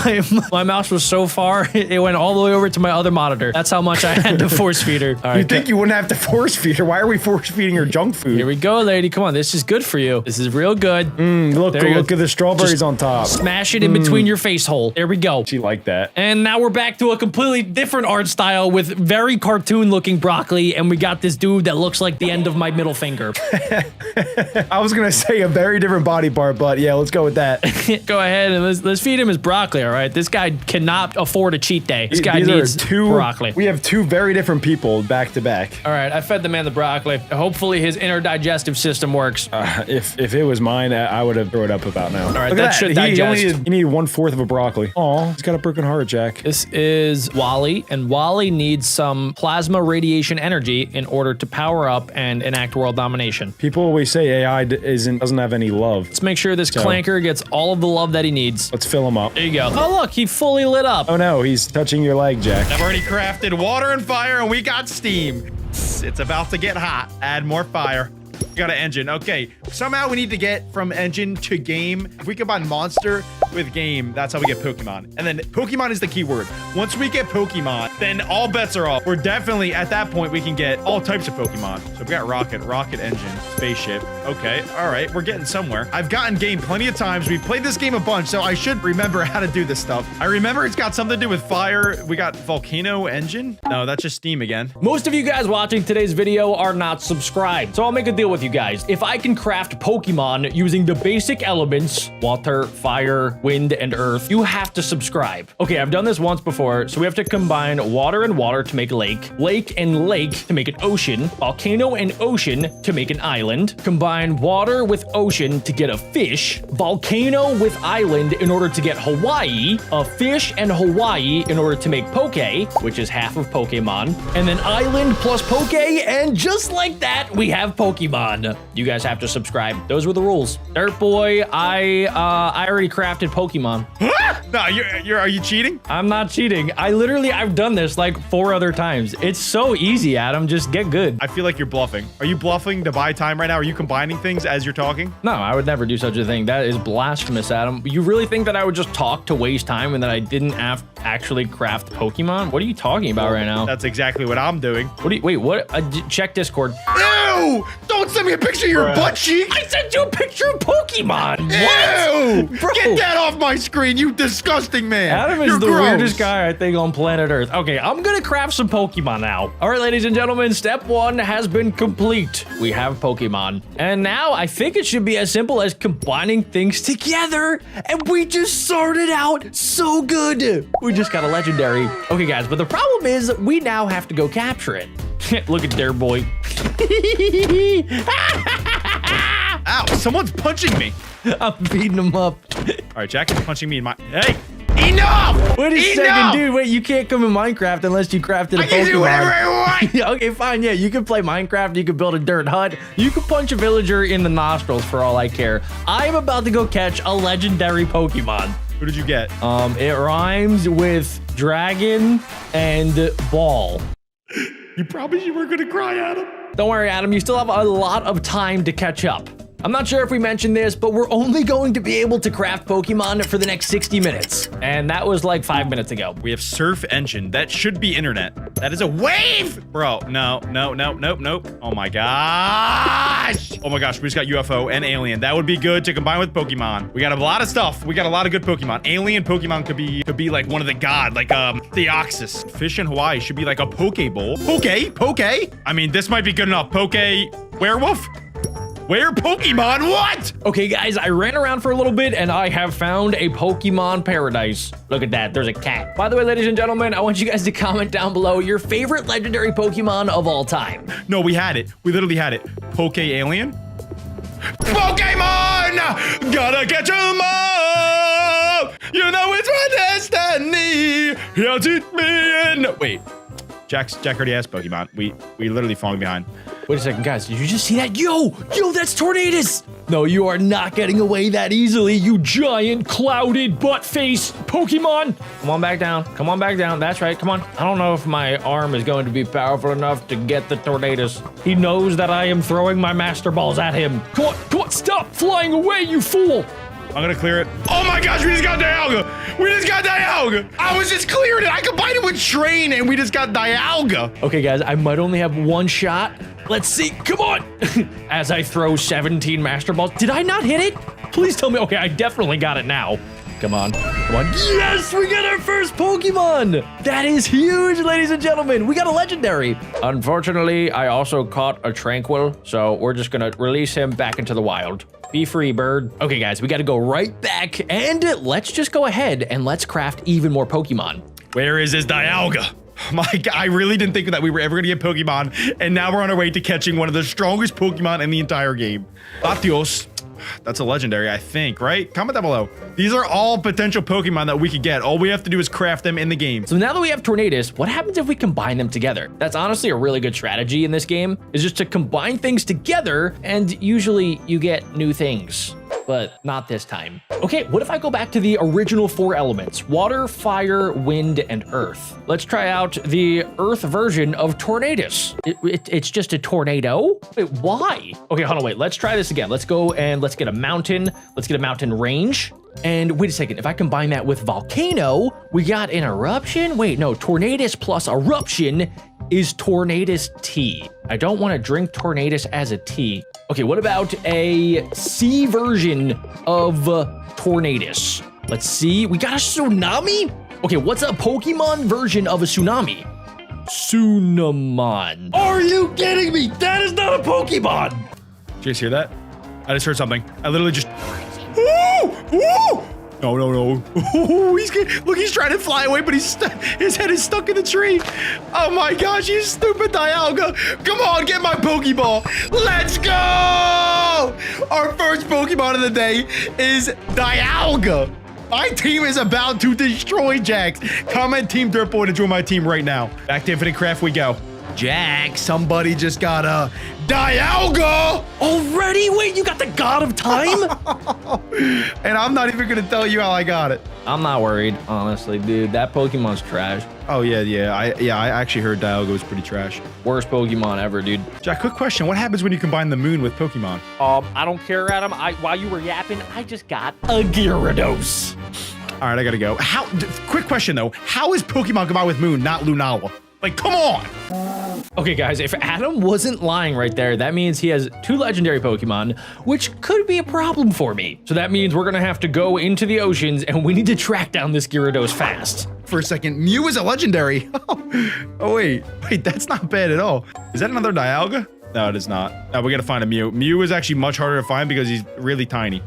My mouse was so far, it went all the way over to my other monitor. That's how much I had to force feed her. All right, you think you wouldn't have to force feed her? Why are we force feeding her junk food? Here we go, lady. Come on, this is good for you. This is real good. Look at the strawberries on top. Smash it in between your face hole. There we go. She liked that. And now we're back to a completely different art style with very cartoon looking broccoli, and we got this dude that looks like the end of my middle finger. I was gonna say a very different body part, but yeah, let's go with that. Go ahead and let's feed him his broccoli, all right? This guy cannot afford a cheat day. This guy These needs are two broccoli. We have two very different people back to back. All right, I fed the man the broccoli. Hopefully his inner digestive system works. If it was mine, I would have thrown it up about now. All right, Look that at should He digest. needed 1/4 of a broccoli. Aw, he's got a broken heart, Jack. This is Wally, and Wally needs some plasma radiation energy in order to power up and enact world domination. People always say AI doesn't have any love. Let's make sure this clanker gets all of the love that he needs. Let's fill him up. There you go. Oh, look, he fully lit up. Oh no, he's touching your leg, Jack. I've already crafted water and fire, and we got steam. It's about to get hot. Add more fire. We got an engine. Okay, somehow we need to get from engine to game. If we combine monster with game, that's how we get Pokemon. And then Pokemon is the key word. Once we get Pokemon, then all bets are off. We're definitely, at that point, we can get all types of Pokemon. So we got rocket engine, spaceship. Okay, all right, we're getting somewhere. I've gotten game plenty of times. We've played this game a bunch, so I should remember how to do this stuff. I remember it's got something to do with fire. We got volcano engine. No, that's just steam again. Most of you guys watching today's video are not subscribed, so I'll make a deal with you guys. If I can craft Pokemon using the basic elements, water, fire, wind, and earth, you have to subscribe. Okay, I've done this once before, so we have to combine water and water to make a lake, lake and lake to make an ocean, volcano and ocean to make an island, combine water with ocean to get a fish, volcano with island in order to get Hawaii, a fish and Hawaii in order to make Poke, which is half of Pokemon, and then island plus Poke, and just like that, we have Pokemon. You guys have to subscribe. Those were the rules. Dirt Boy, I already crafted Pokemon. No, are you cheating? I'm not cheating. I've done this like 4 other times. It's so easy, Adam. Just get good. I feel like you're bluffing. Are you bluffing to buy time right now? Are you combining things as you're talking? No, I would never do such a thing. That is blasphemous, Adam. You really think that I would just talk to waste time and that I didn't actually craft Pokemon? What are you talking about right now? That's exactly what I'm doing. Wait, what? Check Discord. Ew! Don't send me a picture of your butt cheek! I sent you a picture of Pokemon. Ew! Bro. Get that off my screen, you disgusting man! Adam is You're the gross. weirdest guy, I think, on planet Earth. Okay, I'm gonna craft some Pokemon now. All right, ladies and gentlemen, step 1 has been complete. We have Pokemon. And now I think it should be as simple as combining things together. And we just sorted out so good. We just got a legendary. Okay, guys, but the problem is we now have to go capture it. Look at Dirt Boy. Ow, someone's punching me. I'm beating him up. All right, Jack is punching me in my... Hey! Enough! Wait a second, Enough! dude. Wait, you can't come in Minecraft unless you crafted a I can do whatever I Pokemon. want! Okay, fine. Yeah, you can play Minecraft. You can build a dirt hut. You can punch a villager in the nostrils for all I care. I'm about to go catch a legendary Pokemon. Who did you get? It rhymes with dragon and ball. You promised you weren't gonna cry at him. Don't worry, Adam. You still have a lot of time to catch up. I'm not sure if we mentioned this, but we're only going to be able to craft Pokemon for the next 60 minutes. And that was like 5 minutes ago. We have surf engine. That should be internet. That is a wave! Bro, no. Oh my gosh! Oh my gosh, we just got UFO and alien. That would be good to combine with Pokemon. We got a lot of stuff. We got a lot of good Pokemon. Alien Pokemon could be like one of the god, like Theoxys. Fish in Hawaii should be like a Pokeball. Poke? I mean, this might be good enough. Poke werewolf? Where Pokemon? What? Okay, guys, I ran around for a little bit and I have found a Pokemon paradise. Look at that. There's a cat. By the way, ladies and gentlemen, I want you guys to comment down below your favorite legendary Pokemon of all time. No, we had it. We literally had it. Poke alien? Pokemon! Gotta catch 'em all! You know it's my destiny! He'll teach me in... Wait. Jack already has Pokemon. We literally falling behind. Wait a second, guys. Did you just see that? Yo, that's Tornadus. No, you are not getting away that easily, you giant clouded butt face Pokemon. Come on back down. Come on back down. That's right. Come on. I don't know if my arm is going to be powerful enough to get the Tornadus. He knows that I am throwing my Master Balls at him. Come on. Stop flying away, you fool. I'm gonna clear it. Oh my gosh, we just got Dialga! We just got Dialga! I was just clearing it! I combined it with Train and we just got Dialga! Okay, guys, I might only have one shot. Let's see. Come on! As I throw 17 Master Balls. Did I not hit it? Please tell me. Okay, I definitely got it now. Come on. Come on. Yes, we got our first Pokemon. That is huge, ladies and gentlemen. We got a legendary. Unfortunately, I also caught a Tranquil, so we're just gonna release him back into the wild. Be free, bird. Okay, guys, we got to go right back, and let's just go ahead and let's craft even more Pokemon. Where is this Dialga? My God, I really didn't think that we were ever gonna get Pokemon, and now we're on our way to catching one of the strongest Pokemon in the entire game. Latios. That's a legendary, I think, right? Comment down below. These are all potential Pokemon that we could get. All we have to do is craft them in the game. So now that we have Tornadus, what happens if we combine them together? That's honestly a really good strategy in this game, is just to combine things together, and usually you get new things. But not this time. Okay, what if I go back to the original 4 elements? Water, fire, wind, and earth. Let's try out the earth version of Tornadus. It's just a tornado? Wait, why? Okay, hold on, wait. Let's try this again. Let's go and let's get a mountain. Let's get a mountain range. And wait a second, if I combine that with volcano, we got an eruption? Wait, no, Tornadus plus eruption is Tornadus tea. I don't want to drink Tornadus as a tea. Okay, what about a sea version of Tornadus? Let's see, we got a tsunami? Okay, what's a Pokemon version of a tsunami? Tsunamon. Are you kidding me? That is not a Pokemon. Did you guys hear that? I just heard something. I literally just... Ooh! Ooh! No, no, no. Ooh, look, he's trying to fly away, but his head is stuck in the tree. Oh my gosh, you stupid Dialga. Come on, get my Pokeball. Let's go! Our first Pokemon of the day is Dialga. My team is about to destroy Jax. Comment Team Dirtboy to join my team right now. Back to Infinite Craft we go. Jack, somebody just got a Dialga! Already? Wait, you got the God of Time? And I'm not even gonna tell you how I got it. I'm not worried, honestly, dude. That Pokemon's trash. Oh, yeah. I actually heard Dialga was pretty trash. Worst Pokemon ever, dude. Jack, quick question. What happens when you combine the moon with Pokemon? I don't care, Adam. While you were yapping, I just got a Gyarados. All right, I gotta go. Quick question, though. How is Pokemon combined with moon, not Lunala? Like, come on! Okay, guys, if Adam wasn't lying right there, that means he has 2 legendary Pokemon, which could be a problem for me. So that means we're gonna have to go into the oceans, and we need to track down this Gyarados fast. For a second, Mew is a legendary. Oh, wait, that's not bad at all. Is that another Dialga? No, it is not. No, we gotta find a Mew. Mew is actually much harder to find because he's really tiny.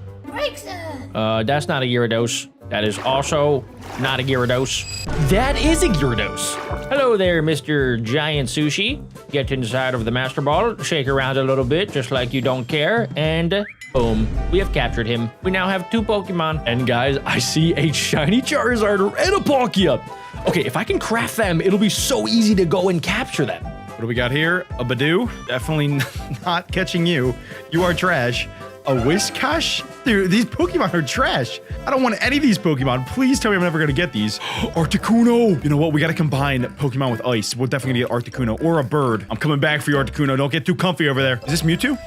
That's not a Gyarados. That is also not a Gyarados. That is a Gyarados. Hello there, Mr. Giant Sushi. Get inside of the Master Ball, shake around a little bit, just like you don't care, and boom, we have captured him. We now have 2 Pokemon. And guys, I see a shiny Charizard and a Palkia. Okay, if I can craft them, it'll be so easy to go and capture them. What do we got here? A Badoo. Definitely not catching you. You are trash. A Whiscash? Dude, these Pokemon are trash. I don't want any of these Pokemon. Please tell me I'm never gonna get these. Articuno. You know what? We gotta combine Pokemon with ice. We're definitely gonna get Articuno or a bird. I'm coming back for you, Articuno. Don't get too comfy over there. Is this Mewtwo?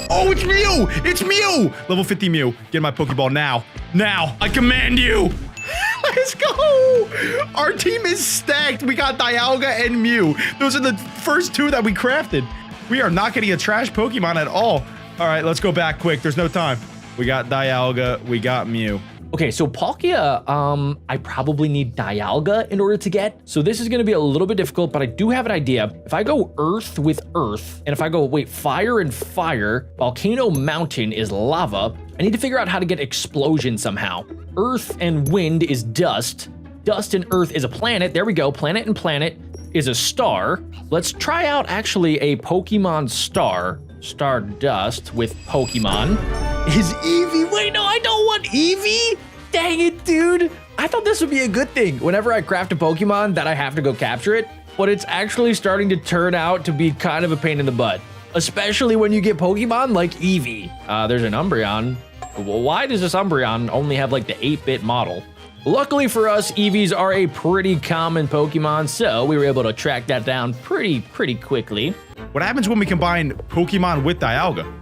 Oh, it's Mew! It's Mew! Level 50 Mew. Get my Pokeball now. Now! I command you! Let's go! Our team is stacked. We got Dialga and Mew. Those are the first 2 that we crafted. We are not getting a trash Pokemon at all. All right, let's go back quick. There's no time. We got Dialga. We got Mew. Okay, so Palkia, I probably need Dialga in order to get. So this is going to be a little bit difficult, but I do have an idea. If I go Earth with Earth, and if I go, wait, Fire and Fire, Volcano Mountain is lava, I need to figure out how to get Explosion somehow. Earth and Wind is Dust. Dust and Earth is a planet. There we go. Planet and Planet is a star. Let's try out actually a Pokemon Star. Stardust with Pokemon. Is Eevee? Wait, no, I don't want Eevee. Dang it, dude. I thought this would be a good thing. Whenever I craft a Pokemon that I have to go capture it, but it's actually starting to turn out to be kind of a pain in the butt, especially when you get Pokemon like Eevee. There's an Umbreon. Well, why does this Umbreon only have like the 8-bit model? Luckily for us, Eevees are a pretty common Pokemon, so we were able to track that down pretty quickly. What happens when we combine Pokemon with Dialga?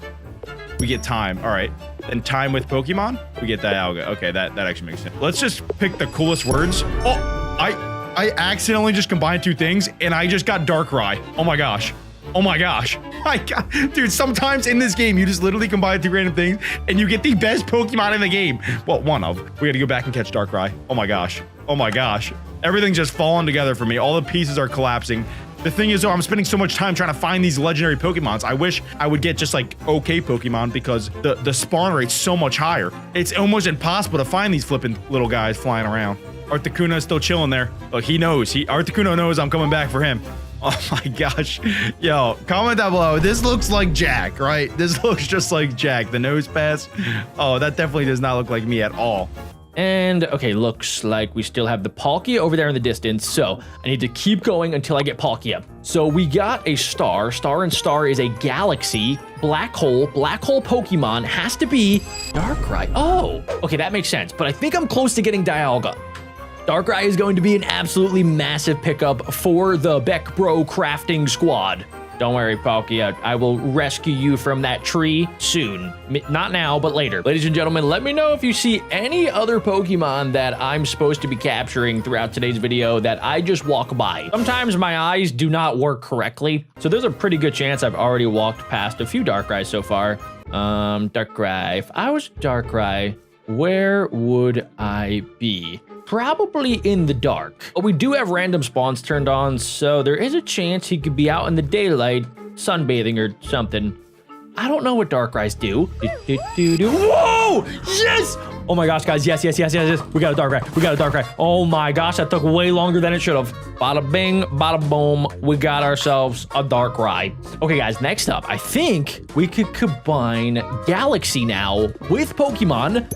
We get time. All right. Then time with Pokemon, we get Dialga. Okay, that actually makes sense. Let's just pick the coolest words. Oh, I accidentally just combined 2 things, and I just got Darkrai. Oh my gosh. Oh my gosh. My God. Dude, sometimes in this game, you just literally combine two random things and you get the best Pokemon in the game. Well, one of. We gotta go back and catch Darkrai. Oh my gosh. Oh my gosh. Everything's just falling together for me. All the pieces are collapsing. The thing is, though, I'm spending so much time trying to find these legendary Pokemons. I wish I would get just like okay Pokemon because the spawn rate's so much higher. It's almost impossible to find these flipping little guys flying around. Articuno's still chilling there. Look, he knows. Articuno knows I'm coming back for him. Oh my gosh. Yo, comment down below. This looks like Jack, right? This looks just like Jack. The nose pass. Oh, that definitely does not look like me at all. And okay, looks like we still have the Palkia over there in the distance. So I need to keep going until I get Palkia. So we got a star. Star and star is a galaxy. Black hole Pokemon has to be Darkrai. Oh, okay, that makes sense. But I think I'm close to getting Dialga. Darkrai is going to be an absolutely massive pickup for the BeckBro crafting squad. Don't worry, Palkia. I will rescue you from that tree soon. Not now, but later. Ladies and gentlemen, let me know if you see any other Pokemon that I'm supposed to be capturing throughout today's video that I just walk by. Sometimes my eyes do not work correctly, so there's a pretty good chance I've already walked past a few Darkrai's so far. Darkrai. If I was Darkrai, where would I be? Probably in the dark. But we do have random spawns turned on, so there is a chance he could be out in the daylight, sunbathing or something. I don't know what Darkrai's do. Whoa! Yes! Oh my gosh, guys. Yes. We got a Darkrai. Oh my gosh, that took way longer than it should have. Bada bing, bada boom. We got ourselves a Darkrai. Okay, guys, next up, I think we could combine Galaxy now with Pokemon.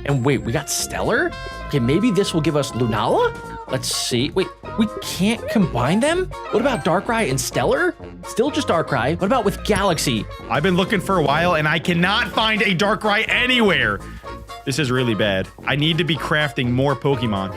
And wait, we got Stellar? Okay, maybe this will give us Lunala? Let's see. Wait, we can't combine them? What about Darkrai and Stellar? Still just Darkrai. What about with Galaxy? I've been looking for a while and I cannot find a Darkrai anywhere. This is really bad. I need to be crafting more Pokemon.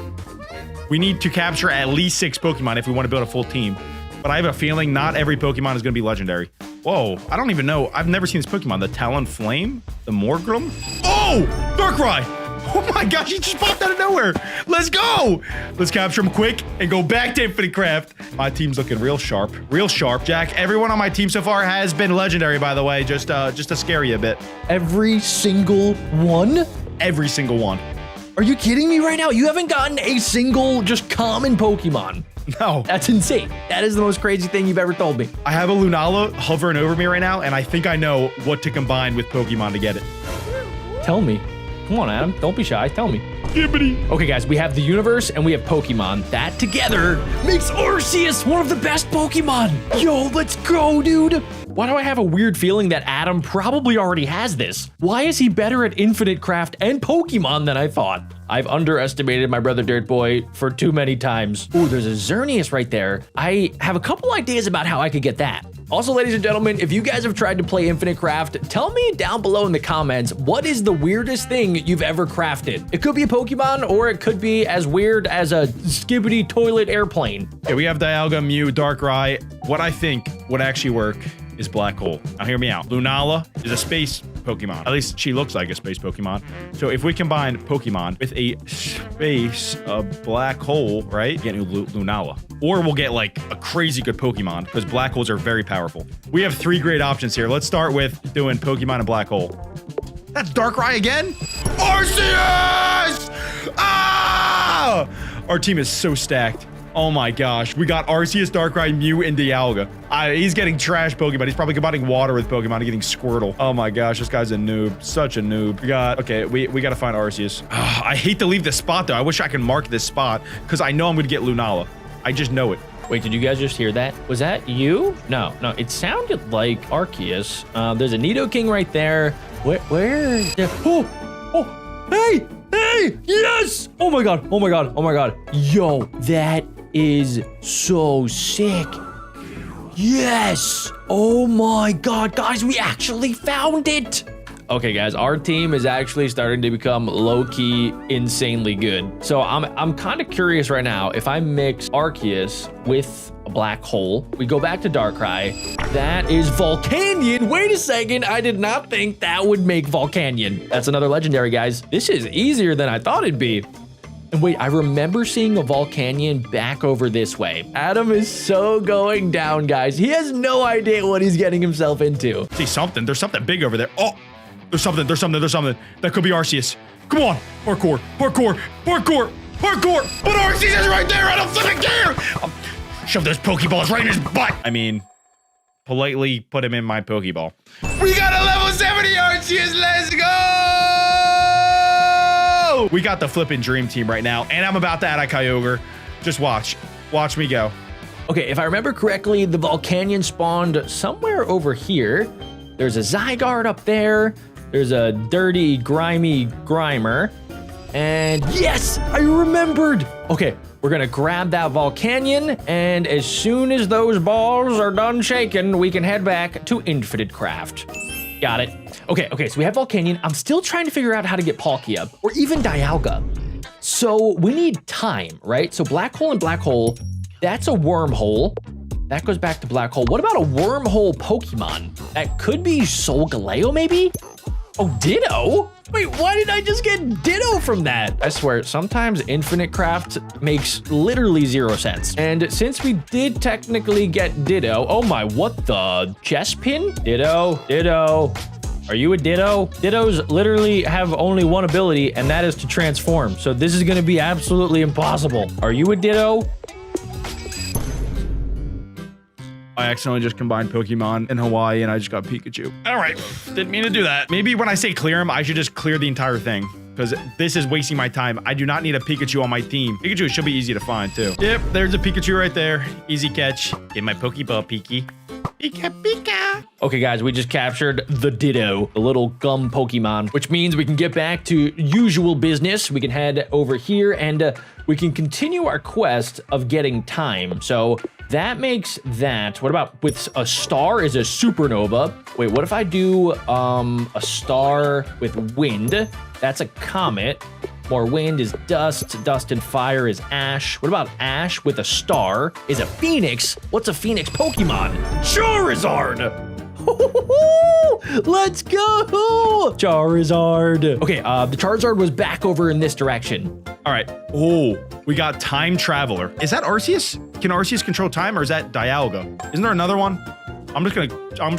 We need to capture at least 6 Pokemon if we want to build a full team. But I have a feeling not every Pokemon is going to be legendary. Whoa, I don't even know. I've never seen this Pokemon. The Talonflame? The Morgrim? Oh, Darkrai! Oh my gosh, he just popped out of nowhere. Let's go. Let's capture him quick and go back to Infinite Craft. My team's looking real sharp. Real sharp. Jack, everyone on my team so far has been legendary, by the way, just to scare you a bit. Every single one? Every single one. Are you kidding me right now? You haven't gotten a single just common Pokemon. No. That's insane. That is the most crazy thing you've ever told me. I have a Lunala hovering over me right now, and I think I know what to combine with Pokemon to get it. Tell me. Come on, Adam. Don't be shy. Tell me. Okay, guys, we have the universe and we have Pokemon. That together makes Arceus one of the best Pokemon. Yo, let's go, dude. Why do I have a weird feeling that Adam probably already has this? Why is he better at Infinite Craft and Pokemon than I thought? I've underestimated my brother Dirt Boy for too many times. Ooh, there's a Xerneas right there. I have a couple ideas about how I could get that. Also, ladies and gentlemen, if you guys have tried to play Infinite Craft, tell me down below in the comments, what is the weirdest thing you've ever crafted? It could be a Pokemon, or it could be as weird as a skibbity toilet airplane. Okay, we have Dialga, Mew, Darkrai. What I think would actually work is Black Hole. Now hear me out. Lunala is a space Pokemon. At least she looks like a space Pokemon. So if we combine Pokemon with a space Black Hole, right? Get Lunala. Or we'll get like a crazy good Pokemon because Black Holes are very powerful. We have 3 great options here. Let's start with doing Pokemon and Black Hole. That's Darkrai again? Arceus! Ah! Our team is so stacked. Oh my gosh. We got Arceus, Darkrai, Mew, and Dialga. He's getting trash Pokemon. He's probably combining water with Pokemon and getting Squirtle. Oh my gosh, this guy's a noob. Such a noob. We got to find Arceus. I hate to leave this spot though. I wish I could mark this spot because I know I'm going to get Lunala. I just know it. Wait, did you guys just hear that? Was that you? No, it sounded like Arceus. There's a Nidoking right there. Where? Oh, hey, yes! Oh my god. Yo, that is so sick. Yes! Oh my god, guys, we actually found it! Okay, guys, our team is actually starting to become low-key insanely good. So I'm kind of curious right now. If I mix Arceus with a Black Hole, we go back to Darkrai. That is Volcanion. Wait a second. I did not think that would make Volcanion. That's another legendary, guys. This is easier than I thought it'd be. And wait, I remember seeing a Volcanion back over this way. Adam is so going down, guys. He has no idea what he's getting himself into. See something. There's something big over there. Oh, there's something. That could be Arceus. Come on. Parkour. But Arceus is right there. I don't fucking care. Shove those Pokeballs right in his butt. I mean, politely put him in my Pokeball. We got a level 70 Arceus. Let's go. We got the flipping dream team right now. And I'm about to add a Kyogre. Just watch. Watch me go. Okay, if I remember correctly, the Volcanion spawned somewhere over here. There's a Zygarde up there. There's a dirty, grimy Grimer. And yes, I remembered. Okay, we're gonna grab that Volcanion, and as soon as those balls are done shaking, we can head back to Infinite Craft. Got it. Okay, so we have Volcanion. I'm still trying to figure out how to get Palkia, or even Dialga. So we need time, right? So Black Hole and Black Hole, that's a wormhole. That goes back to Black Hole. What about a wormhole Pokemon? That could be Solgaleo, maybe? Oh, Ditto? Wait, why did I just get Ditto from that? I swear, sometimes Infinite Craft makes literally 0 sense. And since we did technically get Ditto, oh my, what the? Chespin? Ditto. Are you a Ditto? Dittos literally have only one ability, and that is to transform. So this is gonna be absolutely impossible. Are you a Ditto? I accidentally just combined Pokemon in Hawaii and I just got Pikachu. All right, didn't mean to do that. Maybe when I say clear him, I should just clear the entire thing because this is wasting my time. I do not need a Pikachu on my team. Pikachu should be easy to find too. Yep, there's a Pikachu right there. Easy catch. Get my Pokeball, Pika. Pika. Okay, guys, we just captured the Ditto, the little gum Pokemon, which means we can get back to usual business. We can head over here and we can continue our quest of getting time. So that makes that. What about with a star is a supernova? Wait, what if I do a star with wind? That's a comet. More wind is dust. Dust and fire is ash. What about ash with a star is a phoenix? What's a phoenix Pokemon? Charizard! Let's go! Charizard. Okay, the Charizard was back over in this direction. All right. Oh, we got Time Traveler. Is that Arceus? Can Arceus control time or is that Dialga? Isn't there another one? I'm just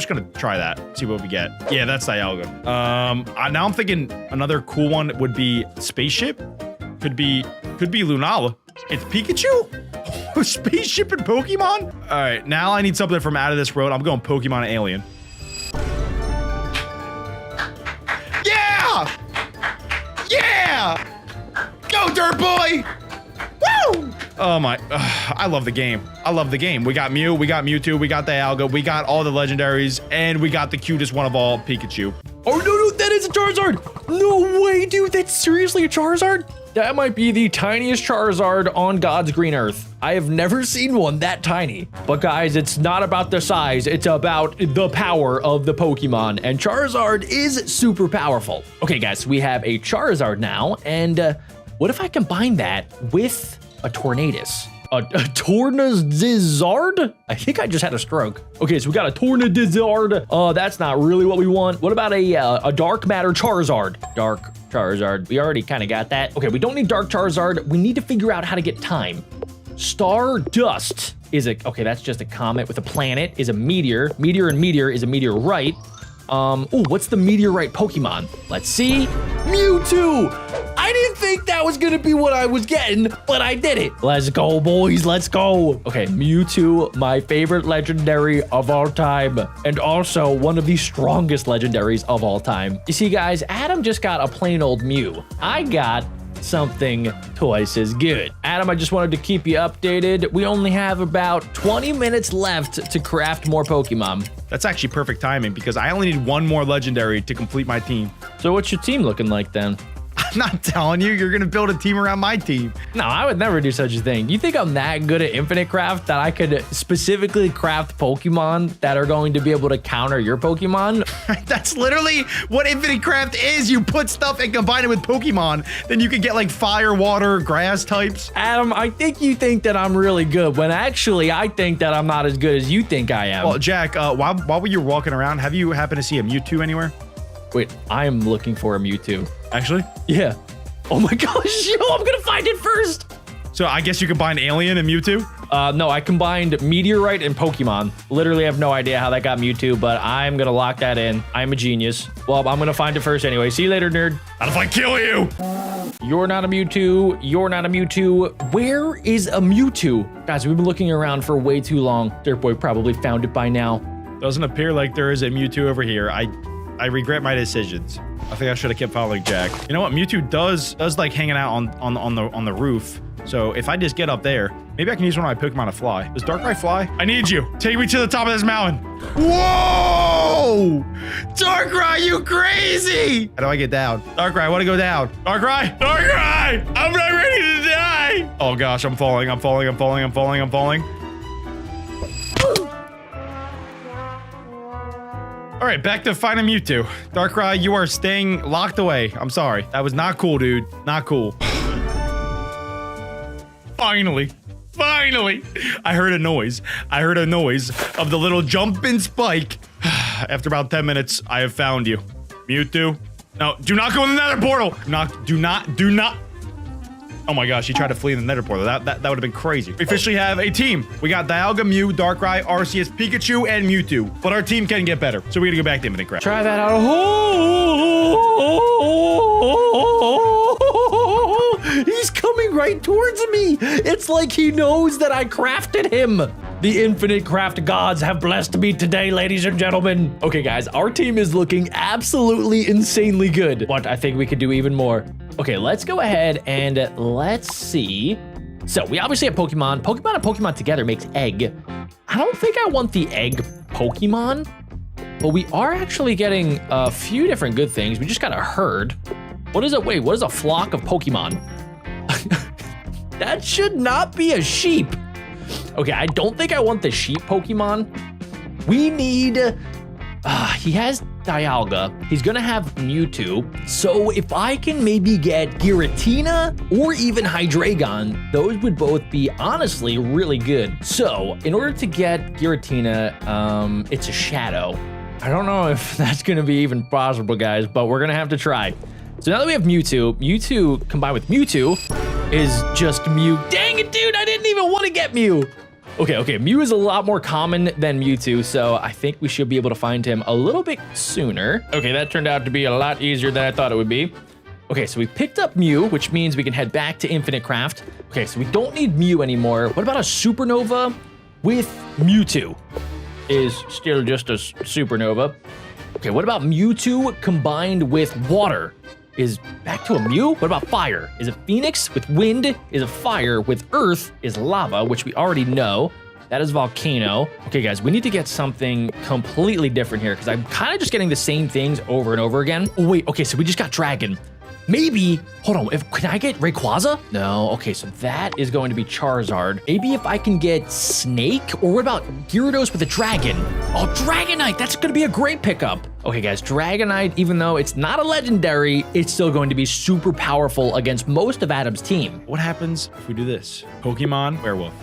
gonna try that. See what we get. Yeah, that's Dialga. Now I'm thinking another cool one would be Spaceship. Could be Lunala. It's Pikachu? Spaceship and Pokemon? All right, now I need something from out of this world. I'm going Pokemon Alien. Yeah! Yeah! Go, Dirt Boy! Woo! Oh my, I love the game. I love the game. We got Mew, we got Mewtwo, we got Dialga, we got all the legendaries, and we got the cutest one of all, Pikachu. Oh, no, that is a Charizard. No way, dude. That's seriously a Charizard? That might be the tiniest Charizard on God's green earth. I have never seen one that tiny. But guys, it's not about the size. It's about the power of the Pokemon. And Charizard is super powerful. Okay, guys, we have a Charizard now. And what if I combine that with a Tornadus? A Tornadizard? I think I just had a stroke. Okay, so we got a Tornadizard. That's not really what we want. What about a Dark Matter Charizard? Dark Charizard. We already kind of got that. Okay, we don't need Dark Charizard. We need to figure out how to get time. Stardust is a... Okay, that's just a comet with a planet. Is a meteor. Meteor and meteor is a meteorite. Oh, what's the meteorite Pokemon? Let's see. Mewtwo! I didn't think that was gonna be what I was getting, but I did it. Let's go, boys, let's go. Okay, Mewtwo, my favorite legendary of all time, and also one of the strongest legendaries of all time. You see, guys, Adam just got a plain old Mew. I got something twice as good. Adam, I just wanted to keep you updated. We only have about 20 minutes left to craft more Pokemon. That's actually perfect timing because I only need one more legendary to complete my team. So what's your team looking like then? I'm not telling you, you're gonna build a team around my team. No, I would never do such a thing. You think I'm that good at Infinite Craft that I could specifically craft Pokemon that are going to be able to counter your Pokemon? That's literally what Infinite Craft is. You put stuff and combine it with Pokemon. Then you can get like fire, water, grass types. Adam, I think you think that I'm really good when actually I think that I'm not as good as you think I am. Well, Jack, while you're walking around, have you happened to see a Mewtwo anywhere? Wait, I'm looking for a Mewtwo. Actually? Yeah. Oh my gosh, yo, I'm gonna find it first. So I guess you combine Alien and Mewtwo? No, I combined Meteorite and Pokemon. Literally have no idea how that got Mewtwo, but I'm gonna lock that in. I'm a genius. Well, I'm gonna find it first anyway. See you later, nerd. Not if I kill you! You're not a Mewtwo. You're not a Mewtwo. Where is a Mewtwo? Guys, we've been looking around for way too long. Dirtboy probably found it by now. Doesn't appear like there is a Mewtwo over here. I regret my decisions. I think I should have kept following Jack. You know what? Mewtwo does like hanging out on the roof. So if I just get up there, maybe I can use one of my Pokemon to fly. Does Darkrai fly? I need you. Take me to the top of this mountain. Whoa! Darkrai, you crazy! How do I get down? Darkrai, I want to go down. Darkrai! Darkrai! I'm not ready to die! Oh gosh, I'm falling. I'm falling. I'm falling. I'm falling. I'm falling. All right, back to finding Mewtwo. Darkrai, you are staying locked away. I'm sorry. That was not cool, dude. Not cool. Finally. I heard a noise. I heard a noise of the little jumping spike. After about 10 minutes, I have found you. Mewtwo. No, do not go in the nether portal. Do not. Oh my gosh, he tried to flee in the nether portal. That would have been crazy. We officially have a team. We got Dialga, Mew, Darkrai, Arceus, Pikachu, and Mewtwo. But our team can get better. So we gotta go back to Infinite Craft. Try that out. He's coming right towards me. It's like he knows that I crafted him. The Infinite Craft gods have blessed me today, ladies and gentlemen. Okay, guys, our team is looking absolutely insanely good, but I think we could do even more. Okay, let's go ahead and let's see. So we obviously have Pokemon. Pokemon and Pokemon together makes egg. I don't think I want the egg Pokemon, but we are actually getting a few different good things. We just got a herd. What is it? Wait, what is a flock of Pokemon? That should not be a sheep. Okay, I don't think I want the sheep Pokemon. We need, he has Dialga. He's gonna have Mewtwo. So if I can maybe get Giratina or even Hydreigon, those would both be honestly really good. So in order to get Giratina, it's a shadow. I don't know if that's gonna be even possible, guys, but we're gonna have to try. So now that we have Mewtwo, Mewtwo combined with Mewtwo is just Mew. Dang it, dude, I didn't even want to get Mew. Okay, Mew is a lot more common than Mewtwo, so I think we should be able to find him a little bit sooner. Okay, that turned out to be a lot easier than I thought it would be. Okay, so we picked up Mew, which means we can head back to Infinite Craft. Okay, so we don't need Mew anymore. What about a Supernova with Mewtwo? Is still just a Supernova. Okay, what about Mewtwo combined with water? Is back to a Mew? What about fire? Is it Phoenix with wind? Is it fire with earth? Is lava, which we already know. That is volcano. Okay, guys, we need to get something completely different here because I'm kind of just getting the same things over and over again. Oh, wait, okay, so we just got dragon. Maybe, hold on, can I get Rayquaza? No, okay, so that is going to be Charizard. Maybe if I can get Snake, or what about Gyarados with a dragon? Oh, Dragonite, that's gonna be a great pickup. Okay, guys, Dragonite, even though it's not a legendary, it's still going to be super powerful against most of Adam's team. What happens if we do this? Pokemon Werewolf.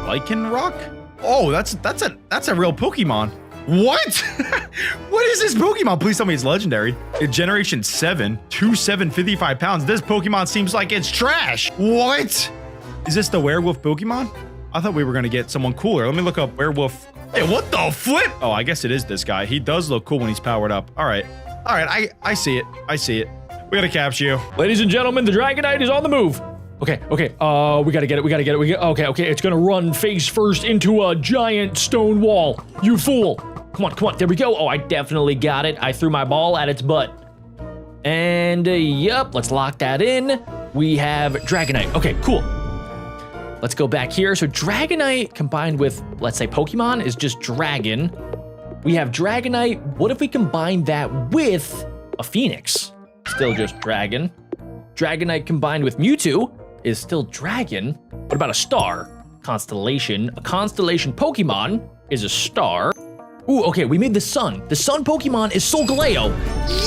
Lycanroc? Oh, that's a real Pokemon. What? What is this Pokemon? Please tell me it's legendary. It's Generation 7, 5755 pounds. This Pokemon seems like it's trash. What? Is this the werewolf Pokemon? I thought we were gonna get someone cooler. Let me look up werewolf. Hey, what the flip? Oh, I guess it is this guy. He does look cool when he's powered up. All right, I see it. I see it. We gotta capture you. Ladies and gentlemen, the Dragonite is on the move. Okay, we gotta get it. Okay, it's gonna run face first into a giant stone wall. You fool. Come on, there we go. Oh, I definitely got it. I threw my ball at its butt. And, yup, let's lock that in. We have Dragonite. Okay, cool. Let's go back here. So Dragonite combined with, let's say, Pokemon is just Dragon. We have Dragonite. What if we combine that with a Phoenix? Still just Dragon. Dragonite combined with Mewtwo is still Dragon. What about a star? Constellation. A constellation Pokemon is a star. Ooh, okay, we made the sun. The sun Pokemon is Solgaleo.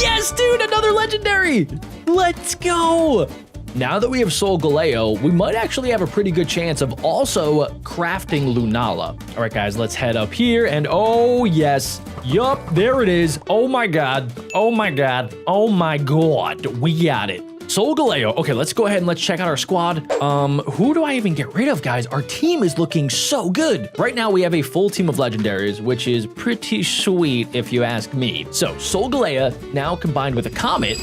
Yes, dude, another legendary. Let's go. Now that we have Solgaleo, we might actually have a pretty good chance of also crafting Lunala. All right, guys, let's head up here. And oh, yes. Yup, there it is. Oh, my God. Oh, my God. Oh, my God. We got it. Solgaleo. Okay, let's go ahead and let's check out our squad. Who do I even get rid of, guys? Our team is looking so good. Right now, we have a full team of legendaries, which is pretty sweet if you ask me. So, Solgaleo, now combined with a Comet,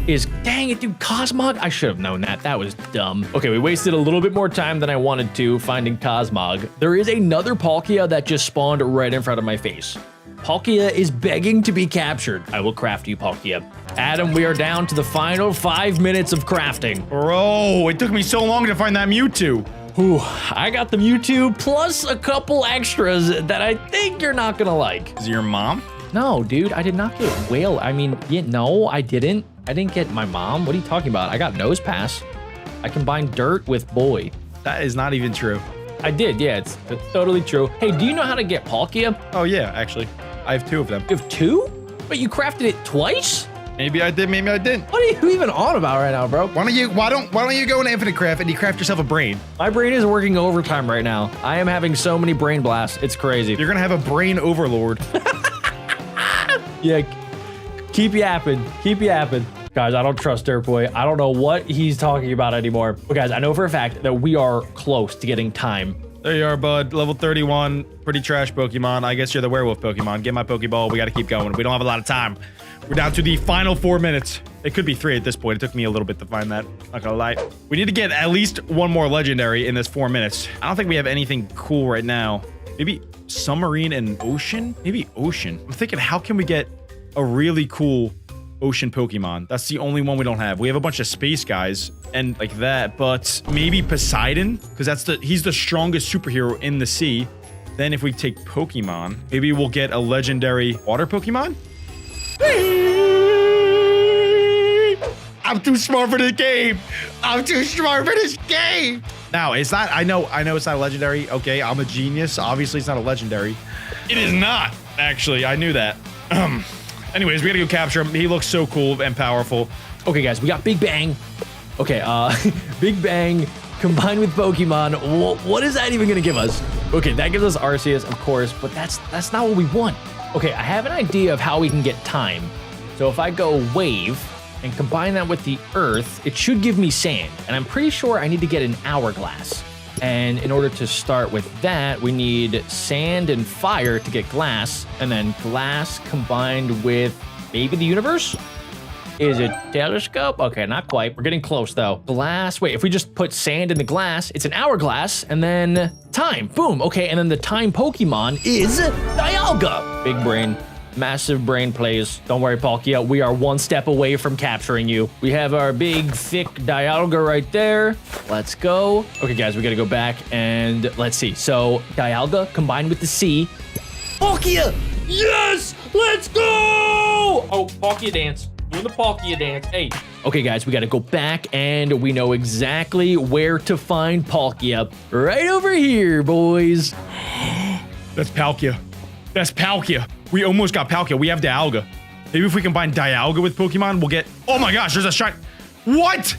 is, dang it, dude, Cosmog? I should have known that. That was dumb. Okay, we wasted a little bit more time than I wanted to finding Cosmog. There is another Palkia that just spawned right in front of my face. Palkia is begging to be captured. I will craft you, Palkia. Adam, we are down to the final 5 minutes of crafting. Bro, it took me so long to find that Mewtwo. Whew, I got the Mewtwo plus a couple extras that I think you're not gonna like. Is it your mom? No, dude, I did not get whale. I mean, yeah, no, I didn't. I didn't get my mom. What are you talking about? I got Nose Pass. I combined dirt with boy. That is not even true. I did, yeah, it's totally true. Hey, do you know how to get Palkia? Oh, yeah, actually. I have 2 of them. You have 2? But you crafted it twice? Maybe I did, maybe I didn't. What are you even on about right now, bro? Why don't you go into Infinite Craft and you craft yourself a brain? My brain is working overtime right now. I am having so many brain blasts. It's crazy. You're gonna have a brain overlord. Yeah, keep yapping. Keep yapping. Guys, I don't trust Dirt Boy. I don't know what he's talking about anymore. But guys, I know for a fact that we are close to getting time. There you are, bud. Level 31. Pretty trash Pokemon. I guess you're the werewolf Pokemon. Get my Pokeball. We got to keep going. We don't have a lot of time. We're down to the final 4 minutes. It could be 3 at this point. It took me a little bit to find that. Not gonna lie. We need to get at least 1 more legendary in this 4 minutes. I don't think we have anything cool right now. Maybe Submarine and Ocean? Maybe Ocean. I'm thinking, how can we get a really cool ocean Pokemon? That's the only one we don't have. We have a bunch of space guys and like that, but maybe Poseidon, because he's the strongest superhero in the sea. Then if we take Pokemon, maybe we'll get a legendary water Pokemon. I'm too smart for this game. I'm too smart for this game. Now, it's not, I know it's not a legendary. Okay, I'm a genius. Obviously, it's not a legendary. It is not, actually. I knew that. Anyways, we gotta go capture him. He looks so cool and powerful. Okay, guys, we got Big Bang. Okay, Big Bang combined with Pokemon. What is that even gonna give us? Okay, that gives us Arceus, of course, but that's not what we want. Okay, I have an idea of how we can get time. So if I go Wave and combine that with the Earth, it should give me Sand. And I'm pretty sure I need to get an Hourglass. And in order to start with that, we need Sand and Fire to get Glass, and then Glass combined with maybe the Universe? Is it Telescope? Okay, not quite. We're getting close, though. Glass. Wait, if we just put Sand in the glass, it's an Hourglass, and then Time. Boom. Okay, and then the Time Pokemon is Dialga. Big brain. Massive brain plays. Don't worry, Palkia. We are 1 step away from capturing you. We have our big, thick Dialga right there. Let's go. Okay, guys, we gotta go back and let's see. So, Dialga combined with the C. Palkia! Yes! Let's go! Oh, Palkia dance. Doing the Palkia dance. Hey. Okay, guys, we gotta go back and we know exactly where to find Palkia. Right over here, boys. That's Palkia. That's Palkia. We almost got Palkia. We have Dialga. Maybe if we combine Dialga with Pokemon, we'll get... Oh my gosh, there's a shiny... What?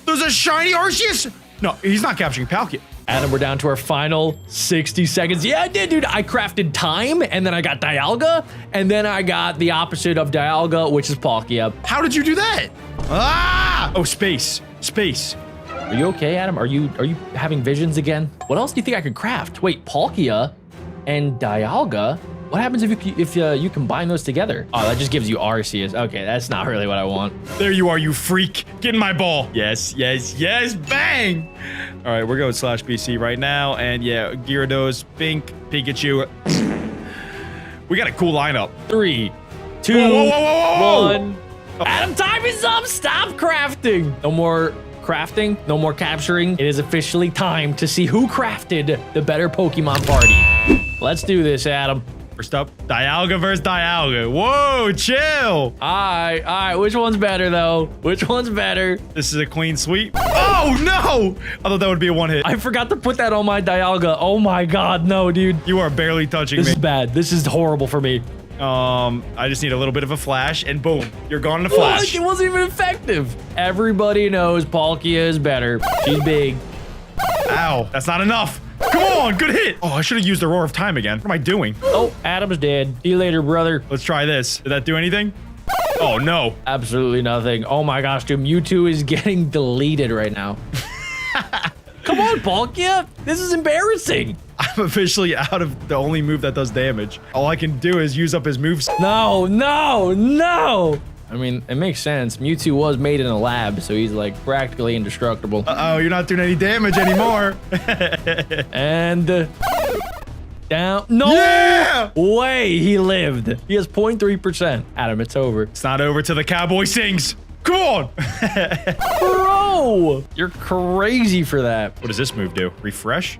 There's a shiny Arceus? No, he's not capturing Palkia. Adam, we're down to our final 60 seconds. Yeah, I did, dude. I crafted Time, and then I got Dialga, and then I got the opposite of Dialga, which is Palkia. How did you do that? Ah! Oh, space. Space. Are you okay, Adam? Are you having visions again? What else do you think I could craft? Wait, Palkia and Dialga? What happens if you combine those together? Oh, that just gives you Arceus. Okay, that's not really what I want. There you are, you freak. Get in my ball. Yes, yes, yes, bang. All right, we're going /BC right now. And yeah, Gyarados, Pink, Pikachu. We got a cool lineup. 3, 2, whoa. 1. Adam, time is up. Stop crafting. No more crafting, no more capturing. It is officially time to see who crafted the better Pokemon party. Let's do this, Adam. First up, Dialga versus Dialga. Whoa, chill. All right. Which one's better, though? Which one's better? This is a clean sweep. Oh, no. I thought that would be a 1-hit. I forgot to put that on my Dialga. Oh, my God. No, dude. You are barely touching me. This is bad. This is horrible for me. I just need a little bit of a flash, and boom, you're gone in a flash. It wasn't even effective. Everybody knows Palkia is better. She's big. Ow, that's not enough. Come on, good hit. Oh, I should have used the Roar of Time again. What am I doing? Oh, Adam's dead. See you later, brother. Let's try this. Did that do anything? Oh, no. Absolutely nothing. Oh my gosh, dude. Mewtwo is getting deleted right now. Come on, Palkia. This is embarrassing. I'm officially out of the only move that does damage. All I can do is use up his moves. No, no, no. I mean, it makes sense. Mewtwo was made in a lab, so he's like practically indestructible. Uh-oh, you're not doing any damage anymore. And down. No Yeah! way he lived. He has 0.3%. Adam, it's over. It's not over till the cowboy sings. Come on. Bro, you're crazy for that. What does this move do? Refresh?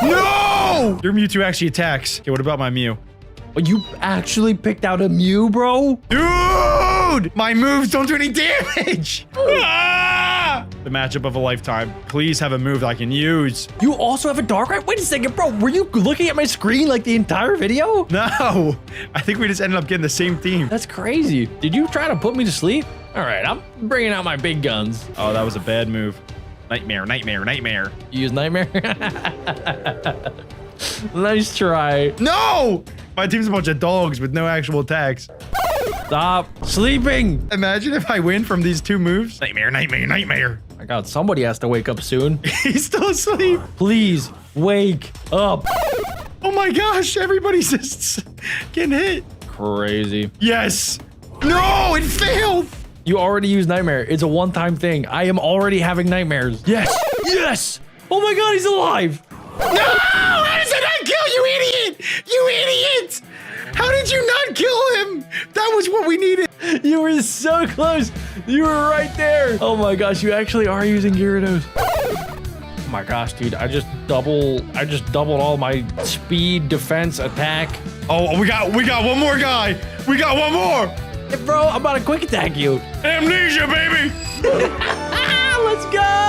No! Your Mewtwo actually attacks. Okay, what about my Mew? You actually picked out a Mew, bro? Dude! My moves don't do any damage! Ah! The matchup of a lifetime. Please have a move that I can use. You also have a Darkrai? Wait a second, bro. Were you looking at my screen like the entire video? No! I think we just ended up getting the same team. That's crazy. Did you try to put me to sleep? All right, I'm bringing out my big guns. Oh, that was a bad move. Nightmare, nightmare, nightmare. You use Nightmare? Nice try. No! My team's a bunch of dogs with no actual attacks. Stop sleeping. Imagine if I win from these two moves. Nightmare, nightmare, nightmare. My God, somebody has to wake up soon. He's still asleep. Please wake up. Oh my gosh, everybody's just getting hit. Crazy. Yes. No, it failed. You already used Nightmare. It's a one-time thing. I am already having nightmares. Yes. Yes. Oh my God, he's alive. No! How does it not kill you, idiot? You idiot! How did you not kill him? That was what we needed. You were so close. You were right there. Oh my gosh, you actually are using Gyarados. Oh my gosh, dude, I just doubled all my speed, defense, attack. Oh, we got one more guy. We got one more. Hey, bro, I'm about to quick attack you. Amnesia, baby. Let's go.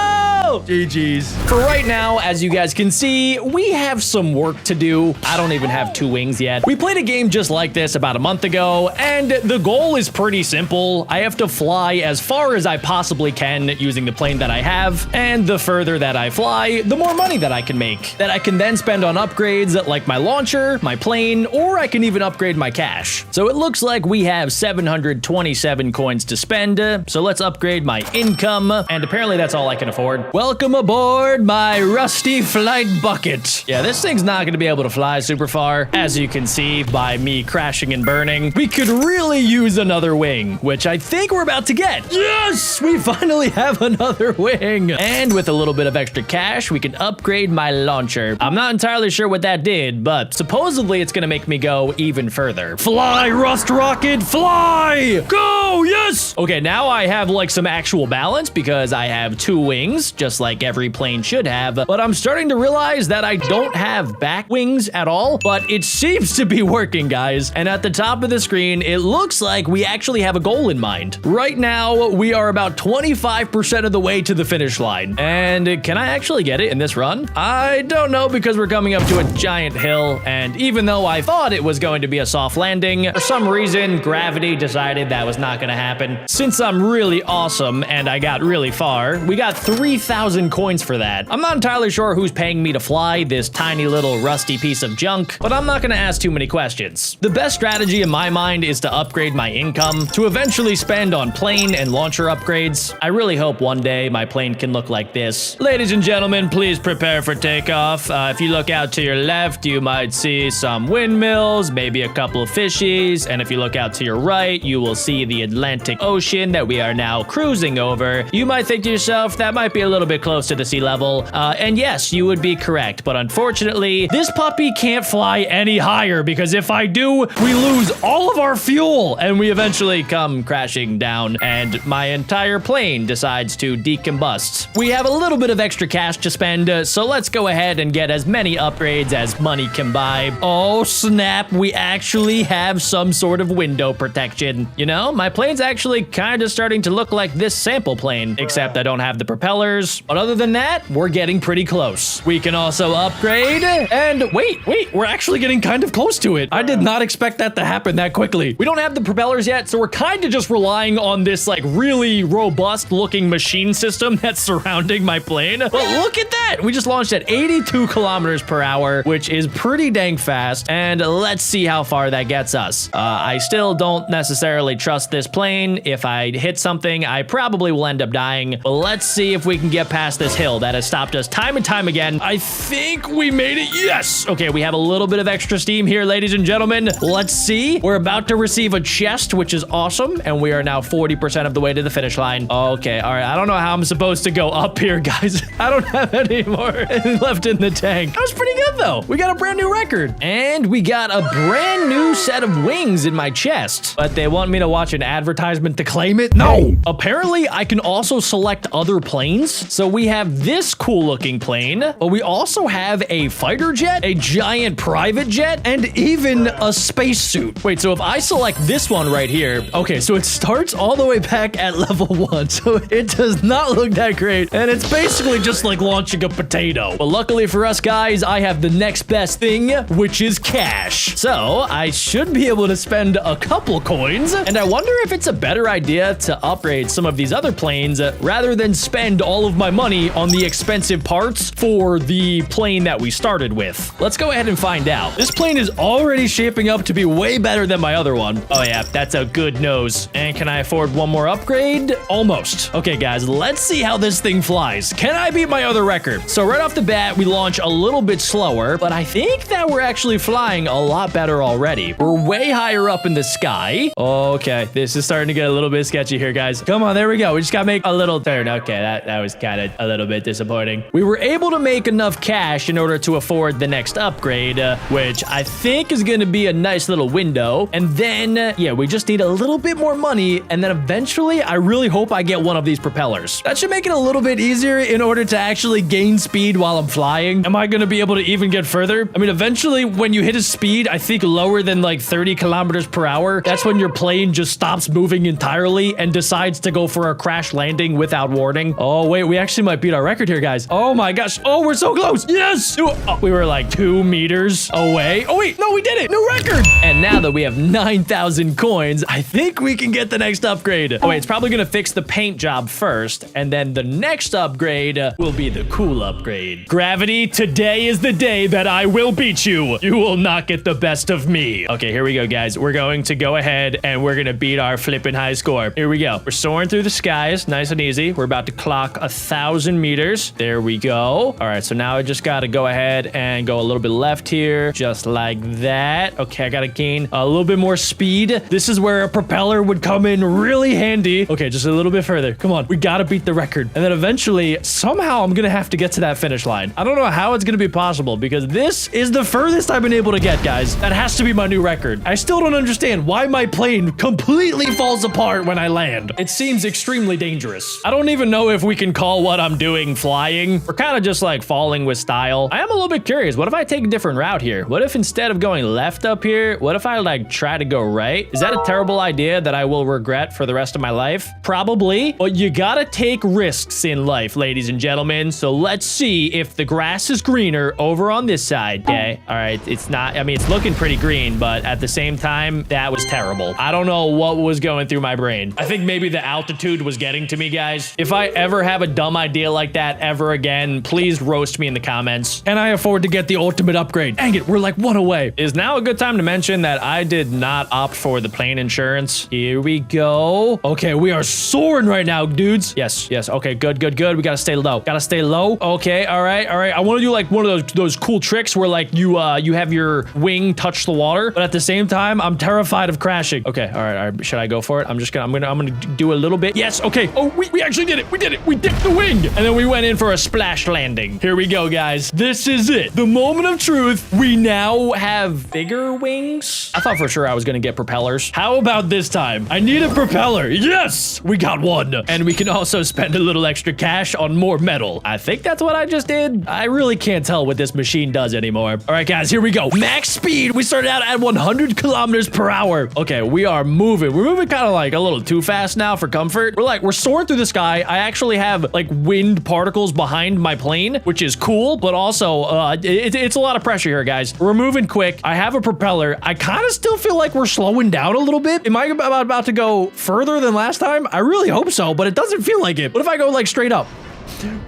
GG's. For right now, as you guys can see, we have some work to do. I don't even have 2 wings yet. We played a game just like this about a month ago, and the goal is pretty simple. I have to fly as far as I possibly can using the plane that I have, and the further that I fly, the more money that I can make, that I can then spend on upgrades like my launcher, my plane, or I can even upgrade my cash. So it looks like we have 727 coins to spend, so let's upgrade my income, and apparently that's all I can afford. Welcome aboard my rusty flight bucket. Yeah, this thing's not going to be able to fly super far, as you can see by me crashing and burning. We could really use another wing, which I think we're about to get. Yes, we finally have another wing. And with a little bit of extra cash, we can upgrade my launcher. I'm not entirely sure what that did, but supposedly it's going to make me go even further. Fly, Rust Rocket, fly! Go, yes! Okay, now I have like some actual balance because I have 2 wings, just like every plane should have, but I'm starting to realize that I don't have back wings at all, but it seems to be working, guys. And at the top of the screen, it looks like we actually have a goal in mind. Right now, we are about 25% of the way to the finish line. And can I actually get it in this run? I don't know, because we're coming up to a giant hill, and even though I thought it was going to be a soft landing, for some reason, gravity decided that was not gonna happen. Since I'm really awesome and I got really far, we got 3,000 coins for that. I'm not entirely sure who's paying me to fly this tiny little rusty piece of junk, but I'm not gonna ask too many questions. The best strategy in my mind is to upgrade my income to eventually spend on plane and launcher upgrades. I really hope one day my plane can look like this. Ladies and gentlemen, please prepare for takeoff. If you look out to your left, you might see some windmills, maybe a couple of fishies, and if you look out to your right, you will see the Atlantic Ocean that we are now cruising over. You might think to yourself, that might be a little bit close to the sea level, and yes, you would be correct, but unfortunately, this puppy can't fly any higher, because if I do, we lose all of our fuel, and we eventually come crashing down, and my entire plane decides to decombust. We have a little bit of extra cash to spend, so let's go ahead and get as many upgrades as money can buy. Oh snap, we actually have some sort of window protection. You know, my plane's actually kind of starting to look like this sample plane, except I don't have the propellers, But other than that, we're getting pretty close. We can also upgrade. And wait, we're actually getting kind of close to it. I did not expect that to happen that quickly. We don't have the propellers yet, so we're kind of just relying on this like really robust looking machine system that's surrounding my plane. But look at that. We just launched at 82 kilometers per hour, which is pretty dang fast. And let's see how far that gets us. I still don't necessarily trust this plane. If I hit something, I probably will end up dying. But let's see if we can get past this hill that has stopped us time and time again. I think we made it. Yes. Okay, we have a little bit of extra steam here, ladies and gentlemen. Let's see. We're about to receive a chest, which is awesome. And we are now 40% of the way to the finish line. Okay, all right. I don't know how I'm supposed to go up here, guys. I don't have any more left in the tank. That was pretty good, though. We got a brand new record. And we got a brand new set of wings in my chest. But they want me to watch an advertisement to claim it? No. Apparently, I can also select other planes. So we have this cool looking plane, but we also have a fighter jet, a giant private jet, and even a spacesuit. Wait, so if I select this one right here, okay, so it starts all the way back at level 1. So it does not look that great. And it's basically just like launching a potato. But luckily for us guys, I have the next best thing, which is cash. So I should be able to spend a couple coins. And I wonder if it's a better idea to upgrade some of these other planes rather than spend all of my money on the expensive parts for the plane that we started with. Let's go ahead and find out. This plane is already shaping up to be way better than my other one. Oh yeah, that's a good nose. And can I afford one more upgrade? Almost. Okay guys, let's see how this thing flies. Can I beat my other record? So right off the bat, we launch a little bit slower, but I think that we're actually flying a lot better already. We're way higher up in the sky. Okay, this is starting to get a little bit sketchy here, guys. Come on, there we go. We just gotta make a little turn. Okay, that was kind of a little bit disappointing. We were able to make enough cash in order to afford the next upgrade, which I think is gonna be a nice little window. And then, yeah, we just need a little bit more money. And then eventually, I really hope I get one of these propellers. That should make it a little bit easier in order to actually gain speed while I'm flying. Am I gonna be able to even get further? I mean, eventually, when you hit a speed, I think lower than like 30 kilometers per hour, that's when your plane just stops moving entirely and decides to go for a crash landing without warning. Oh, wait, we actually might beat our record here, guys. Oh my gosh. Oh, we're so close. Yes. Oh, we were like 2 meters away. Oh, wait, no, we did it. New record. And now that we have 9,000 coins, I think we can get the next upgrade. Oh, wait, it's probably gonna fix the paint job first. And then the next upgrade will be the cool upgrade. Gravity, today is the day that I will beat you. You will not get the best of me. Okay, here we go, guys. We're going to go ahead and we're gonna beat our flipping high score. Here we go. We're soaring through the skies, nice and easy. We're about to clock 1,000 meters. There we go. All right, so now I just gotta go ahead and go a little bit left here, just like that. Okay, I gotta gain a little bit more speed. This is where a propeller would come in really handy. Okay, just a little bit further. Come on, we gotta beat the record. And then eventually, somehow I'm gonna have to get to that finish line. I don't know how it's gonna be possible because this is the furthest I've been able to get, guys. That has to be my new record. I still don't understand why my plane completely falls apart when I land. It seems extremely dangerous. I don't even know if we can call what I'm doing flying. We're kind of just like falling with style. I am a little bit curious. What if I take a different route here? What if instead of going left up here, what if I like try to go right? Is that a terrible idea that I will regret for the rest of my life? Probably, but you gotta take risks in life, ladies and gentlemen. So let's see if the grass is greener over on this side. Okay, all right, it's not, I mean, it's looking pretty green, but at the same time, that was terrible. I don't know what was going through my brain. I think maybe the altitude was getting to me, guys. If I ever have a dumb idea like that ever again, please roast me in the comments. Can I afford to get the ultimate upgrade? Dang it, we're like 1 away. Is now a good time to mention that I did not opt for the plane insurance. Here we go. Okay, we are soaring right now, dudes. Yes, yes. Okay, good, good, good. We gotta stay low. Gotta stay low. Okay, all right, all right. I want to do like one of those cool tricks where like you have your wing touch the water, but at the same time, I'm terrified of crashing. Okay, all right, all right. Should I go for it? I'm gonna do a little bit. Yes. Okay. Oh, we actually did it. We did it. We dipped the wing, and then we went in for a splash landing. Here we go, guys. This is it. The moment of truth. We now have bigger wings. I thought for sure I was gonna get propellers. How about this time? I need a propeller. Yes, we got one, and we can also spend a little extra cash on more metal. I think that that's what I just did? I really can't tell what this machine does anymore. All right, guys, here we go. Max speed. We started out at 100 kilometers per hour. Okay, we are moving. We're moving kind of like a little too fast now for comfort. We're soaring through the sky. I actually have like wind particles behind my plane, which is cool, but also it's a lot of pressure here, guys. We're moving quick. I have a propeller. I kind of still feel like we're slowing down a little bit. Am I about to go further than last time? I really hope so, but it doesn't feel like it. What if I go like straight up?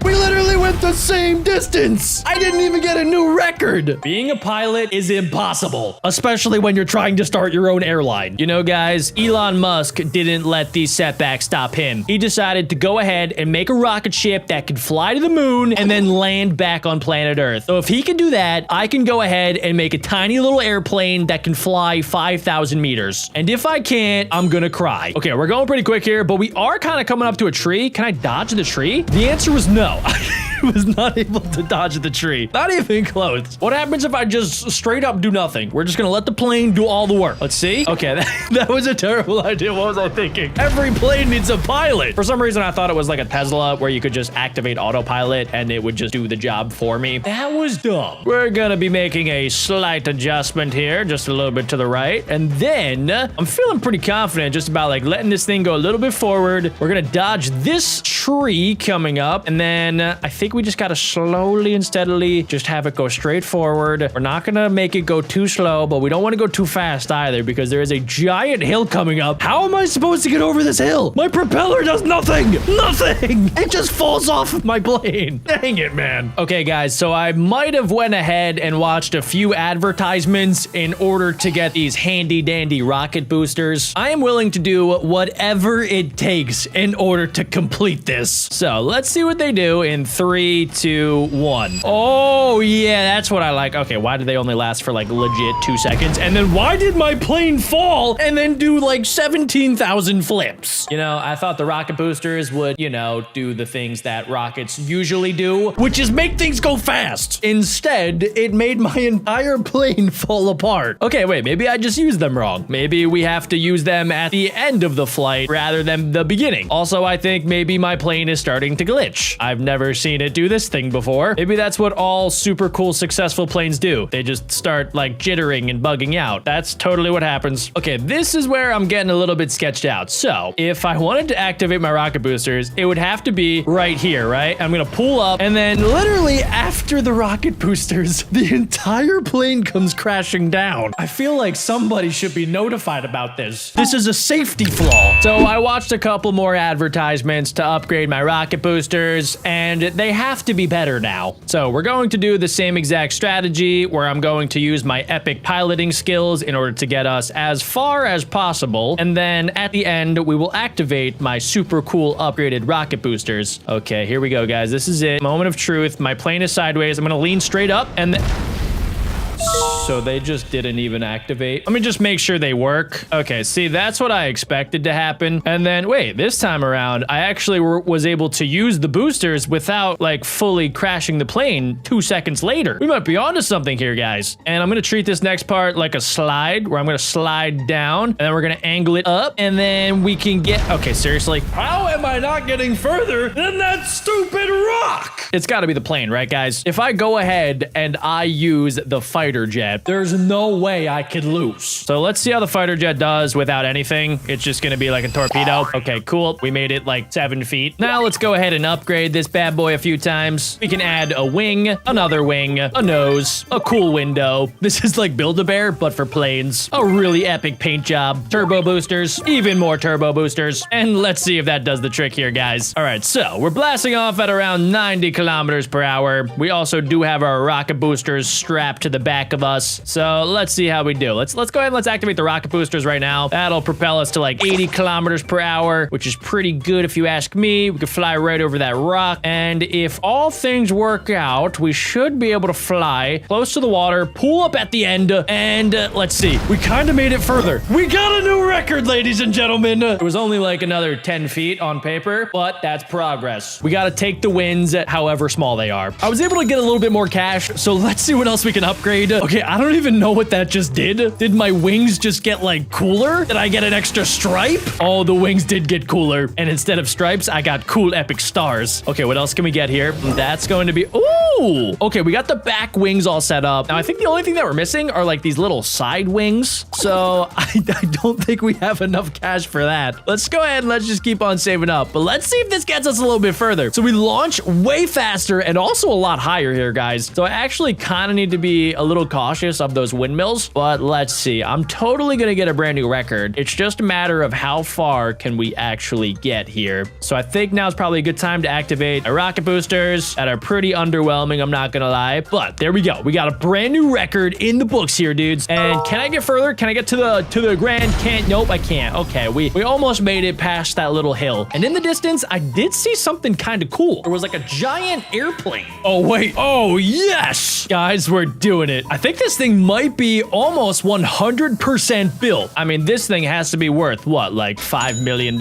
We literally went the same distance. I didn't even get a new record. Being a pilot is impossible, especially when you're trying to start your own airline. You know, guys, Elon Musk didn't let these setbacks stop him. He decided to go ahead and make a rocket ship that could fly to the moon and then land back on planet Earth. So if he can do that, I can go ahead and make a tiny little airplane that can fly 5,000 meters. And if I can't, I'm gonna cry. Okay, we're going pretty quick here, but we are kind of coming up to a tree. Can I dodge the tree? The answer was no. I was not able to dodge the tree. Not even close. What happens if I just straight up do nothing? We're just gonna let the plane do all the work. Let's see. Okay, that was a terrible idea. What was I thinking? Every plane needs a pilot. For some reason, I thought it was like a Tesla where you could just activate autopilot and it would just do the job for me. That was dumb. We're gonna be making a slight adjustment here, just a little bit to the right. And then I'm feeling pretty confident just about like letting this thing go a little bit forward. We're gonna dodge this tree coming up. And then I think we just gotta slowly and steadily just have it go straight forward. We're not gonna make it go too slow, but we don't want to go too fast either because there is a giant hill coming up. How am I supposed to get over this hill? My propeller does nothing. Nothing. It just falls off of my plane. Dang it, man. Okay, guys, so I might have went ahead and watched a few advertisements in order to get these handy dandy rocket boosters. I am willing to do whatever it takes in order to complete this. So let's see what they do in 3, 2, 1. Oh, yeah, that's what I like. Okay, why did they only last for like legit 2 seconds? And then why did my plane fall and then do like 17,000 flips? You know, I thought the rocket boosters would, you know, do the things that rockets usually do, which is make things go fast. Instead, it made my entire plane fall apart. Okay, wait, maybe I just used them wrong. Maybe we have to use them at the end of the flight rather than the beginning. Also, I think maybe my plane is starting to glitch. I've never seen it do this thing before. Maybe that's what all super cool, successful planes do. They just start like jittering and bugging out. That's totally what happens. Okay, this is where I'm getting a little bit sketched out. So if I wanted to activate my rocket boosters, it would have to be right here, right? I'm gonna pull up and then literally after the rocket boosters, the entire plane comes crashing down. I feel like somebody should be notified about this. This is a safety flaw. So I watched a couple more advertisements to upgrade my rocket boosters and they have to be better now. So we're going to do the same exact strategy where I'm going to use my epic piloting skills in order to get us as far as possible. And then at the end, we will activate my super cool upgraded rocket boosters. Okay, here we go, guys. This is it. Moment of truth. My plane is sideways. I'm gonna lean straight up and so they just didn't even activate. Let me just make sure they work. Okay, see, that's what I expected to happen. And then, wait, this time around, I actually was able to use the boosters without, like, fully crashing the plane 2 seconds later. We might be onto something here, guys. And I'm gonna treat this next part like a slide, where I'm gonna slide down, and then we're gonna angle it up, and then we can get... Okay, seriously? How am I not getting further than that stupid rock? It's gotta be the plane, right, guys? If I go ahead and I use the fighter jet, there's no way I could lose. So let's see how the fighter jet does without anything. It's just gonna be like a torpedo. Okay, cool. We made it like 7 feet. Now let's go ahead and upgrade this bad boy a few times. We can add a wing, another wing, a nose, a cool window. This is like Build-A-Bear, but for planes. A really epic paint job. Turbo boosters, even more turbo boosters. And let's see if that does the trick here, guys. All right, so we're blasting off at around 90 kilometers per hour. We also do have our rocket boosters strapped to the back of us. So let's see how we do. Let's go ahead and let's activate the rocket boosters right now. That'll propel us to like 80 kilometers per hour, which is pretty good if you ask me. We could fly right over that rock. And if all things work out, we should be able to fly close to the water, pull up at the end, and let's see. We kind of made it further. We got a new record, ladies and gentlemen. It was only like another 10 feet on paper, but that's progress. We got to take the wins however however small they are. I was able to get a little bit more cash, so let's see what else we can upgrade. Okay, I don't even know what that just did. Did my wings just get like cooler? Did I get an extra stripe? Oh, the wings did get cooler. And instead of stripes, I got cool epic stars. Okay, what else can we get here? That's going to be, ooh. Okay, we got the back wings all set up. Now, I think the only thing that we're missing are like these little side wings. So I don't think we have enough cash for that. Let's go ahead and let's just keep on saving up. But let's see if this gets us a little bit further. So we launch way faster and also a lot higher here, guys. So I actually kind of need to be a little cautious of those windmills, but let's see. I'm totally going to get a brand new record. It's just a matter of how far can we actually get here. So I think now is probably a good time to activate our rocket boosters that are pretty underwhelming. I'm not going to lie, but there we go. We got a brand new record in the books here, dudes. And can I get further? Can I get to the grand? Can't. Nope, I can't. Okay, we almost made it past that little hill. And in the distance, I did see something kind of cool. There was like a giant airplane. Oh, wait. Oh, yes. Guys, we're doing it. I think this thing might be almost 100% built. I mean, this thing has to be worth what, like $5 million?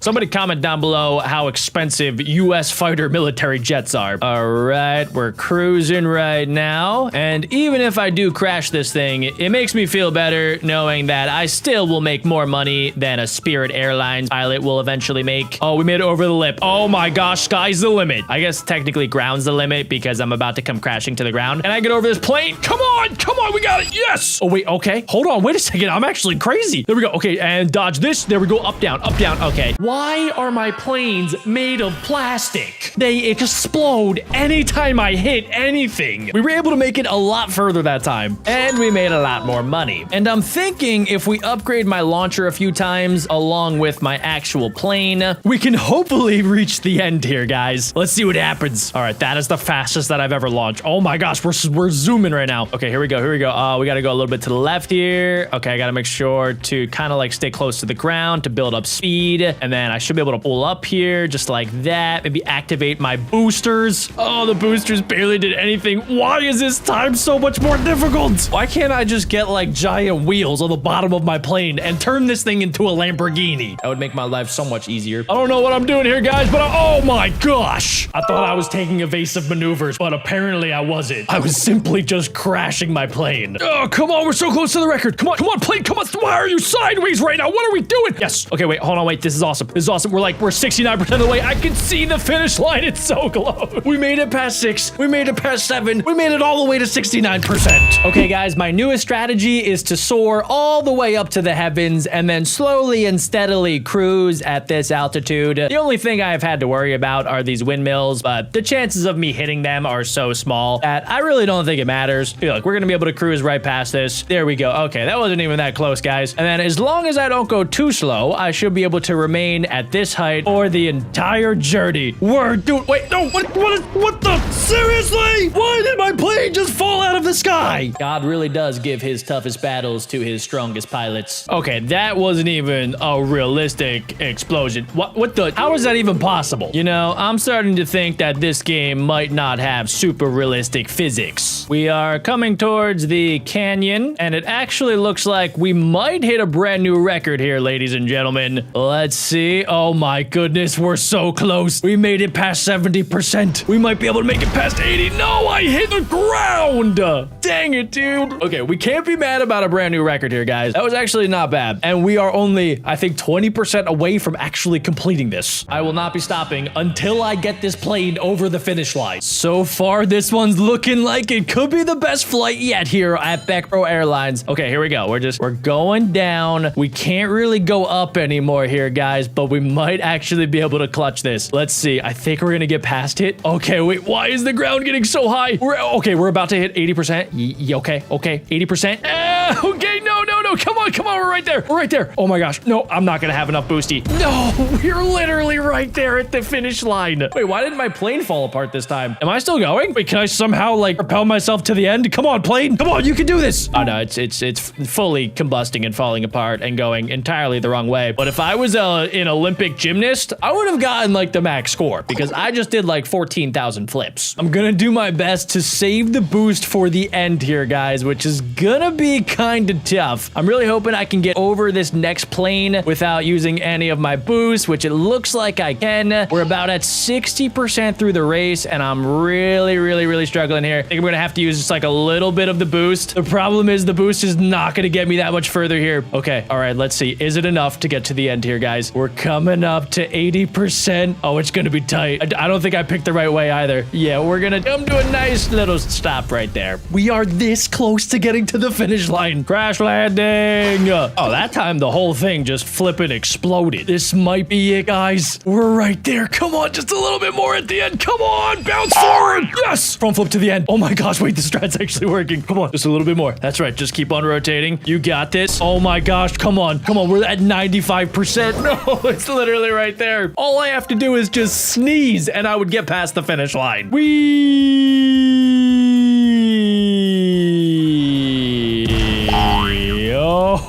Somebody comment down below how expensive US fighter military jets are. All right, we're cruising right now. And even if I do crash this thing, it makes me feel better knowing that I still will make more money than a Spirit Airlines pilot will eventually make. Oh, we made it over the lip. Oh my gosh, sky's the limit. I guess technically ground's the limit because I'm about to come crashing to the ground. And I get over this plane. Come on, we got it. Yes. Oh, wait, okay. Hold on, wait a second. I'm actually crazy. There we go. Okay, and dodge this. There we go. Up, down, up, down. Okay. Why are my planes made of plastic? They explode anytime I hit anything. We were able to make it a lot further that time. And we made a lot more money. And I'm thinking if we upgrade my launcher a few times along with my actual plane, we can hopefully reach the end here, guys. Let's see what happens. All right, that is the fastest that I've ever launched. Oh my gosh, we're zooming right now. Okay, here we go. We got to go a little bit to the left here. Okay, I got to make sure to kind of like stay close to the ground to build up speed. And then I should be able to pull up here just like that. Maybe activate my boosters. Oh, the boosters barely did anything. Why is this time so much more difficult? Why can't I just get like giant wheels on the bottom of my plane and turn this thing into a Lamborghini? That would make my life so much easier. I don't know what I'm doing here, guys, but oh my gosh. I thought I was taking evasive maneuvers, but apparently I wasn't. I was simply just crashing my plane. Oh, come on. We're so close to the record. Come on, plane. Come on. Why are you sideways right now? What are we doing? Yes. Okay, wait, hold on. Wait, this is awesome. We're 69% of the way. I can see the finish line. It's so close. We made it past 6. We made it past 7. We made it all the way to 69%. Okay, guys, my newest strategy is to soar all the way up to the heavens and then slowly and steadily cruise at this altitude. The only thing I've had to worry about are these windmills, but the chances of me hitting them are so small that I really don't think it matters. Look, we're gonna be able to cruise right past this. There we go. Okay, that wasn't even that close, guys. And then as long as I don't go too slow, I should be able to remain at this height for the entire journey. Wait, no, what the? Seriously? Why did my plane just fall out of the sky? God really does give his toughest battles to his strongest pilots. Okay, that wasn't even a realistic explosion. What the? How is that even possible? You know, I'm starting to think that this game might not have super realistic physics. We are coming towards the canyon, and it actually looks like we might hit a brand new record here, ladies and gentlemen. Let's see. Oh my goodness, we're so close. We made it past 70%. We might be able to make it past 80. No, I hit the ground. Dang it, dude. Okay, we can't be mad about a brand new record here, guys. That was actually not bad. And we are only, I think, 20% away from actually completing this. I will not be stopping until I get this plane over the finish line. So far, this one's looking like it could be the best flight yet here at BeckBro Airlines. Okay, here we go. We're going down. We can't really go up anymore here, guys, but we might actually be able to clutch this. Let's see. I think we're gonna get past it. Okay, wait, why is the ground getting so high? We're about to hit 80%. Okay, 80%. Okay, no. Come on, we're right there. Oh my gosh. No, I'm not gonna have enough boosty. No, we're literally right there at the finish line. Wait, why didn't my plane fall apart this time? Am I still going? Wait, can I somehow like propel myself to the end? Come on, plane. Come on, you can do this. Oh no, it's fully combusting and falling apart and going entirely the wrong way. But if I was an Olympic gymnast, I would have gotten like the max score because I just did like 14,000 flips. I'm gonna do my best to save the boost for the end here, guys, which is gonna be kind of tough. I'm really hoping I can get over this next plane without using any of my boosts, which it looks like I can. We're about at 60% through the race, and I'm really struggling here. I think I'm gonna have to use just like a little bit of the boost. The problem is the boost is not gonna get me that much further here. Okay, all right, let's see. Is it enough to get to the end here, guys? We're coming up to 80%. Oh, it's gonna be tight. I don't think I picked the right way either. Yeah, we're gonna come to a nice little stop right there. We are this close to getting to the finish line. Crash landing. Oh, that time the whole thing just flipping exploded. This might be it, guys. We're right there. Come on, just a little bit more at the end. Come on, bounce forward. Yes, front flip to the end. Oh my gosh, wait, the strat's actually working. Come on, just a little bit more. That's right, just keep on rotating. You got this. Oh my gosh, come on. Come on, we're at 95%. No, it's literally right there. All I have to do is just sneeze and I would get past the finish line.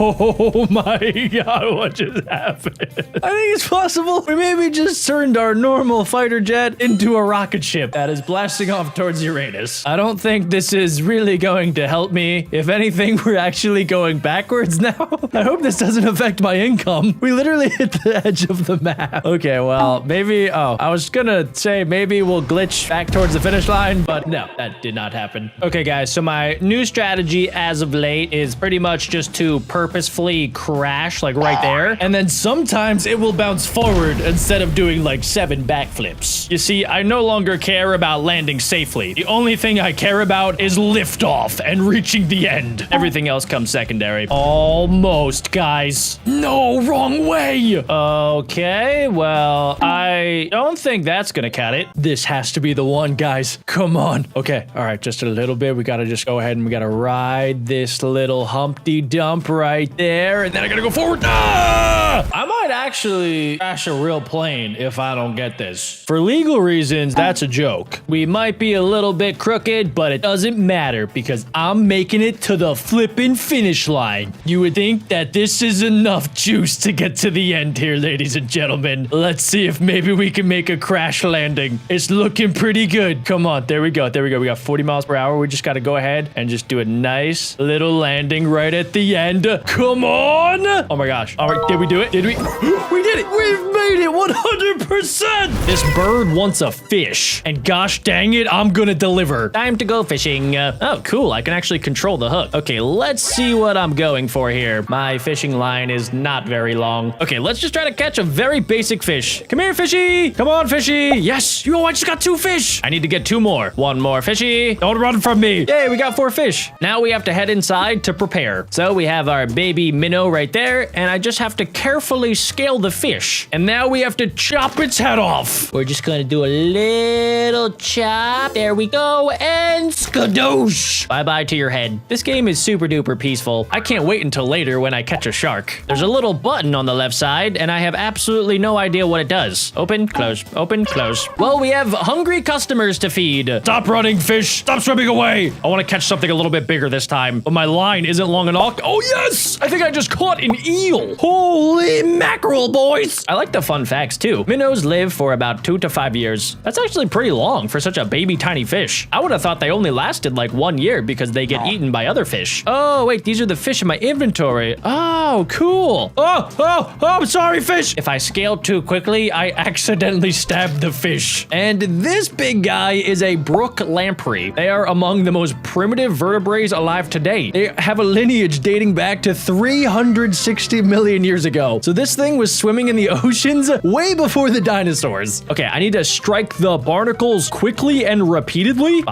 Oh my god, what just happened? I think it's possible we maybe just turned our normal fighter jet into a rocket ship that is blasting off towards Uranus. I don't think this is really going to help me. If anything, we're actually going backwards now. I hope this doesn't affect my income. We literally hit the edge of the map. Okay, well, maybe, I was gonna say maybe we'll glitch back towards the finish line, but no, that did not happen. Okay, guys, so my new strategy as of late is pretty much just to purposefully crash like right there, and then sometimes it will bounce forward instead of doing like 7 backflips. You see, I no longer care about landing safely. The only thing I care about is liftoff and reaching the end. Everything else comes secondary. Almost, guys. No, wrong way. Okay, well, I don't think that's gonna cut it. This has to be the one, guys. Come on. Okay, all right, just a little bit. We gotta just go ahead and we gotta ride this little Humpty Dump right there, and then I gotta go forward. Ah! I might actually crash a real plane if I don't get this. For legal reasons, that's a joke. We might be a little bit crooked, but it doesn't matter because I'm making it to the flippin' finish line. You would think that this is enough juice to get to the end here, ladies and gentlemen. Let's see if maybe we can make a crash landing. It's looking pretty good. Come on, there we go. There we go. We got 40 miles per hour. We just gotta go ahead and just do a nice little landing right at the end. Come on. Oh my gosh. All right, did we do it? Did we? We did it. We've made it 100%. This bird wants a fish, and gosh dang it, I'm gonna deliver. Time to go fishing. Oh, cool. I can actually control the hook. Okay, let's see what I'm going for here. My fishing line is not very long. Okay, let's just try to catch a very basic fish. Come here, fishy. Come on, fishy. Yes. Yo, I just got 2 fish. I need to get 2 more. 1 more, fishy. Don't run from me. Yay, we got 4 fish. Now we have to head inside to prepare. So we have our baby minnow right there, and I just have to carefully scale the fish. And now we have to chop its head off. We're just gonna do a little chop. There we go, and skadoosh. Bye-bye to your head. This game is super duper peaceful. I can't wait until later when I catch a shark. There's a little button on the left side, and I have absolutely no idea what it does. Open, close, open, close. Well, we have hungry customers to feed. Stop running, fish. Stop swimming away. I want to catch something a little bit bigger this time, but my line isn't long enough. Oh, yes! I think I just caught an eel. Holy mackerel, boys. I like the fun facts, too. Minnows live for about 2 to 5 years. That's actually pretty long for such a baby tiny fish. I would have thought they only lasted like 1 year because they get eaten by other fish. Oh, wait, these are the fish in my inventory. Oh, cool. Oh, I'm sorry, fish. If I scale too quickly, I accidentally stabbed the fish. And this big guy is a brook lamprey. They are among the most primitive vertebrates alive today. They have a lineage dating back to 360 million years ago. So this thing was swimming in the oceans way before the dinosaurs. Okay, I need to strike the barnacles quickly and repeatedly.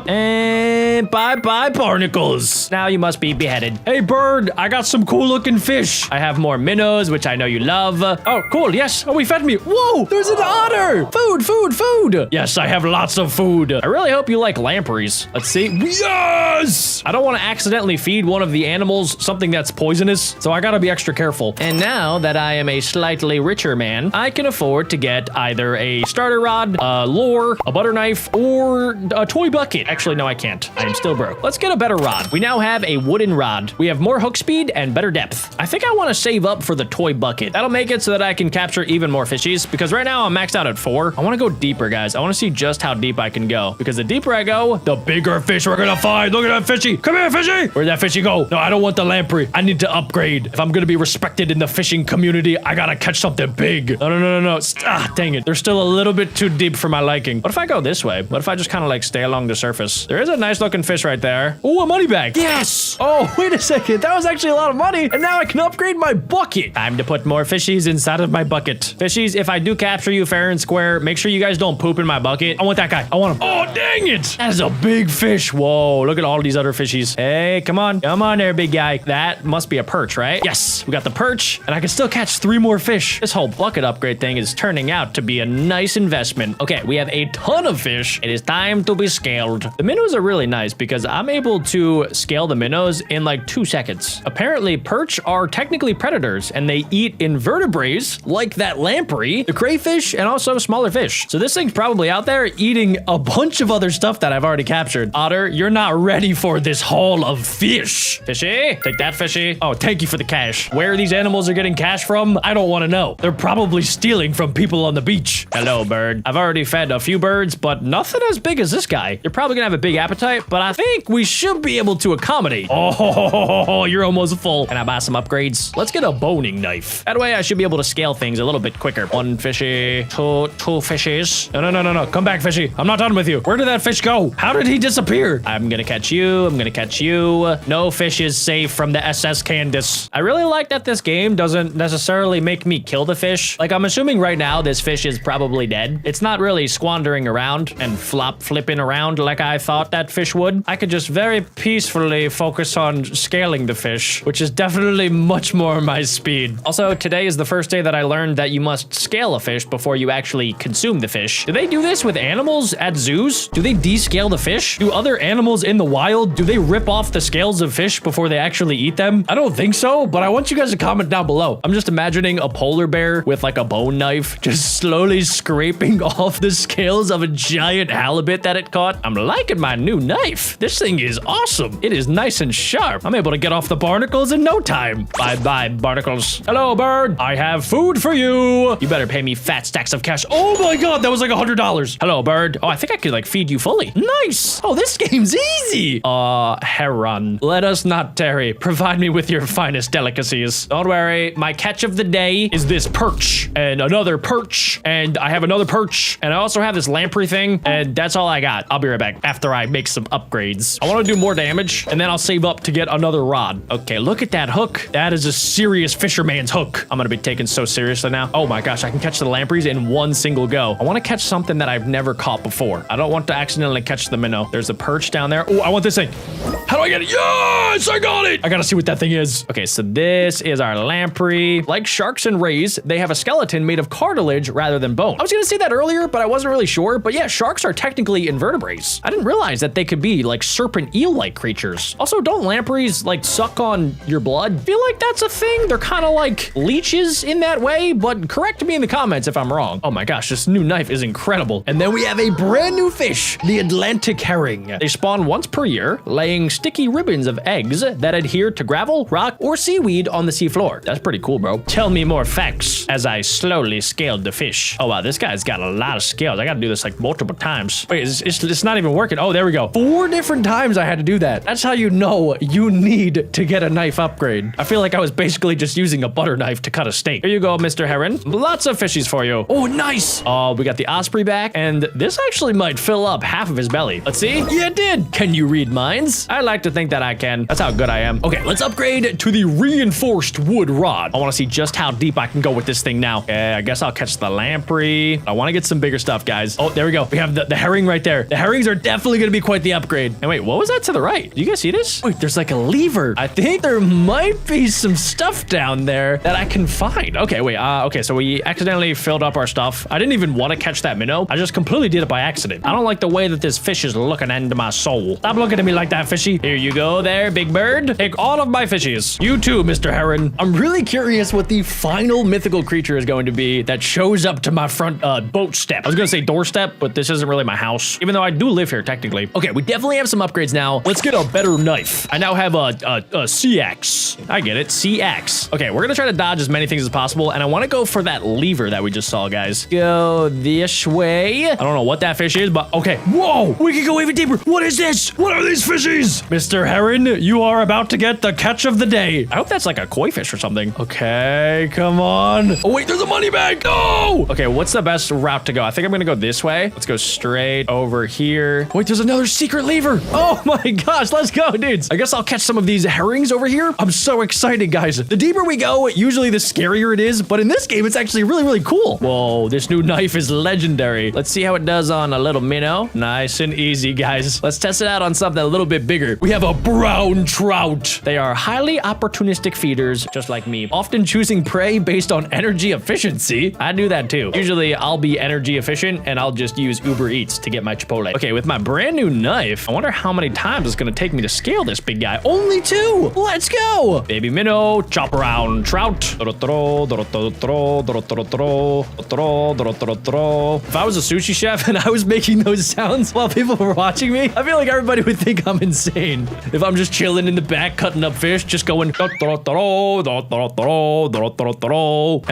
And bye-bye, barnacles. Now you must be beheaded. Hey, bird, I got some cool looking fish. I have more minnows, which I know you love. Oh, cool, yes. Oh, we fed me. Whoa, there's an otter. Food, food, food. Yes, I have lots of food. I really hope you like lampreys. Let's see. Yes! I don't want to accidentally feed one of the animals something that's poisonous, so I gotta gotta be extra careful. And now that I am a slightly richer man, I can afford to get either a starter rod, a lure, a butter knife, or a toy bucket. Actually, no, I can't. I am still broke. Let's get a better rod. We now have a wooden rod. We have more hook speed and better depth. I think I want to save up for the toy bucket. That'll make it so that I can capture even more fishies, because right now I'm maxed out at 4. I want to go deeper, guys. I want to see just how deep I can go, because the deeper I go, the bigger fish we're gonna find. Look at that fishy. Come here, fishy. Where'd that fishy go? No, I don't want the lamprey. I need to upgrade. If I'm gonna be respected in the fishing community, I gotta catch something big. No. Ah, dang it. They're still a little bit too deep for my liking. What if I go this way? What if I just kind of like stay along the surface? There is a nice looking fish right there. Oh, a money bag. Yes. Oh, wait a second. That was actually a lot of money. And now I can upgrade my bucket. Time to put more fishies inside of my bucket. Fishies, if I do capture you fair and square, make sure you guys don't poop in my bucket. I want that guy. I want him. Oh, dang it. That is a big fish. Whoa, look at all these other fishies. Hey, come on. Come on there, big guy. That must be a perch, right? Yes, we got the perch, and I can still catch 3 more fish. This whole bucket upgrade thing is turning out to be a nice investment. Okay, we have a ton of fish. It is time to be scaled. The minnows are really nice because I'm able to scale the minnows in like 2 seconds. Apparently, perch are technically predators, and they eat invertebrates like that lamprey, the crayfish, and also smaller fish. So this thing's probably out there eating a bunch of other stuff that I've already captured. Otter, you're not ready for this haul of fish. Fishy, take that, fishy. Oh, thank you for the cash. Where these animals are getting cash from, I don't want to know. They're probably stealing from people on the beach. Hello, bird. I've already fed a few birds, but nothing as big as this guy. You're probably gonna have a big appetite, but I think we should be able to accommodate. Oh, you're almost full. Can I buy some upgrades? Let's get a boning knife. That way I should be able to scale things a little bit quicker. 1 fishy, 2 fishes. No. Come back, fishy. I'm not done with you. Where did that fish go? How did he disappear? I'm gonna catch you. I'm gonna catch you. No fish is safe from the SS Candace. I really like that this game doesn't necessarily make me kill the fish. Like, I'm assuming right now this fish is probably dead. It's not really squandering around and flipping around like I thought that fish would. I could just very peacefully focus on scaling the fish, which is definitely much more my speed. Also, today is the first day that I learned that you must scale a fish before you actually consume the fish. Do they do this with animals at zoos? Do they descale the fish? Do other animals in the wild, do they rip off the scales of fish before they actually eat them? I don't think so, but I want you guys to comment down below. I'm just imagining a polar bear with like a bone knife just slowly scraping off the scales of a giant halibut that it caught. I'm liking my new knife. This thing is awesome. It is nice and sharp. I'm able to get off the barnacles in no time. Bye-bye, barnacles. Hello, bird. I have food for you. You better pay me fat stacks of cash. Oh my God, that was like $100. Hello, bird. Oh, I think I could like feed you fully. Nice. Oh, this game's easy. Heron. Let us not tarry. Provide me with your finest delicacies. Don't worry. My catch of the day is this perch and another perch, and I have another perch, and I also have this lamprey thing, and that's all I got. I'll be right back after I make some upgrades. I want to do more damage, and then I'll save up to get another rod. Okay, look at that hook. That is a serious fisherman's hook. I'm gonna be taken so seriously now. Oh my gosh, I can catch the lampreys in one single go. I want to catch something that I've never caught before. I don't want to accidentally catch the minnow. There's a perch down there. Oh, I want this thing. How do I get it? Yes, I got it. I gotta see what that thing is. Okay, so this is our lamprey. Like sharks and rays, they have a skeleton made of cartilage rather than bone. I was gonna say that earlier, but I wasn't really sure. But yeah, sharks are technically invertebrates. I didn't realize that they could be like serpent eel-like creatures. Also, don't lampreys like suck on your blood? I feel like that's a thing. They're kind of like leeches in that way, but correct me in the comments if I'm wrong. Oh my gosh, this new knife is incredible. And then we have a brand new fish, the Atlantic herring. They spawn once per year, laying sticky ribbons of eggs that adhere to gravel, rock, or seaweed on the seafloor. That's pretty cool, bro. Tell me more facts as I slowly scaled the fish. Oh wow, this guy's got a lot of scales. I gotta do this like multiple times. Wait, it's not even working. Oh, there we go. 4 different times I had to do that. That's how you know you need to get a knife upgrade. I feel like I was basically just using a butter knife to cut a steak. Here you go, Mr. Heron. Lots of fishies for you. Oh, nice. Oh, we got the osprey back, and this actually might fill up half of his belly. Let's see. Yeah, it did. Can you read minds? I like to think that I can. That's how good I am. Okay, let's upgrade to the reinforced wood rod. I want to see just how deep I can go with this thing now. Okay, I guess I'll catch the lamprey. I want to get some bigger stuff, guys. Oh, there we go. We have the herring right there. The herrings are definitely going to be quite the upgrade. And wait, what was that to the right? Do you guys see this? Wait, there's like a lever. I think there might be some stuff down there that I can find. Okay, wait. Okay, so we accidentally filled up our stuff. I didn't even want to catch that minnow. I just completely did it by accident. I don't like the way that this fish is looking into my soul. Stop looking at me like that, fishy. Here you go there, big bird. Take all of my fishies. You too, too, Mr. Heron. I'm really curious what the final mythical creature is going to be that shows up to my front boat step. I was gonna say doorstep, but this isn't really my house, even though I do live here technically. Okay, we definitely have some upgrades now. Let's get a better knife. I now have a C-axe. I get it, C-axe. Okay, we're gonna try to dodge as many things as possible, and I wanna go for that lever that we just saw, guys. Go this way. I don't know what that fish is, but okay. Whoa, we can go even deeper. What is this? What are these fishies? Mr. Heron, you are about to get the catch of the day. I hope that's like a koi fish or something. Okay, come on. Oh wait, there's a money bag. No! Okay, what's the best route to go? I think I'm gonna go this way. Let's go straight over here. Wait, there's another secret lever. Oh my gosh, let's go, dudes. I guess I'll catch some of these herrings over here. I'm so excited, guys. The deeper we go, usually the scarier it is, but in this game, it's actually really, really cool. Whoa, this new knife is legendary. Let's see how it does on a little minnow. Nice and easy, guys. Let's test it out on something a little bit bigger. We have a brown trout. They are highly opportunistic feeders, just like me, often choosing prey based on energy efficiency. I do that too. Usually I'll be energy efficient and I'll just use Uber Eats to get my Chipotle. Okay, with my brand new knife, I wonder how many times it's gonna take me to scale this big guy. Only 2. Let's go. Baby minnow, chop around trout. If I was a sushi chef and I was making those sounds while people were watching me, I feel like everybody would think I'm insane. If I'm just chilling in the back, cutting up fish, just going, and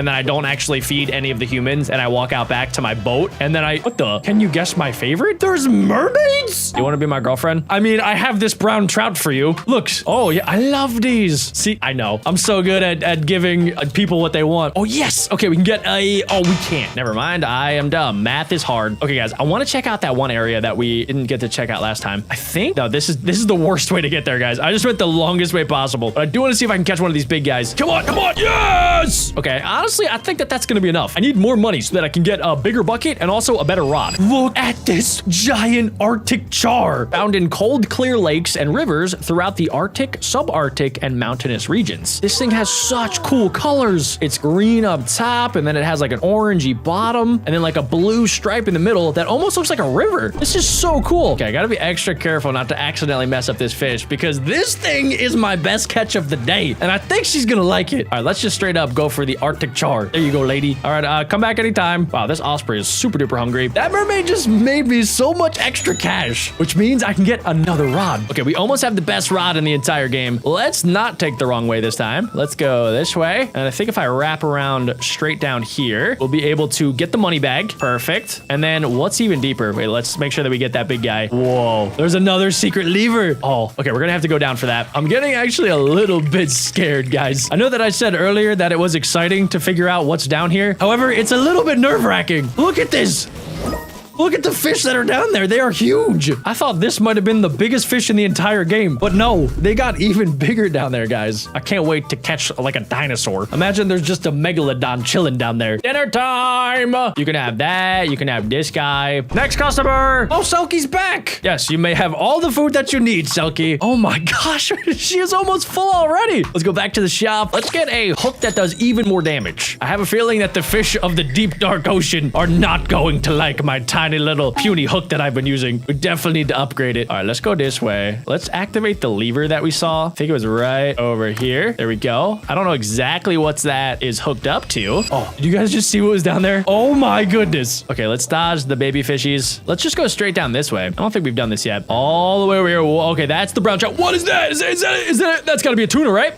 then I don't actually feed any of the humans, and I walk out back to my boat, and then what the? Can you guess my favorite? There's mermaids? You want to be my girlfriend? I mean, I have this brown trout for you. Look. Oh, yeah, I love these. See, I know. I'm so good at giving people what they want. Oh, yes. Okay, we can get oh, we can't. Never mind. I am dumb. Math is hard. Okay, guys, I want to check out that one area that we didn't get to check out last time. I think, no, this is the worst way to get there, guys. I just went the longest way possible, but I do want to see if I can catch one of these big guys. Come on, come on. Yes! Okay, honestly, I think that's going to be enough. I need more money so that I can get a bigger bucket and also a better rod. Look at this giant Arctic char found in cold, clear lakes and rivers throughout the Arctic, subarctic, and mountainous regions. This thing has such cool colors. It's green up top, and then it has like an orangey bottom, and then like a blue stripe in the middle that almost looks like a river. This is so cool. Okay, I gotta be extra careful not to accidentally mess up this fish because this thing is my best catch of the day, and I think she's gonna like it. All right, let's just straight up go for the Arctic char. There you go, lady. All right, come back anytime. Wow, this osprey is super duper hungry. That mermaid just made me so much extra cash, which means I can get another rod. Okay, we almost have the best rod in the entire game. Let's not take the wrong way this time. Let's go this way, and I think if I wrap around straight down here, we'll be able to get the money bag. Perfect. And then what's even deeper? Wait, let's make sure that we get that big guy. Whoa, there's another secret lever. Oh, okay, we're gonna have to go down for that. I'm getting actually a little bit scared, guys. I know that I said earlier that it was exciting to figure out what's down here. However, it's a little bit nerve-wracking. Look at this. Look at the fish that are down there. They are huge. I thought this might have been the biggest fish in the entire game, but no, they got even bigger down there, guys. I can't wait to catch like a dinosaur. Imagine there's just a megalodon chilling down there. Dinner time. You can have that. You can have this guy. Next customer. Oh, Selkie's back. Yes, you may have all the food that you need, Selkie. Oh my gosh, she is almost full already. Let's go back to the shop. Let's get a hook that does even more damage. I have a feeling that the fish of the deep, dark ocean are not going to like my tiny little puny hook that I've been using. We definitely need to upgrade it. All right, let's go this way. Let's activate the lever that we saw. I think it was right over here. There we go. I don't know exactly what that is hooked up to. Oh, did you guys just see what was down there? Oh my goodness. Okay, let's dodge the baby fishies. Let's just go straight down this way. I don't think we've done this yet. All the way over here. Okay, that's the brown trout. What is that? Is that that's gotta be a tuna, right?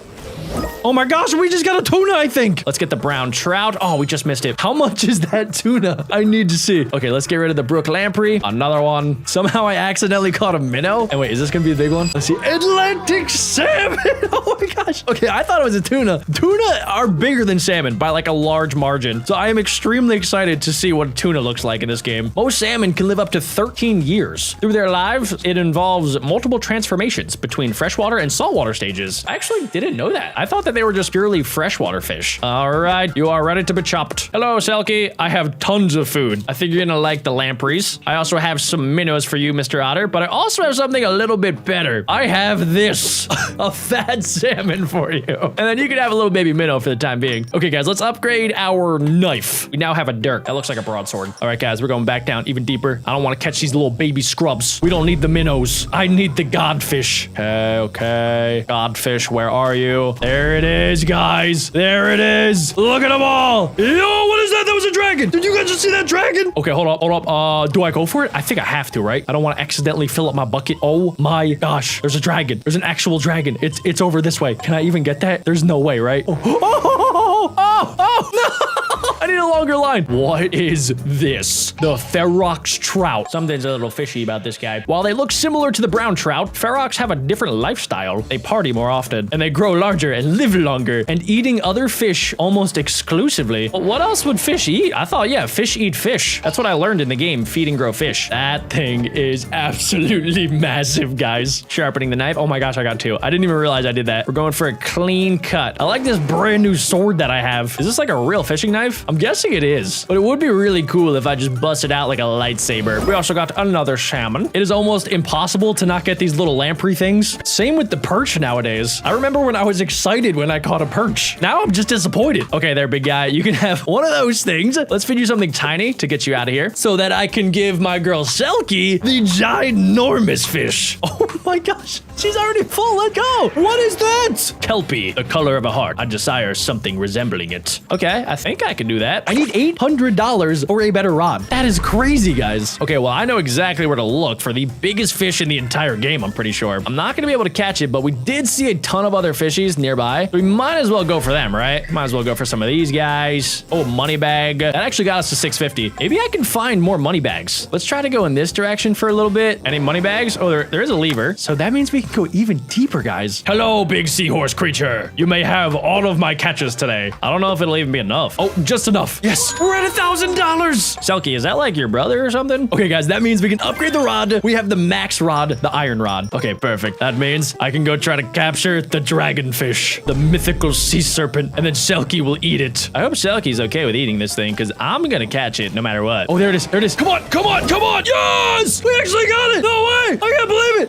Oh my gosh, we just got a tuna, I think. Let's get the brown trout. Oh, we just missed it. How much is that tuna? I need to see. Okay, let's get rid of the brook lamprey. Another one. Somehow I accidentally caught a minnow. And wait, is this gonna be the big one? Let's see. Atlantic salmon. Oh my gosh. Okay, I thought it was a tuna. Tuna are bigger than salmon by like a large margin. So I am extremely excited to see what tuna looks like in this game. Most salmon can live up to 13 years. Through their lives, it involves multiple transformations between freshwater and saltwater stages. I actually didn't know that. I thought that they were just purely freshwater fish. All right, you are ready to be chopped. Hello, Selkie. I have tons of food. I think you're gonna like the lampreys. I also have some minnows for you, Mr. Otter, but I also have something a little bit better. I have this, a fat salmon for you. And then you can have a little baby minnow for the time being. Okay, guys, let's upgrade our knife. We now have a dirk. That looks like a broadsword. All right, guys, we're going back down even deeper. I don't want to catch these little baby scrubs. We don't need the minnows. I need the godfish. Okay. Godfish, where are you? There it is, guys. There it is. Look at them all. Yo, what is that? That was a dragon. Did you guys just see that dragon? Okay, hold up. Do I go for it? I think I have to, right? I don't want to accidentally fill up my bucket. Oh my gosh. There's a dragon. There's an actual dragon. It's over this way. Can I even get that? There's no way, right? Oh, no. I need a longer line. What is this? The Ferox trout. Something's a little fishy about this guy. While they look similar to the brown trout, Ferox have a different lifestyle. They party more often, and they grow larger and live longer, and eating other fish almost exclusively. But what else would fish eat? I thought, yeah, fish eat fish. That's what I learned in the game, feed and grow fish. That thing is absolutely massive, guys. Sharpening the knife. Oh my gosh, I got two. I didn't even realize I did that. We're going for a clean cut. I like this brand new sword that I have. Is this like a real fishing knife? I'm guessing it is, but it would be really cool if I just busted out like a lightsaber. We also got another salmon. It is almost impossible to not get these little lamprey things. Same with the perch nowadays. I remember when I was excited when I caught a perch. Now I'm just disappointed. Okay, there, big guy. You can have one of those things. Let's feed you something tiny to get you out of here so that I can give my girl Selkie the ginormous fish. Oh my gosh. She's already full. Let go. What is that? Kelpie, the color of a heart. I desire something resembling it. Okay, I think I can do that. I need $800 for a better rod. That is crazy, guys. Okay, well, I know exactly where to look for the biggest fish in the entire game, I'm pretty sure. I'm not going to be able to catch it, but we did see a ton of other fishies nearby. So we might as well go for them, right? Might as well go for some of these guys. Oh, money bag. That actually got us to 650. Maybe I can find more money bags. Let's try to go in this direction for a little bit. Any money bags? Oh, there is a lever. So that means we can go even deeper, guys. Hello, big seahorse creature. You may have all of my catches today. I don't know if it'll even be enough. Oh, just enough. Yes, we're at $1,000. Selkie, is that like your brother or something? Okay, guys, that means we can upgrade the rod. We have the max rod, the iron rod. Okay, perfect. That means I can go try to capture the dragonfish, the mythical sea serpent, and then Selkie will eat it. I hope Selkie's okay with eating this thing because I'm gonna catch it no matter what. Oh, there it is. There it is. Come on. Yes, we actually got it. No way. I can't believe it.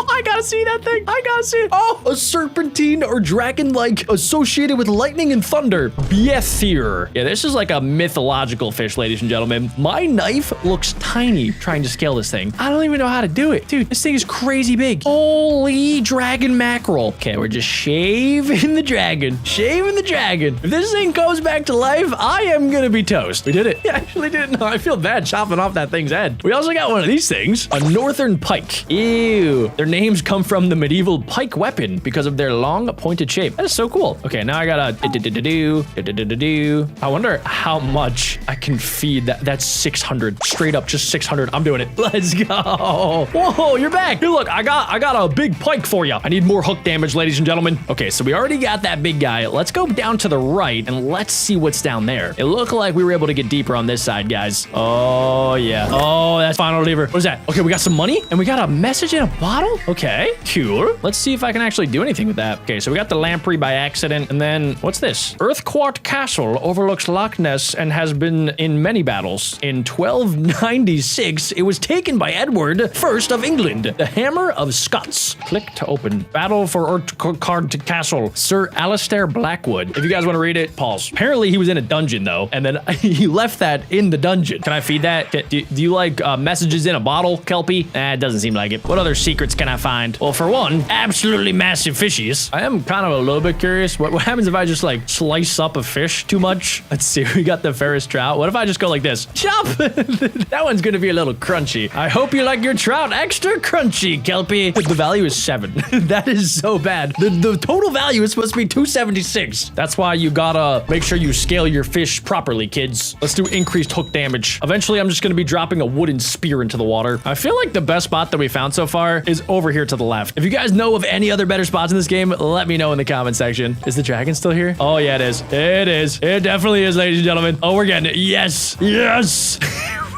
I gotta see that thing. I gotta see it. Oh, a serpentine or dragon-like associated with lightning and thunder. Biethir. Yeah, this is like a mythological fish, ladies and gentlemen. My knife looks tiny trying to scale this thing. I don't even know how to do it. Dude, this thing is crazy big. Holy dragon mackerel. Okay, we're just shaving the dragon. Shaving the dragon. If this thing goes back to life, I am gonna be toast. We did it. Yeah, actually didn't know. I feel bad chopping off that thing's head. We also got one of these things. A northern pike. Ew. Their names come from the medieval pike weapon because of their long pointed shape. That is so cool. Okay, now I gotta I wonder how much I can feed that. That's 600. Straight up, just 600. I'm doing it. Let's go. Whoa, you're back. Here, look, I got a big pike for you. I need more hook damage, ladies and gentlemen. Okay, so we already got that big guy. Let's go down to the right and let's see what's down there. It looked like we were able to get deeper on this side, guys. Oh, yeah. Oh, that's final lever. What is that? Okay, we got some money and we got a message in a bottle. Okay, cool. Let's see if I can actually do anything with that. Okay, so we got the lamprey by accident. And then what's this? Earthquart Castle overlooks Loch Ness and has been in many battles. In 1296, it was taken by Edward I of England, the Hammer of Scots. Click to open. Battle for Earthquart Castle. Sir Alistair Blackwood. If you guys want to read it, pause. Apparently, he was in a dungeon, though, and then he left that in the dungeon. Can I feed that? Do you like messages in a bottle, Kelpie? It doesn't seem like it. What other secrets can I find? Well, for one, absolutely massive fishies. I am kind of a little bit curious. What happens if I just like slice up a fish too much? Let's see. We got the Ferris trout. What if I just go like this? Chop! That one's gonna be a little crunchy. I hope you like your trout extra crunchy, Kelpie. The value is 7. That is so bad. The total value is supposed to be 276. That's why you gotta make sure you scale your fish properly, kids. Let's do increased hook damage. Eventually, I'm just gonna be dropping a wooden spear into the water. I feel like the best spot that we found so far is over here to the left. If you guys know of any other better spots in this game, let me know in the comment section. Is the dragon still here? Oh, yeah, it is. It is. It definitely is, ladies and gentlemen. Oh, we're getting it. Yes. Yes.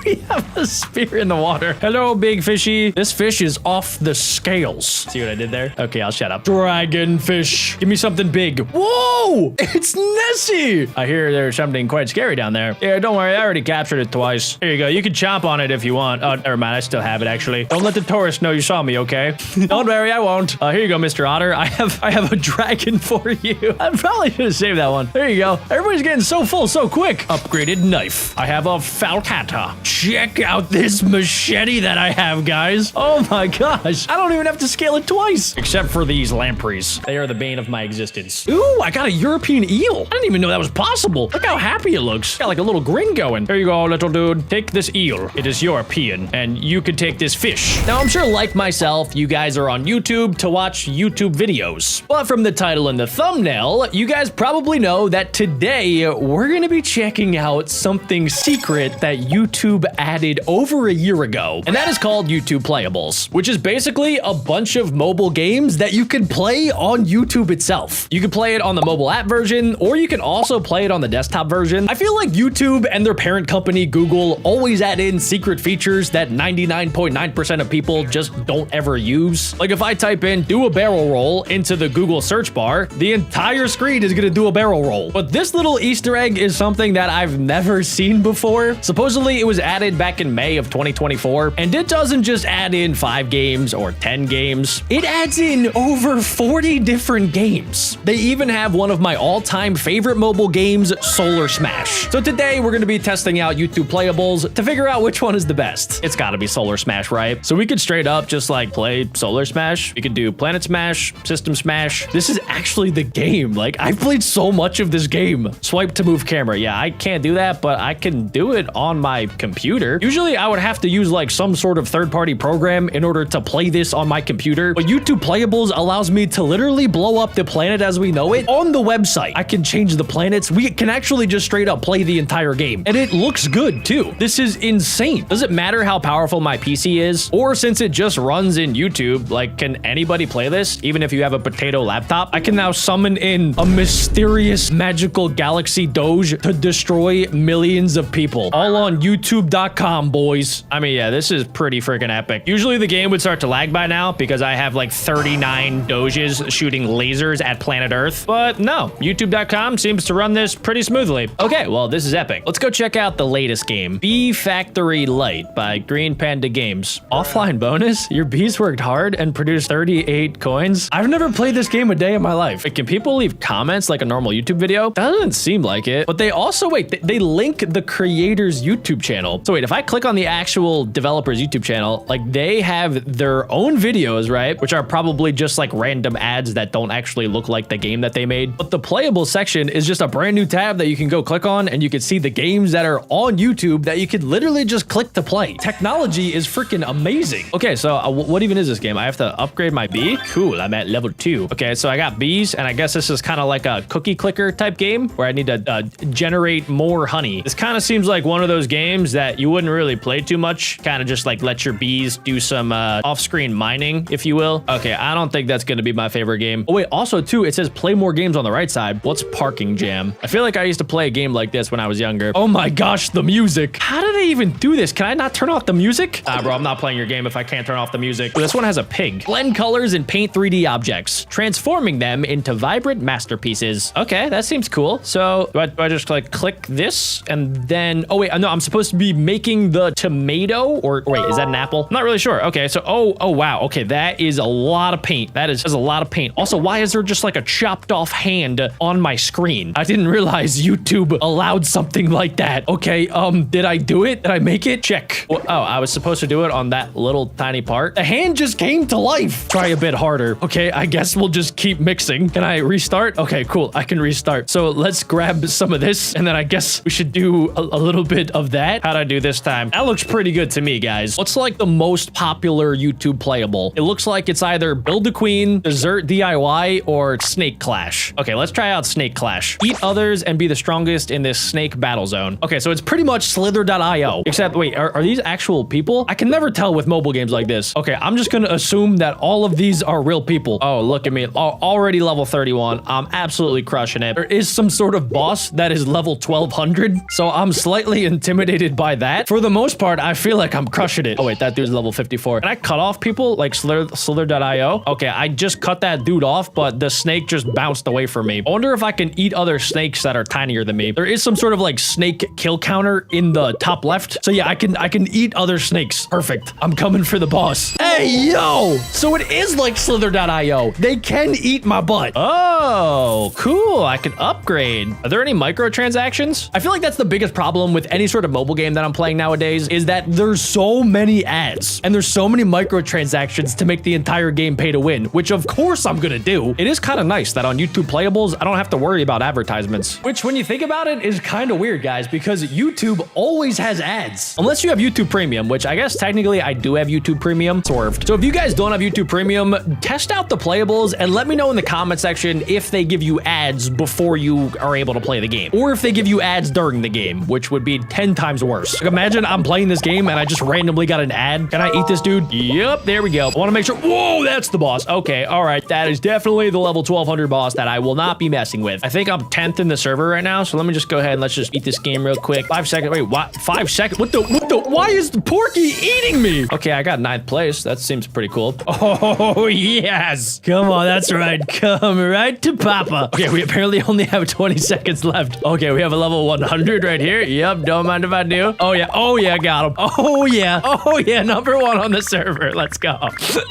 We have a spear in the water. Hello, big fishy. This fish is off the scales. See what I did there? Okay, I'll shut up. Dragonfish. Give me something big. Whoa! It's Nessie! I hear there's something quite scary down there. Yeah, don't worry. I already captured it twice. Here you go. You can chomp on it if you want. Oh, never mind. I still have it, actually. Don't let the tourists know you saw me, okay? Don't worry. I won't. Here you go, Mr. Otter. I have a dragon for you. I probably should have saved that one. There you go. Everybody's getting so full so quick. Upgraded knife. I have a falcata. check out this machete that I have, guys. Oh my gosh. I don't even have to scale it twice. Except for these lampreys. They are the bane of my existence. Ooh, I got a European eel. I didn't even know that was possible. Look how happy it looks. Got like a little grin going. Here you go, little dude. Take this eel. It is European, and you can take this fish. Now, I'm sure like myself, you guys are on YouTube to watch YouTube videos. But from the title and the thumbnail, you guys probably know that today we're gonna be checking out something secret that YouTube added over a year ago. And that is called YouTube Playables, which is basically a bunch of mobile games that you can play on YouTube itself. You can play it on the mobile app version, or you can also play it on the desktop version. I feel like YouTube and their parent company, Google, always add in secret features that 99.9% of people just don't ever use. Like if I type in do a barrel roll into the Google search bar, the entire screen is gonna do a barrel roll. But this little Easter egg is something that I've never seen before. Supposedly it was added back in May of 2024, and it doesn't just add in 5 games or 10 games. It adds in over 40 different games. They even have one of my all-time favorite mobile games, Solar Smash. So today we're gonna be testing out YouTube Playables to figure out which one is the best. It's gotta be Solar Smash, right? So we could straight up just like play Solar Smash. We could do Planet Smash, System Smash. This is actually the game. Like I've played so much of this game. Swipe to move camera. Yeah, I can't do that, but I can do it on my computer. Usually I would have to use like some sort of third-party program in order to play this on my computer. But YouTube Playables allows me to literally blow up the planet as we know it on the website. I can change the planets. We can actually just straight up play the entire game. And it looks good too. This is insane. Does it matter how powerful my PC is? Or since it just runs in YouTube, like can anybody play this? Even if you have a potato laptop? I can now summon in a mysterious magical galaxy doge to destroy millions of people. All on youtube.com, boys. I mean, yeah, this is pretty freaking epic. Usually the game would start to lag by now because I have like 39 doges shooting lasers at planet Earth. But no, youtube.com seems to run this pretty smoothly. Okay, well, this is epic. Let's go check out the latest game. Bee Factory Light by Green Panda Games. Offline bonus? Your bees worked hard and produced 38 coins? I've never played this game a day in my life. Wait, can people leave comments like a normal YouTube video? Doesn't seem like it. But they also, wait, they link the creator's YouTube channel. So wait, if I click on the actual developer's YouTube channel, like they have their own videos, right? Which are probably just like random ads that don't actually look like the game that they made. But the playable section is just a brand new tab that you can go click on and you can see the games that are on YouTube that you could literally just click to play. Technology is freaking amazing. Okay, so what even is this game? I have to upgrade my bee? Cool, I'm at level 2. Okay, so I got bees, and I guess this is kind of like a cookie clicker type game where I need to generate more honey. This kind of seems like one of those games that you wouldn't really play too much. Kind of just like let your bees do some off-screen mining, if you will. Okay, I don't think that's gonna be my favorite game. Oh wait, also too, it says play more games on the right side. What's Parking Jam? I feel like I used to play a game like this when I was younger. Oh my gosh, the music. How do they even do this? Can I not turn off the music? Ah, bro, I'm not playing your game if I can't turn off the music. This one has a pig. Blend colors and paint 3D objects, transforming them into vibrant masterpieces. Okay, that seems cool. So do I just like click this and then, oh wait, no, I'm supposed to be making the tomato or wait, is that an apple? I'm not really sure. Okay, so, oh wow. Okay, that is a lot of paint. That is a lot of paint. Also, why is there just like a chopped off hand on my screen? I didn't realize YouTube allowed something like that. Okay, did I do it? Did I make it? Check. Oh, I was supposed to do it on that little tiny part. The hand just came to life. Try a bit harder. Okay, I guess we'll just keep mixing. Can I restart? Okay, cool. I can restart. So let's grab some of this, and then I guess we should do a little bit of that. How'd I do this time? That looks pretty good to me, guys. What's like the most popular YouTube playable? It looks like it's either Build a Queen, Dessert DIY, or Snake Clash. Okay, let's try out Snake Clash. Eat others and be the strongest in this snake battle zone. Okay, so it's pretty much Slither.io. Except, wait, are these actual people? I can never tell with mobile games like this. Okay, I'm just gonna assume that all of these are real people. Oh, look at me. Already level 31. I'm absolutely crushing it. There is some sort of boss that is level 1200, so I'm slightly intimidated by that. For the most part, I feel like I'm crushing it. Oh, wait, that dude's level 54. Can I cut off people like Slither.io? Okay, I just cut that dude off, but the snake just bounced away from me. I wonder if I can eat other snakes that are tinier than me. There is some sort of like snake kill counter in the top left. So yeah, I can eat other snakes. Perfect. I'm coming for the boss. Hey, yo! So it is like Slither.io. They can eat my butt. Oh, cool. I can upgrade. Are there any microtransactions? I feel like that's the biggest problem with any sort of mobile game that that I'm playing nowadays is that there's so many ads and there's so many microtransactions to make the entire game pay to win, which of course I'm gonna do. It is kind of nice that on YouTube Playables, I don't have to worry about advertisements, which when you think about it is kind of weird, guys, because YouTube always has ads. Unless you have YouTube Premium, which I guess technically I do have YouTube Premium, swerved. So if you guys don't have YouTube Premium, test out the Playables and let me know in the comment section if they give you ads before you are able to play the game, or if they give you ads during the game, which would be 10 times worse. Like, imagine I'm playing this game and I just randomly got an ad. Can I eat this dude? Yep, there we go. I want to make sure. Whoa, that's the boss. Okay, all right. That is definitely the level 1200 boss that I will not be messing with. I think I'm 10th in the server right now, so let me just go ahead and let's just eat this game real quick. 5 seconds. Wait, what? 5 seconds? What the? Why is the Porky eating me? Okay, I got 9th place. That seems pretty cool. Oh, yes. Come on, that's right. Come right to Papa. Okay, we apparently only have 20 seconds left. Okay, we have a level 100 right here. Yep, don't mind if I do. Oh, yeah, got him. Oh, yeah, #1 on the server. Let's go.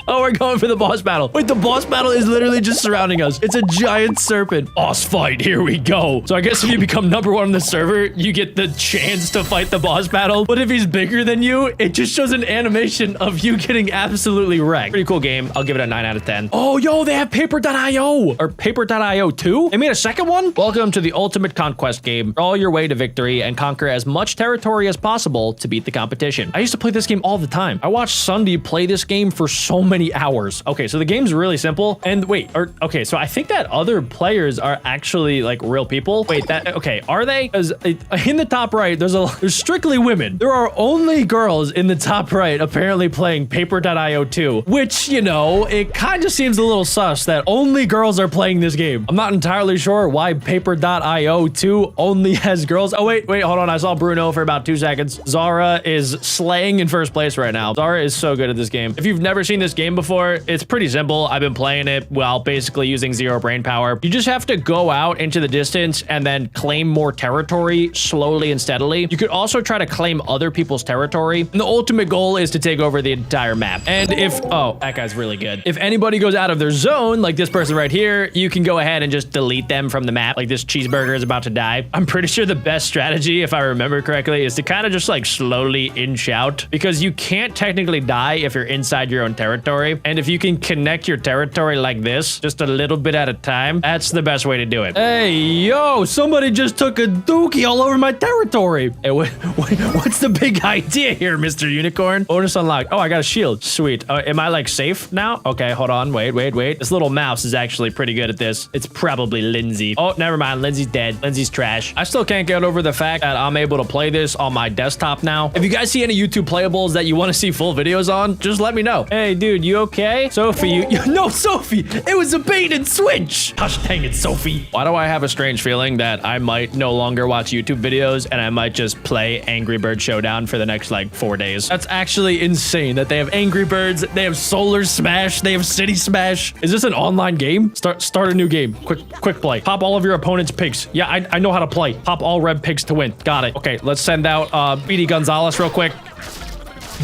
Oh, we're going for the boss battle. Wait, the boss battle is literally just surrounding us. It's a giant serpent. Boss fight, here we go. So I guess if you become #1 on the server, you get the chance to fight the boss battle. But if he's bigger than you, it just shows an animation of you getting absolutely wrecked. Pretty cool game. I'll give it a 9 out of 10. Oh, yo, they have Paper.io or Paper.io 2. They made a second one? Welcome to the ultimate conquest game. Draw your way to victory and conquer as much territory as possible to beat the competition. I used to play this game all the time. I watched Sunday play this game for so many hours. Okay, so the game's really simple. And wait, okay, so I think that other players are actually like real people. Wait, okay, are they? Because in the top right, there's strictly women. There are only girls in the top right apparently playing Paper.io 2, which, you know, it kind of seems a little sus that only girls are playing this game. I'm not entirely sure why Paper.io 2 only has girls. Oh, wait, hold on. I saw Bruno for about 2 seconds. Zara is slaying in first place right now. Zara is so good at this game. If you've never seen this game before, it's pretty simple. I've been playing it while basically using 0 brain power. You just have to go out into the distance and then claim more territory slowly and steadily. You could also try to claim other people's territory. And the ultimate goal is to take over the entire map. And oh, that guy's really good. If anybody goes out of their zone, like this person right here, you can go ahead and just delete them from the map. Like this cheeseburger is about to die. I'm pretty sure the best strategy, if I remember correctly, is to kind of just like slowly inch out, because you can't technically die if you're inside your own territory. And if you can connect your territory like this, just a little bit at a time, that's the best way to do it. Hey, yo, somebody just took a dookie all over my territory. Hey, what's the big idea here, Mr. Unicorn? Bonus unlocked. Oh, I got a shield. Sweet. Am I like safe now? Okay, hold on. Wait. This little mouse is actually pretty good at this. It's probably Lindsay. Oh, never mind. Lindsay's dead. Lindsay's trash. I still can't get over the fact that I'm able to play this on my desktop now. If you guys see any YouTube playables that you want to see full videos on, just let me know. Hey, dude, you okay? Sophie, no, Sophie. It was a bait and switch. Gosh dang it, Sophie. Why do I have a strange feeling that I might no longer watch YouTube videos and I might just play Angry Bird Showdown for the next like 4 days? That's actually insane that they have Angry Birds, they have Solar Smash, they have City Smash. Is this an online game? Start a new game. Quick play. Pop all of your opponent's pigs. Yeah, I know how to play. Pop all red pigs to win. Got it. Okay, let's send out BD Gonzalez real quick.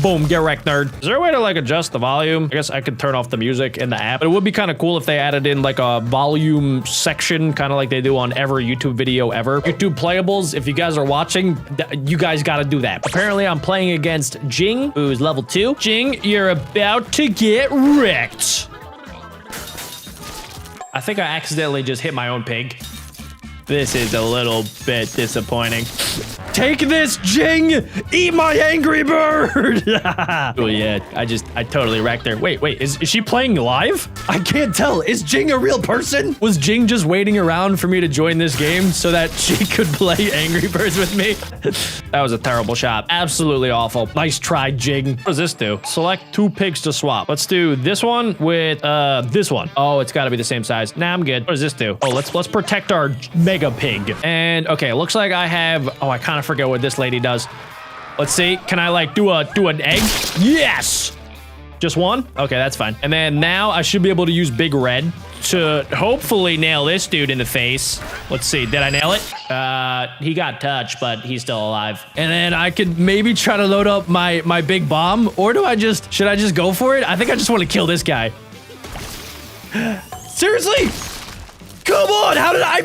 Boom, get wrecked, nerd. Is there a way to like adjust the volume? I guess I could turn off the music in the app, but it would be kind of cool if they added in like a volume section, kind of like they do on every YouTube video ever. YouTube playables, if you guys are watching, you guys got to do that. Apparently, I'm playing against Jing, who's level 2. Jing, you're about to get wrecked. I think I accidentally just hit my own pig. This is a little bit disappointing. Take this, Jing! Eat my Angry Bird! Oh yeah, I totally wrecked her. Wait, is she playing live? I can't tell. Is Jing a real person? Was Jing just waiting around for me to join this game so that she could play Angry Birds with me? That was a terrible shot. Absolutely awful. Nice try, Jing. What does this do? Select 2 pigs to swap. Let's do this one with this one. Oh, it's gotta be the same size. Nah, I'm good. What does this do? Oh, let's protect our mega pig. And okay, looks like I have, I kind of forget what this lady does. Let's see. Can I like do an egg? Yes. Just one? Okay, that's fine. And then now I should be able to use Big Red to hopefully nail this dude in the face. Let's see. Did I nail it? He got touched, but he's still alive. And then I could maybe try to load up my big bomb, or should I just go for it? I think I just want to kill this guy. Seriously? Come on, how did I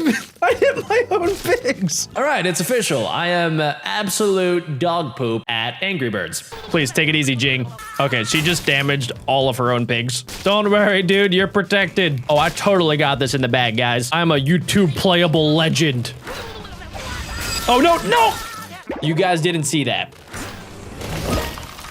hit my own pigs? All right, it's official. I am absolute dog poop at Angry Birds. Please take it easy, Jing. Okay, she just damaged all of her own pigs. Don't worry, dude, you're protected. Oh, I totally got this in the bag, guys. I'm a YouTube playable legend. Oh, no, no! You guys didn't see that.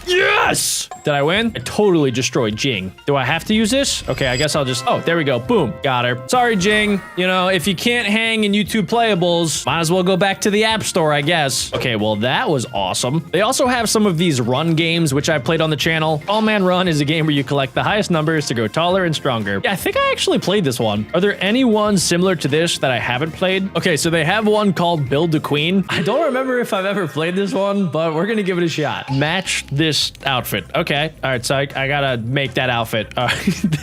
Yes! Did I win? I totally destroyed Jing. Do I have to use this? Okay, I guess I'll just... Oh, there we go. Boom. Got her. Sorry, Jing. You know, if you can't hang in YouTube Playables, might as well go back to the App Store, I guess. Okay, well, that was awesome. They also have some of these run games, which I've played on the channel. Tall Man Run is a game where you collect the highest numbers to grow taller and stronger. Yeah, I think I actually played this one. Are there any ones similar to this that I haven't played? Okay, so they have one called Build a Queen. I don't remember if I've ever played this one, but we're gonna give it a shot. Match this outfit. Okay. All right. So I gotta make that outfit.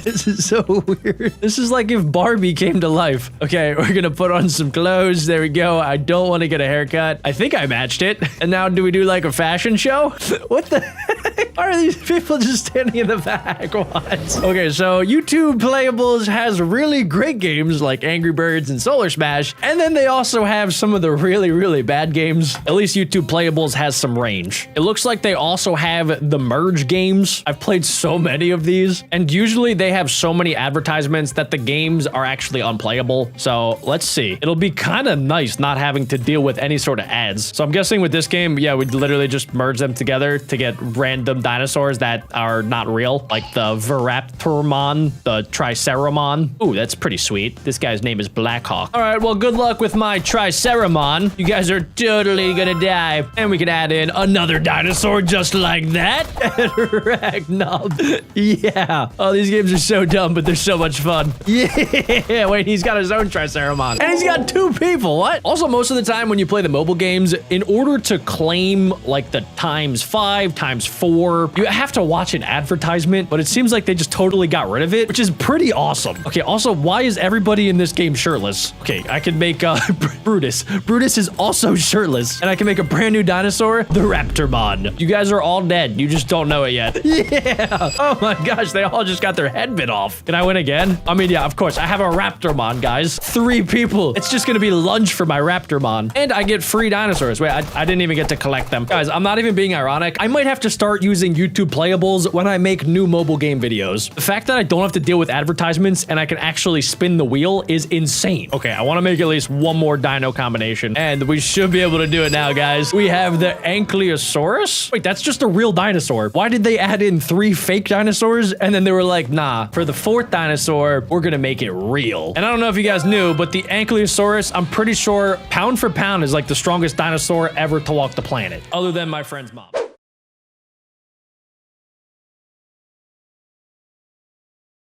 This is so weird. This is like if Barbie came to life. Okay. We're gonna put on some clothes. There we go. I don't want to get a haircut. I think I matched it. And now do we do like a fashion show? What the heck? Why are these people just standing in the back? What? Okay. So YouTube Playables has really great games like Angry Birds and Solar Smash. And then they also have some of the really, really bad games. At least YouTube Playables has some range. It looks like they also have the merge games. I've played so many of these, and usually they have so many advertisements that the games are actually unplayable. So let's see. It'll be kind of nice not having to deal with any sort of ads. So I'm guessing with this game, yeah, we'd literally just merge them together to get random dinosaurs that are not real, like the Veraptormon, the Triceramon. Ooh, that's pretty sweet. This guy's name is Blackhawk. All right, well, good luck with my Triceramon. You guys are totally gonna die. And we can add in another dinosaur just like that. Ragnob. Yeah. Oh, these games are so dumb, but they're so much fun. Yeah. Wait, he's got his own Triceramon. And he's got 2 people. What? Also, most of the time when you play the mobile games, in order to claim like the ×5, ×4, you have to watch an advertisement, but it seems like they just totally got rid of it, which is pretty awesome. Okay, also, why is everybody in this game shirtless? Okay, I can make Brutus. Brutus is also shirtless, and I can make a brand new dinosaur, the Raptormon. You guys are all dead. You just don't know it yet. Yeah. Oh my gosh, they all just got their head bit off. Can I win again? I mean, yeah, of course. I have a Raptormon, guys. 3 people. It's just gonna be lunch for my Raptormon. And I get free dinosaurs. Wait, I didn't even get to collect them. Guys, I'm not even being ironic. I might have to start using YouTube Playables when I make new mobile game videos. The fact that I don't have to deal with advertisements and I can actually spin the wheel is insane. Okay, I want to make at least one more dino combination, and we should be able to do it now, guys. We have the Ankylosaurus. Wait, that's just a real dinosaur. Why did they add in 3 fake dinosaurs? And then they were like, nah, for the 4th dinosaur, we're gonna make it real. And I don't know if you guys knew, but the Ankylosaurus, I'm pretty sure pound for pound is like the strongest dinosaur ever to walk the planet, other than my friend's mom.